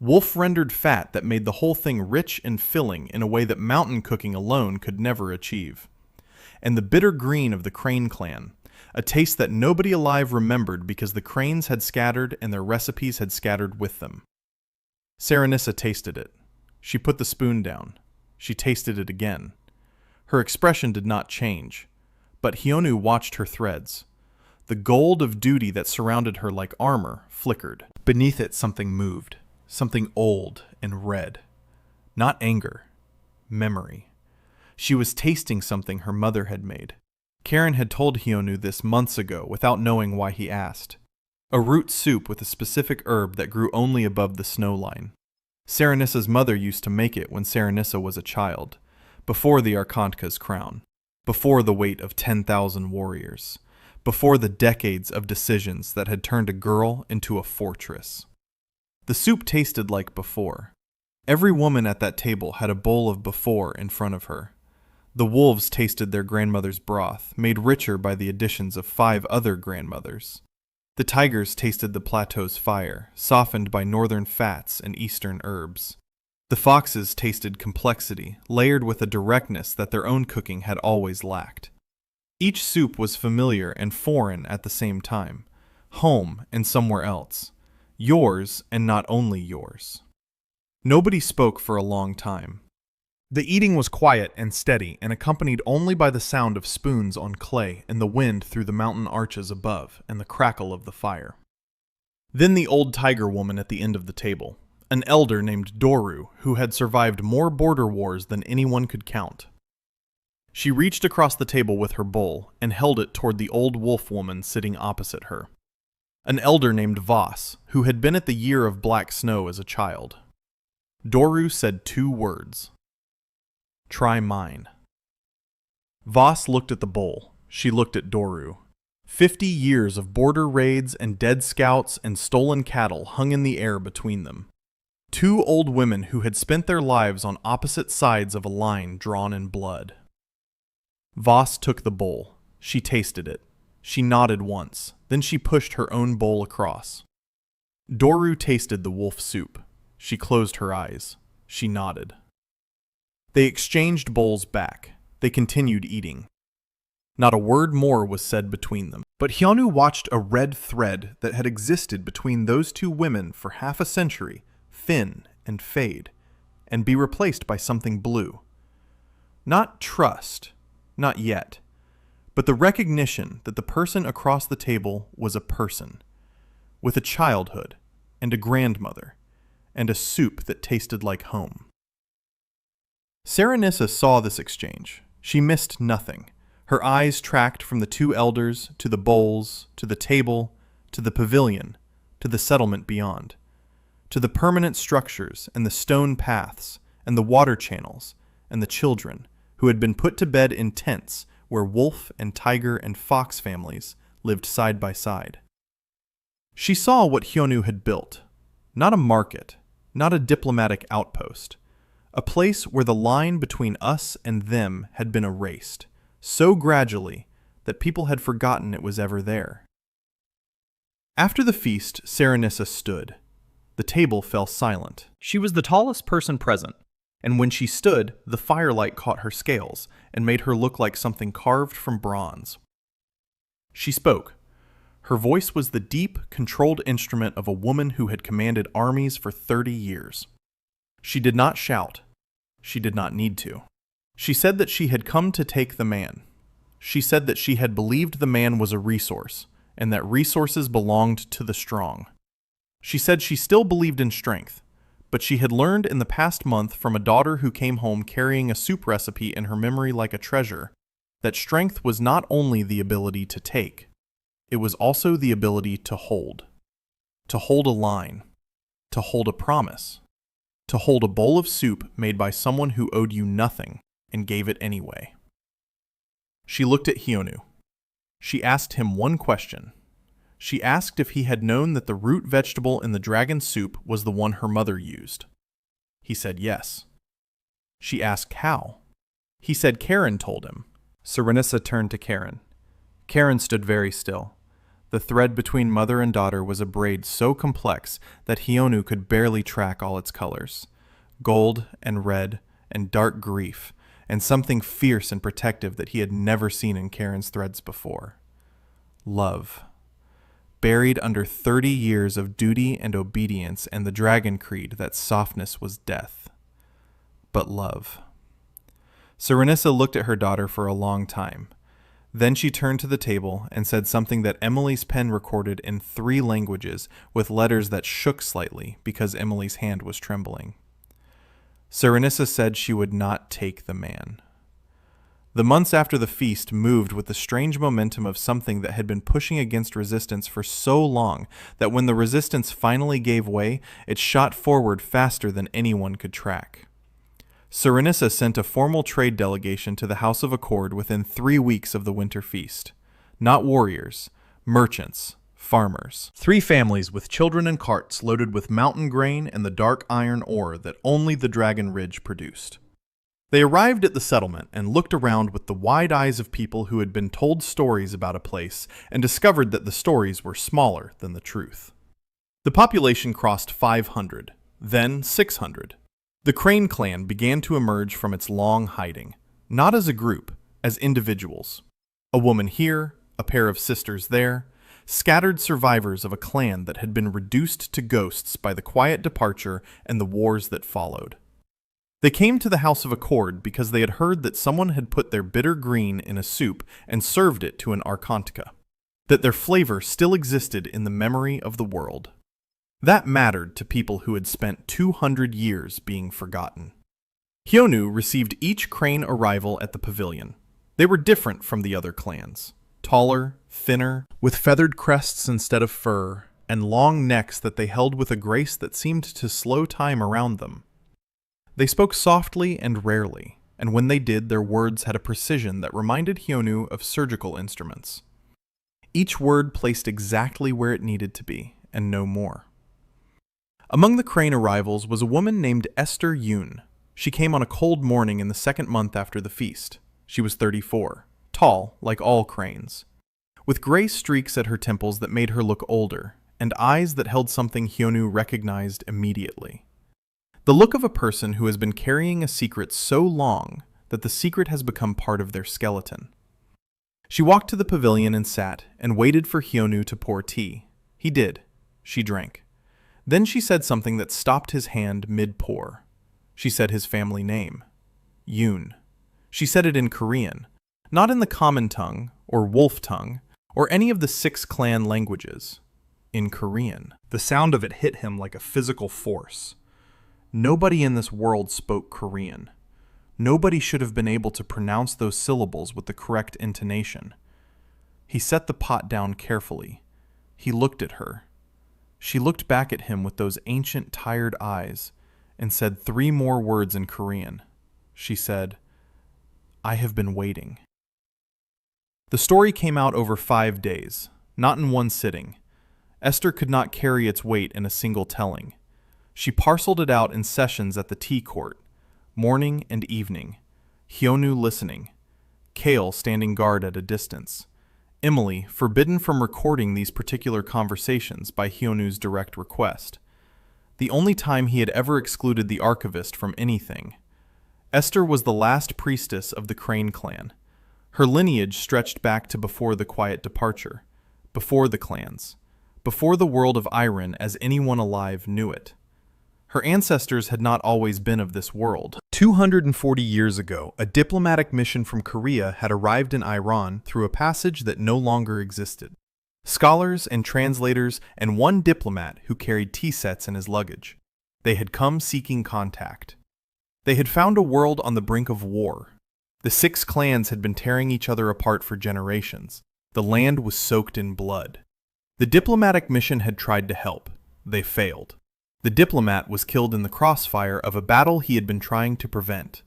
Wolf-rendered fat that made the whole thing rich and filling in a way that mountain cooking alone could never achieve. And the bitter green of the crane clan, a taste that nobody alive remembered because the cranes had scattered and their recipes had scattered with them. Serenissa tasted it. She put the spoon down. She tasted it again. Her expression did not change, but Hyonu watched her threads. The gold of duty that surrounded her like armor flickered. Beneath it something moved. Something old and red. Not anger. Memory. She was tasting something her mother had made. Karen had told Hyonu this months ago without knowing why he asked. A root soup with a specific herb that grew only above the snow line. Serenissa's mother used to make it when Serenissa was a child, before the Arkanka's crown, before the weight of 10,000 warriors, before the decades of decisions that had turned a girl into a fortress. The soup tasted like before. Every woman at that table had a bowl of before in front of her. The wolves tasted their grandmother's broth, made richer by the additions of 5 other grandmothers. The tigers tasted the plateau's fire, softened by northern fats and eastern herbs. The foxes tasted complexity, layered with a directness that their own cooking had always lacked. Each soup was familiar and foreign at the same time, home and somewhere else. Yours and not only yours. Nobody spoke for a long time. The eating was quiet and steady and accompanied only by the sound of spoons on clay and the wind through the mountain arches above and the crackle of the fire. Then the old tiger woman at the end of the table, an elder named Doru who had survived more border wars than anyone could count. She reached across the table with her bowl and held it toward the old wolf woman sitting opposite her. An elder named Voss, who had been at the Year of Black Snow as a child. Doru said 2 words. Try mine. Voss looked at the bowl. She looked at Doru. 50 years of border raids and dead scouts and stolen cattle hung in the air between them. 2 old women who had spent their lives on opposite sides of a line drawn in blood. Voss took the bowl. She tasted it. She nodded once. Then she pushed her own bowl across. Doru tasted the wolf soup. She closed her eyes. She nodded. They exchanged bowls back. They continued eating. Not a word more was said between them. But Hyonu watched a red thread that had existed between those 2 women for half a century thin and fade, and be replaced by something blue. Not trust, not yet, but the recognition that the person across the table was a person, with a childhood, and a grandmother, and a soup that tasted like home. Serenissa saw this exchange. She missed nothing. Her eyes tracked from the two elders to the bowls, to the table, to the pavilion, to the settlement beyond, to the permanent structures and the stone paths and the water channels and the children who had been put to bed in tents where wolf and tiger and fox families lived side by side. She saw what Hyonu had built, not a market, not a diplomatic outpost, a place where the line between us and them had been erased, so gradually that people had forgotten it was ever there. After the feast, Serenissa stood. The table fell silent. She was the tallest person present, and when she stood, the firelight caught her scales and made her look like something carved from bronze. She spoke. Her voice was the deep, controlled instrument of a woman who had commanded armies for 30 years. She did not shout. She did not need to. She said that she had come to take the man. She said that she had believed the man was a resource, and that resources belonged to the strong. She said she still believed in strength, but she had learned in the past month from a daughter who came home carrying a soup recipe in her memory like a treasure, that strength was not only the ability to take, it was also the ability to hold a line, to hold a promise, to hold a bowl of soup made by someone who owed you nothing and gave it anyway. She looked at Hyonu. She asked him one question. She asked if he had known that the root vegetable in the dragon soup was the one her mother used. He said yes. She asked how. He said Karen told him. Serenissa turned to Karen. Karen stood very still. The thread between mother and daughter was a braid so complex that Hyonu could barely track all its colors. Gold and red and dark grief, and something fierce and protective that he had never seen in Karen's threads before. Love. Buried under 30 years of duty and obedience and the dragon creed that softness was death. But love. Serenissa looked at her daughter for a long time. Then she turned to the table and said something that Emily's pen recorded in 3 languages with letters that shook slightly because Emily's hand was trembling. Serenissa said she would not take the man. The months after the feast moved with the strange momentum of something that had been pushing against resistance for so long that when the resistance finally gave way, it shot forward faster than anyone could track. Serenissa sent a formal trade delegation to the House of Accord within 3 weeks of the winter feast. Not warriors, merchants, farmers. 3 families with children and carts loaded with mountain grain and the dark iron ore that only the Dragon Ridge produced. They arrived at the settlement and looked around with the wide eyes of people who had been told stories about a place and discovered that the stories were smaller than the truth. The population crossed 500, then 600. The Crane clan began to emerge from its long hiding, not as a group, as individuals. A woman here, a pair of sisters there, scattered survivors of a clan that had been reduced to ghosts by the quiet departure and the wars that followed. They came to the House of Accord because they had heard that someone had put their bitter green in a soup and served it to an Archontica, that their flavor still existed in the memory of the world. That mattered to people who had spent 200 years being forgotten. Hyonu received each Crane arrival at the pavilion. They were different from the other clans. Taller, thinner, with feathered crests instead of fur, and long necks that they held with a grace that seemed to slow time around them. They spoke softly and rarely, and when they did, their words had a precision that reminded Hyonu of surgical instruments. Each word placed exactly where it needed to be, and no more. Among the Crane arrivals was a woman named Esther Yun. She came on a cold morning in the 2nd month after the feast. She was 34, tall, like all Cranes, with gray streaks at her temples that made her look older, and eyes that held something Hyonu recognized immediately. The look of a person who has been carrying a secret so long that the secret has become part of their skeleton. She walked to the pavilion and sat, and waited for Hyonu to pour tea. He did. She drank. Then she said something that stopped his hand mid-pour. She said his family name. Yun. She said it in Korean, not in the common tongue, or wolf tongue, or any of the 6 clan languages. In Korean. The sound of it hit him like a physical force. Nobody in this world spoke Korean. Nobody should have been able to pronounce those syllables with the correct intonation. He set the pot down carefully. He looked at her. She looked back at him with those ancient, tired eyes and said 3 more words in Korean. She said, "I have been waiting." The story came out over 5 days, not in one sitting. Esther could not carry its weight in a single telling. She parceled it out in sessions at the tea court, morning and evening, Hyonu listening, Kale standing guard at a distance, Emily forbidden from recording these particular conversations by Hyonu's direct request, the only time he had ever excluded the archivist from anything. Esther was the last priestess of the Crane clan. Her lineage stretched back to before the quiet departure, before the clans, before the world of Iron as anyone alive knew it. Her ancestors had not always been of this world. 240 years ago, a diplomatic mission from Korea had arrived in Iran through a passage that no longer existed. Scholars and translators and one diplomat who carried tea sets in his luggage. They had come seeking contact. They had found a world on the brink of war. The 6 clans had been tearing each other apart for generations. The land was soaked in blood. The diplomatic mission had tried to help. They failed. The diplomat was killed in the crossfire of a battle he had been trying to prevent.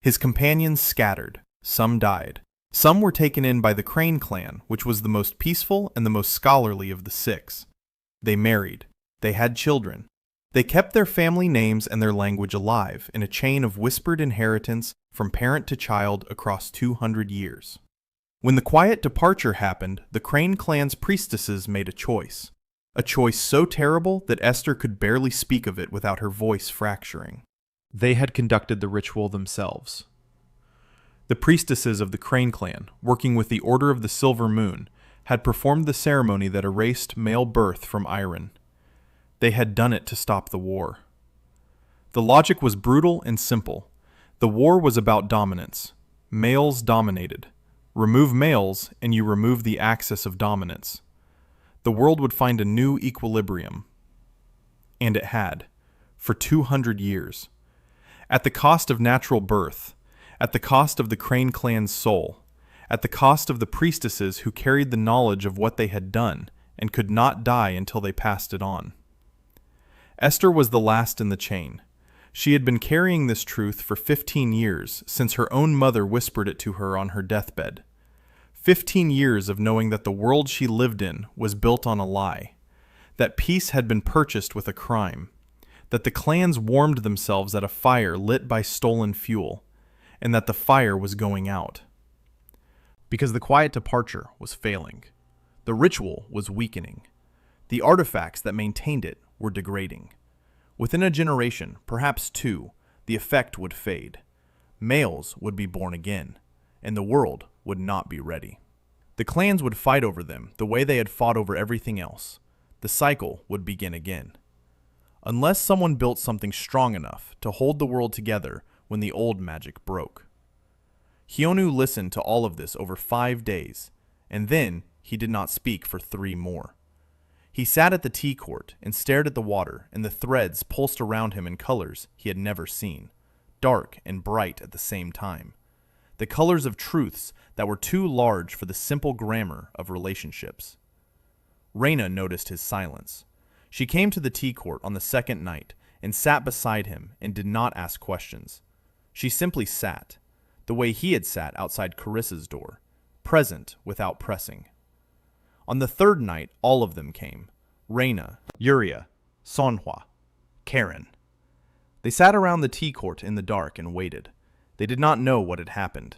His companions scattered. Some died. Some were taken in by the Crane clan, which was the most peaceful and the most scholarly of the 6. They married. They had children. They kept their family names and their language alive in a chain of whispered inheritance from parent to child across 200 years. When the quiet departure happened, the Crane clan's priestesses made a choice so terrible that Esther could barely speak of it without her voice fracturing. They had conducted the ritual themselves. The priestesses of the Crane clan, working with the Order of the Silver Moon, had performed the ceremony that erased male birth from Iron. They had done it to stop the war. The logic was brutal and simple. The war was about dominance. Males dominated. Remove males, and you remove the axis of dominance. The world would find a new equilibrium. And it had, for 200 years. At the cost of natural birth, at the cost of the Crane clan's soul, at the cost of the priestesses who carried the knowledge of what they had done and could not die until they passed it on. Esther was the last in the chain. She had been carrying this truth for 15 years, since her own mother whispered it to her on her deathbed. 15 years of knowing that the world she lived in was built on a lie, that peace had been purchased with a crime, that the clans warmed themselves at a fire lit by stolen fuel, and that the fire was going out. Because the quiet departure was failing. The ritual was weakening. The artifacts that maintained it were degrading. Within a generation, perhaps 2, the effect would fade. Males would be born again, and the world would not be ready. The clans would fight over them the way they had fought over everything else. The cycle would begin again. Unless someone built something strong enough to hold the world together when the old magic broke. Hyonu listened to all of this over 5 days, and then he did not speak for 3 more. He sat at the tea court and stared at the water, and the threads pulsed around him in colors he had never seen, dark and bright at the same time. The colors of truths that were too large for the simple grammar of relationships. Reyna noticed his silence. She came to the tea court on the 2nd night and sat beside him and did not ask questions. She simply sat, the way he had sat outside Carissa's door, present without pressing. On the 3rd night, all of them came. Reyna, Yuria, Sonhwa, Karen. They sat around the tea court in the dark and waited. They did not know what had happened.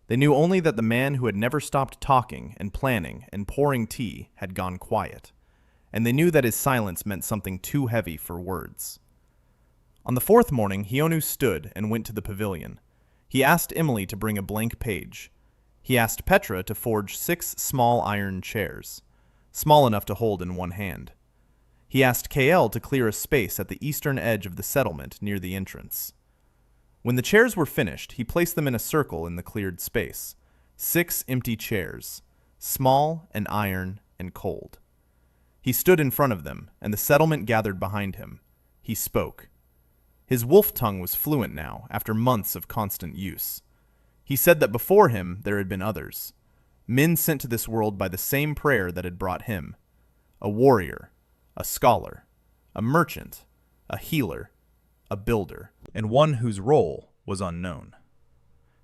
They knew only that the man who had never stopped talking and planning and pouring tea had gone quiet, and they knew that his silence meant something too heavy for words. On the 4th morning, Hyonu stood and went to the pavilion. He asked Emily to bring a blank page. He asked Petra to forge 6 small iron chairs, small enough to hold in one hand. He asked KL to clear a space at the eastern edge of the settlement near the entrance. When the chairs were finished, he placed them in a circle in the cleared space. 6 empty chairs, small and iron and cold. He stood in front of them, and the settlement gathered behind him. He spoke. His wolf tongue was fluent now, after months of constant use. He said that before him there had been others, men sent to this world by the same prayer that had brought him. A warrior, a scholar, a merchant, a healer, a builder, and one whose role was unknown.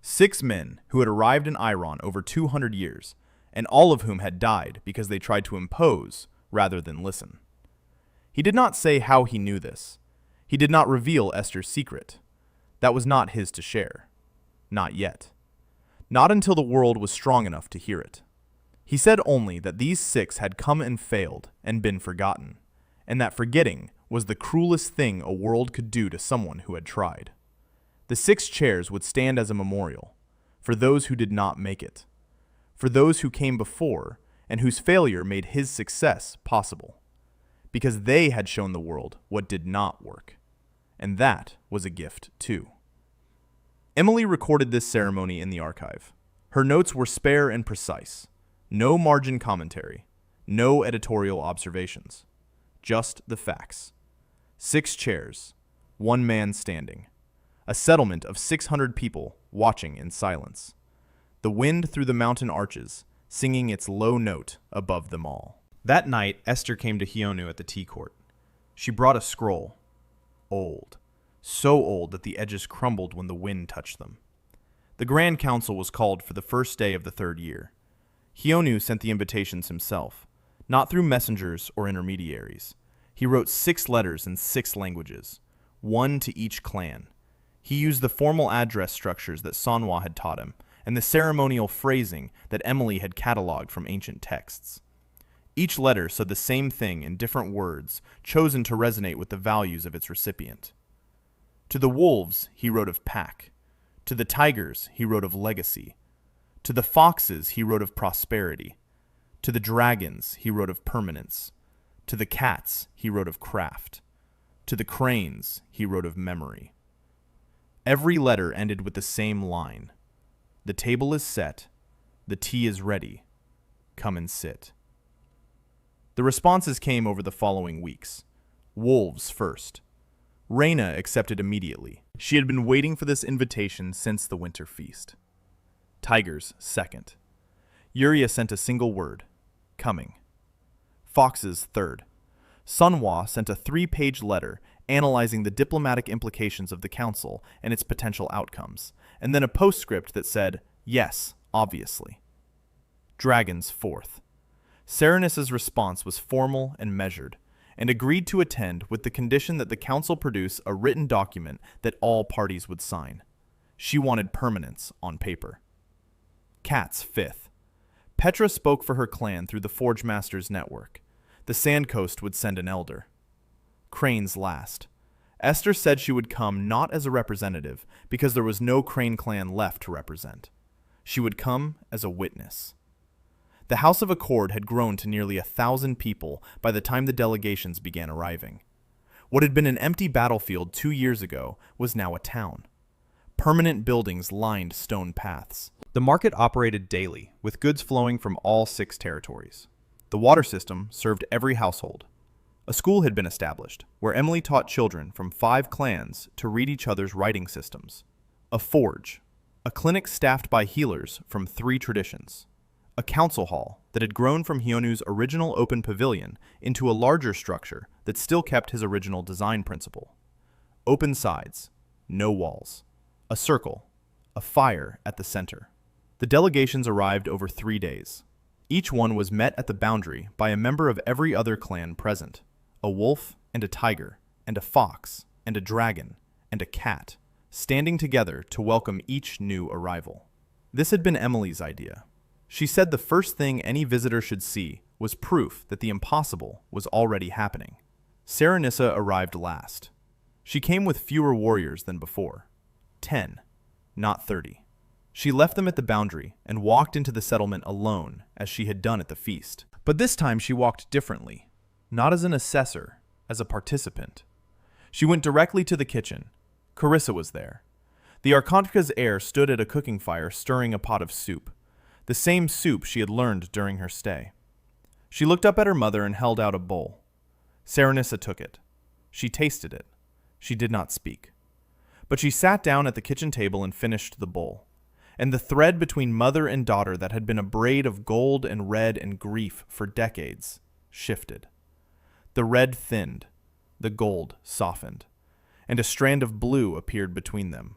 6 men who had arrived in Iran over 200 years, and all of whom had died because they tried to impose rather than listen. He did not say how he knew this. He did not reveal Esther's secret. That was not his to share. Not yet. Not until the world was strong enough to hear it. He said only that these 6 had come and failed and been forgotten, and that forgetting was the cruelest thing a world could do to someone who had tried. The 6 chairs would stand as a memorial for those who did not make it, for those who came before and whose failure made his success possible, because they had shown the world what did not work, and that was a gift too. Emily recorded this ceremony in the archive. Her notes were spare and precise. No margin commentary, no editorial observations, just the facts. 6 chairs, 1 man standing. A settlement of 600 people watching in silence. The wind through the mountain arches, singing its low note above them all. That night, Esther came to Hyonu at the tea court. She brought a scroll. Old. So old that the edges crumbled when the wind touched them. The Grand Council was called for the first day of the 3rd year. Hyonu sent the invitations himself, not through messengers or intermediaries. He wrote 6 letters in 6 languages, 1 to each clan. He used the formal address structures that Manhwa had taught him, and the ceremonial phrasing that Emily had cataloged from ancient texts. Each letter said the same thing in different words, chosen to resonate with the values of its recipient. To the wolves, he wrote of pack. To the tigers, he wrote of legacy. To the foxes, he wrote of prosperity. To the dragons, he wrote of permanence. To the cats, he wrote of craft. To the cranes, he wrote of memory. Every letter ended with the same line. The table is set. The tea is ready. Come and sit. The responses came over the following weeks. Wolves first. Reyna accepted immediately. She had been waiting for this invitation since the winter feast. Tigers second. Yuria sent a single word. Coming. Foxes third. Manhwa sent a 3-page letter analyzing the diplomatic implications of the council and its potential outcomes, and then a postscript that said, yes, obviously. Dragons fourth. Serenis's response was formal and measured, and agreed to attend with the condition that the council produce a written document that all parties would sign. She wanted permanence on paper. Cats fifth. Petra spoke for her clan through the Forge Masters network. The Sand Coast would send an elder. Cranes last. Esther said she would come not as a representative, because there was no Crane clan left to represent. She would come as a witness. The House of Accord had grown to nearly 1,000 people by the time the delegations began arriving. What had been an empty battlefield 2 years ago was now a town. Permanent buildings lined stone paths. The market operated daily, with goods flowing from all 6 territories. The water system served every household. A school had been established, where Emily taught children from 5 clans to read each other's writing systems. A forge. A clinic staffed by healers from 3 traditions. A council hall that had grown from Hyonu's original open pavilion into a larger structure that still kept his original design principle. Open sides, no walls. A circle, a fire at the center. The delegations arrived over 3 days. Each one was met at the boundary by a member of every other clan present. A wolf and a tiger, and a fox, and a dragon, and a cat, standing together to welcome each new arrival. This had been Emily's idea. She said the first thing any visitor should see was proof that the impossible was already happening. Serenissa arrived last. She came with fewer warriors than before. 10, not 30. She left them at the boundary and walked into the settlement alone, as she had done at the feast. But this time she walked differently. Not as an assessor, as a participant. She went directly to the kitchen. Carissa was there. The Archonka's heir stood at a cooking fire stirring a pot of soup, the same soup she had learned during her stay. She looked up at her mother and held out a bowl. Serenissa took it. She tasted it. She did not speak. But she sat down at the kitchen table and finished the bowl. And the thread between mother and daughter that had been a braid of gold and red and grief for decades shifted. The red thinned, the gold softened, and a strand of blue appeared between them.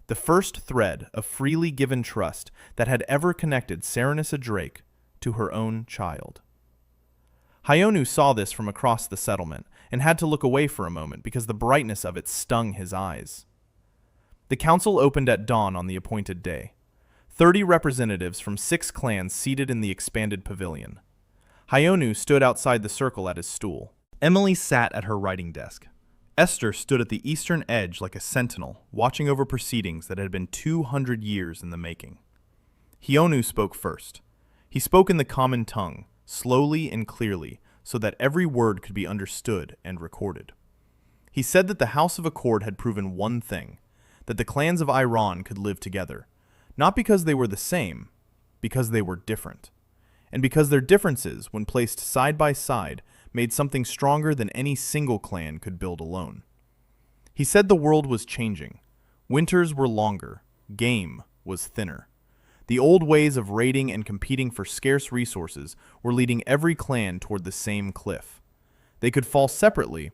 The first thread of freely given trust that had ever connected Serenissa Drake to her own child. Hyonu saw this from across the settlement and had to look away for a moment because the brightness of it stung his eyes. The council opened at dawn on the appointed day. 30 representatives from 6 clans seated in the expanded pavilion. Hyonu stood outside the circle at his stool. Emily sat at her writing desk. Esther stood at the eastern edge like a sentinel, watching over proceedings that had been 200 years in the making. Hyonu spoke first. He spoke in the common tongue, slowly and clearly, so that every word could be understood and recorded. He said that the House of Accord had proven one thing, that the clans of Iran could live together, not because they were the same, because they were different, and because their differences, when placed side by side, made something stronger than any single clan could build alone. He said the world was changing. Winters were longer. Game was thinner. The old ways of raiding and competing for scarce resources were leading every clan toward the same cliff. They could fall separately,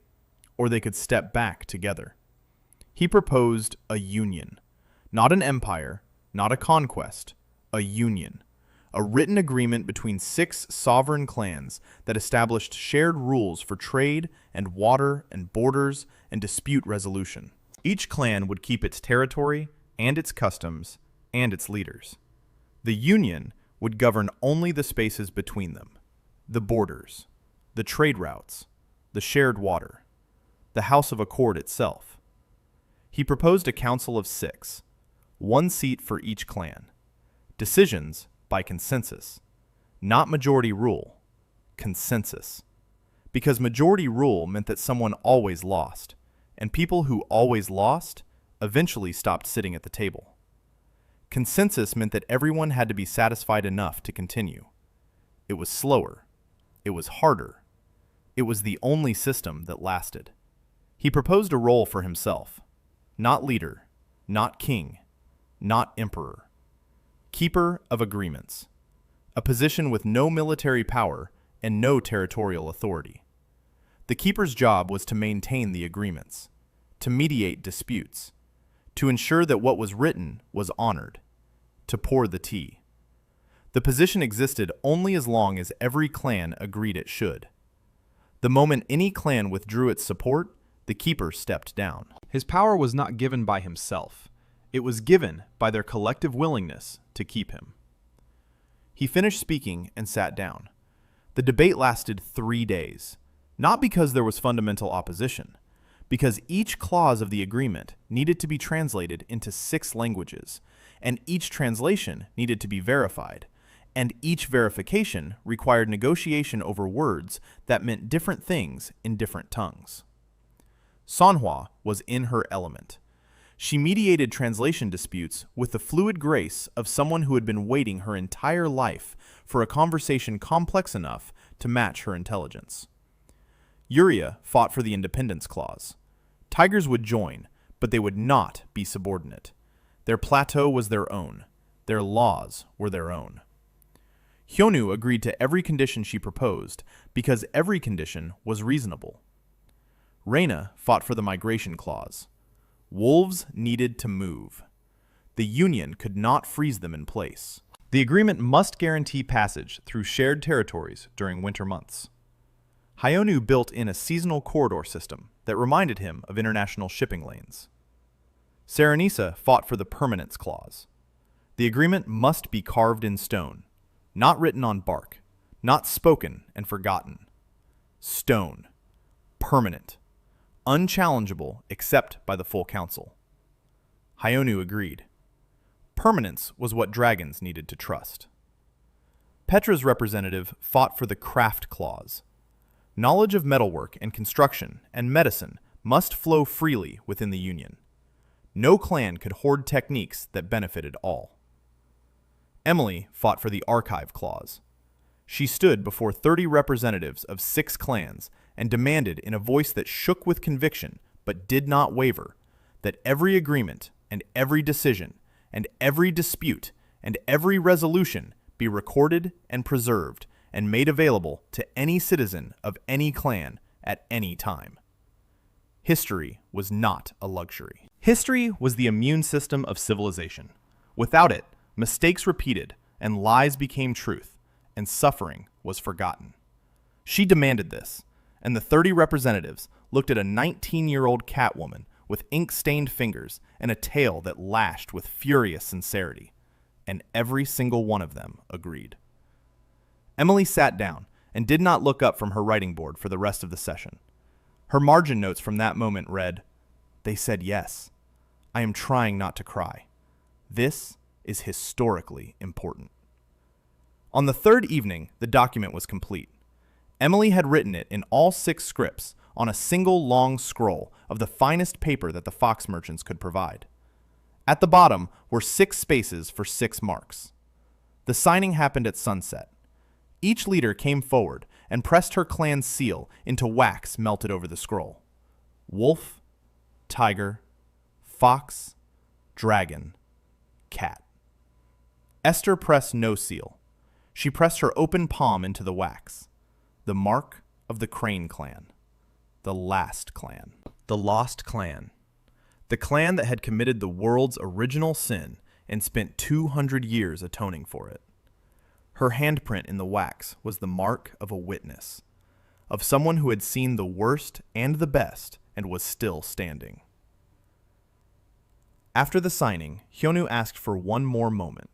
or they could step back together. He proposed a union, not an empire, not a conquest, a union, a written agreement between 6 sovereign clans that established shared rules for trade and water and borders and dispute resolution. Each clan would keep its territory and its customs and its leaders. The union would govern only the spaces between them, the borders, the trade routes, the shared water, the House of Accord itself. He proposed a council of 6, 1 seat for each clan, decisions by consensus, not majority rule, consensus. Because majority rule meant that someone always lost, and people who always lost eventually stopped sitting at the table. Consensus meant that everyone had to be satisfied enough to continue. It was slower. It was harder. It was the only system that lasted. He proposed a role for himself. Not leader, not king, not emperor. Keeper of agreements. A position with no military power and no territorial authority. The keeper's job was to maintain the agreements, to mediate disputes, to ensure that what was written was honored, to pour the tea. The position existed only as long as every clan agreed it should. The moment any clan withdrew its support, the keeper stepped down. His power was not given by himself. It was given by their collective willingness to keep him. He finished speaking and sat down. The debate lasted 3 days, not because there was fundamental opposition, because each clause of the agreement needed to be translated into 6 languages, and each translation needed to be verified, and each verification required negotiation over words that meant different things in different tongues. Manhwa was in her element. She mediated translation disputes with the fluid grace of someone who had been waiting her entire life for a conversation complex enough to match her intelligence. Uriya fought for the independence clause. Tigers would join, but they would not be subordinate. Their plateau was their own. Their laws were their own. Hyonu agreed to every condition she proposed because every condition was reasonable. Reyna fought for the migration clause. Wolves needed to move. The Union could not freeze them in place. The agreement must guarantee passage through shared territories during winter months. Hyonu built in a seasonal corridor system that reminded him of international shipping lanes. Serenissa fought for the permanence clause. The agreement must be carved in stone, not written on bark, not spoken and forgotten. Stone. Permanent. Unchallengeable except by the full council. Hyonu agreed. Permanence was what dragons needed to trust. Petra's representative fought for the craft clause. Knowledge of metalwork and construction and medicine must flow freely within the Union. No clan could hoard techniques that benefited all. Emily fought for the archive clause. She stood before 30 representatives of 6 clans and demanded in a voice that shook with conviction but did not waver that every agreement and every decision and every dispute and every resolution be recorded and preserved and made available to any citizen of any clan at any time. History was not a luxury. History was the immune system of civilization. Without it, mistakes repeated and lies became truth, and suffering was forgotten. She demanded this, and the 30 representatives looked at a 19-year-old Catwoman with ink-stained fingers and a tail that lashed with furious sincerity, and every single one of them agreed. Emily sat down and did not look up from her writing board for the rest of the session. Her margin notes from that moment read, "They said yes. I am trying not to cry. This is historically important." On the third evening, the document was complete. Emily had written it in all 6 scripts on a single long scroll of the finest paper that the Fox merchants could provide. At the bottom were 6 spaces for 6 marks. The signing happened at sunset. Each leader came forward and pressed her clan's seal into wax melted over the scroll. Wolf, tiger, fox, dragon, cat. Esther pressed no seal. She pressed her open palm into the wax. The mark of the Crane clan. The last clan. The lost clan. The clan that had committed the world's original sin and spent 200 years atoning for it. Her handprint in the wax was the mark of a witness, of someone who had seen the worst and the best and was still standing. After the signing, Hyonu asked for one more moment.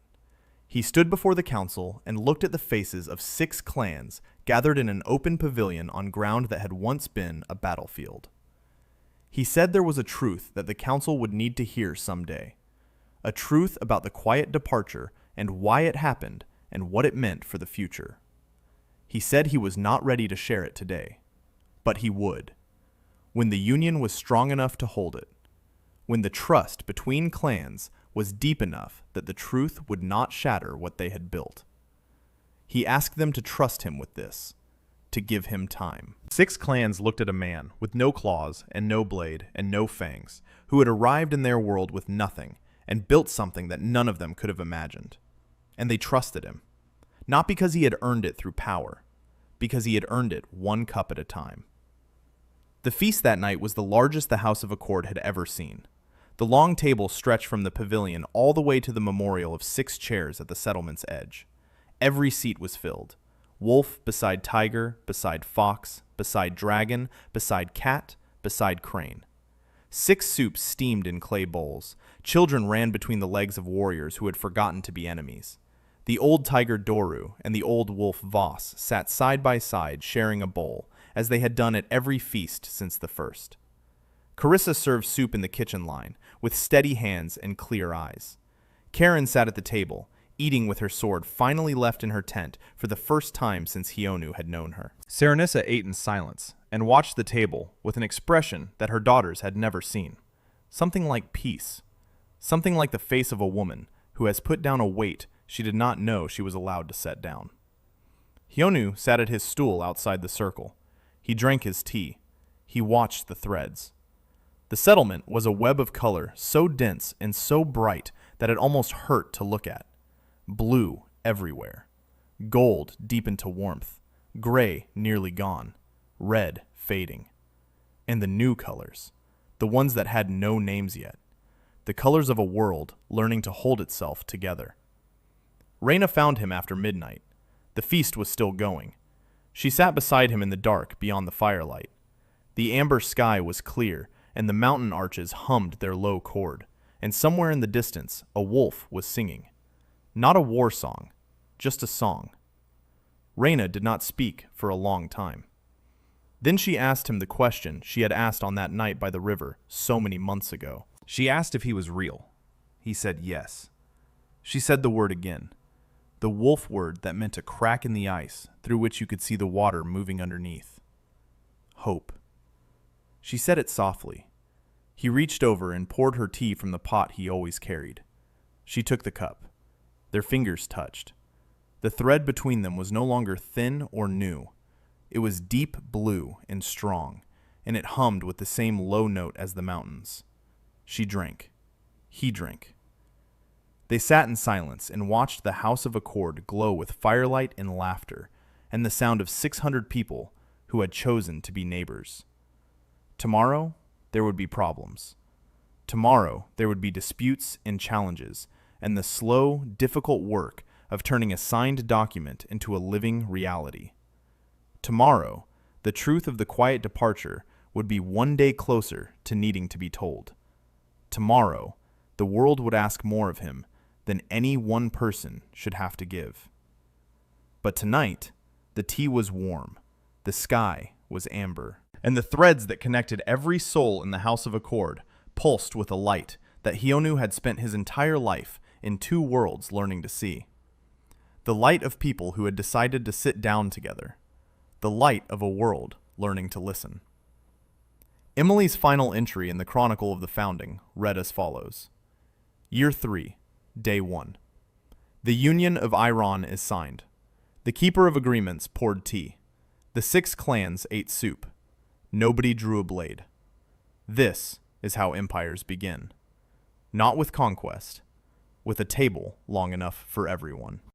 He stood before the council and looked at the faces of 6 clans gathered in an open pavilion on ground that had once been a battlefield. He said there was a truth that the council would need to hear someday, a truth about the quiet departure and why it happened and what it meant for the future. He said he was not ready to share it today, but he would, when the union was strong enough to hold it, when the trust between clans was deep enough that the truth would not shatter what they had built. He asked them to trust him with this, to give him time. 6 clans looked at a man with no claws and no blade and no fangs, who had arrived in their world with nothing and built something that none of them could have imagined. And they trusted him, not because he had earned it through power, because he had earned it 1 cup at a time. The feast that night was the largest the House of Accord had ever seen. The long table stretched from the pavilion all the way to the memorial of 6 chairs at the settlement's edge. Every seat was filled. Wolf beside tiger, beside fox, beside dragon, beside cat, beside crane. 6 soups steamed in clay bowls. Children ran between the legs of warriors who had forgotten to be enemies. The old tiger Doru and the old wolf Voss sat side by side sharing a bowl, as they had done at every feast since the first. Carissa served soup in the kitchen line, with steady hands and clear eyes. Karen sat at the table, eating with her sword finally left in her tent for the first time since Hyonu had known her. Serenissa ate in silence and watched the table with an expression that her daughters had never seen. Something like peace. Something like the face of a woman who has put down a weight she did not know she was allowed to set down. Hyonu sat at his stool outside the circle. He drank his tea. He watched the threads. The settlement was a web of color so dense and so bright that it almost hurt to look at. Blue everywhere. Gold deep into warmth. Gray nearly gone. Red fading. And the new colors. The ones that had no names yet. The colors of a world learning to hold itself together. Reyna found him after midnight. The feast was still going. She sat beside him in the dark beyond the firelight. The amber sky was clear, and the mountain arches hummed their low chord, and somewhere in the distance a wolf was singing. Not a war song, just a song. Reyna did not speak for a long time. Then she asked him the question she had asked on that night by the river so many months ago. She asked if he was real. He said yes. She said the word again, the wolf word that meant a crack in the ice through which you could see the water moving underneath. Hope. She said it softly. He reached over and poured her tea from the pot he always carried. She took the cup. Their fingers touched. The thread between them was no longer thin or new. It was deep blue and strong, and it hummed with the same low note as the mountains. She drank. He drank. They sat in silence and watched the house of accord glow with firelight and laughter, and the sound of 600 people who had chosen to be neighbors. Tomorrow, there would be problems. Tomorrow, there would be disputes and challenges, and the slow, difficult work of turning a signed document into a living reality. Tomorrow, the truth of the quiet departure would be one day closer to needing to be told. Tomorrow, the world would ask more of him than any one person should have to give. But tonight, the tea was warm, the sky was amber, and the threads that connected every soul in the House of Accord pulsed with a light that Hyonu had spent his entire life in two worlds learning to see. The light of people who had decided to sit down together. The light of a world learning to listen. Emily's final entry in the Chronicle of the Founding read as follows. Year 3, Day 1. The Union of Iran is signed. The Keeper of Agreements poured tea. The 6 clans ate soup. Nobody drew a blade. This is how empires begin. Not with conquest, with a table long enough for everyone.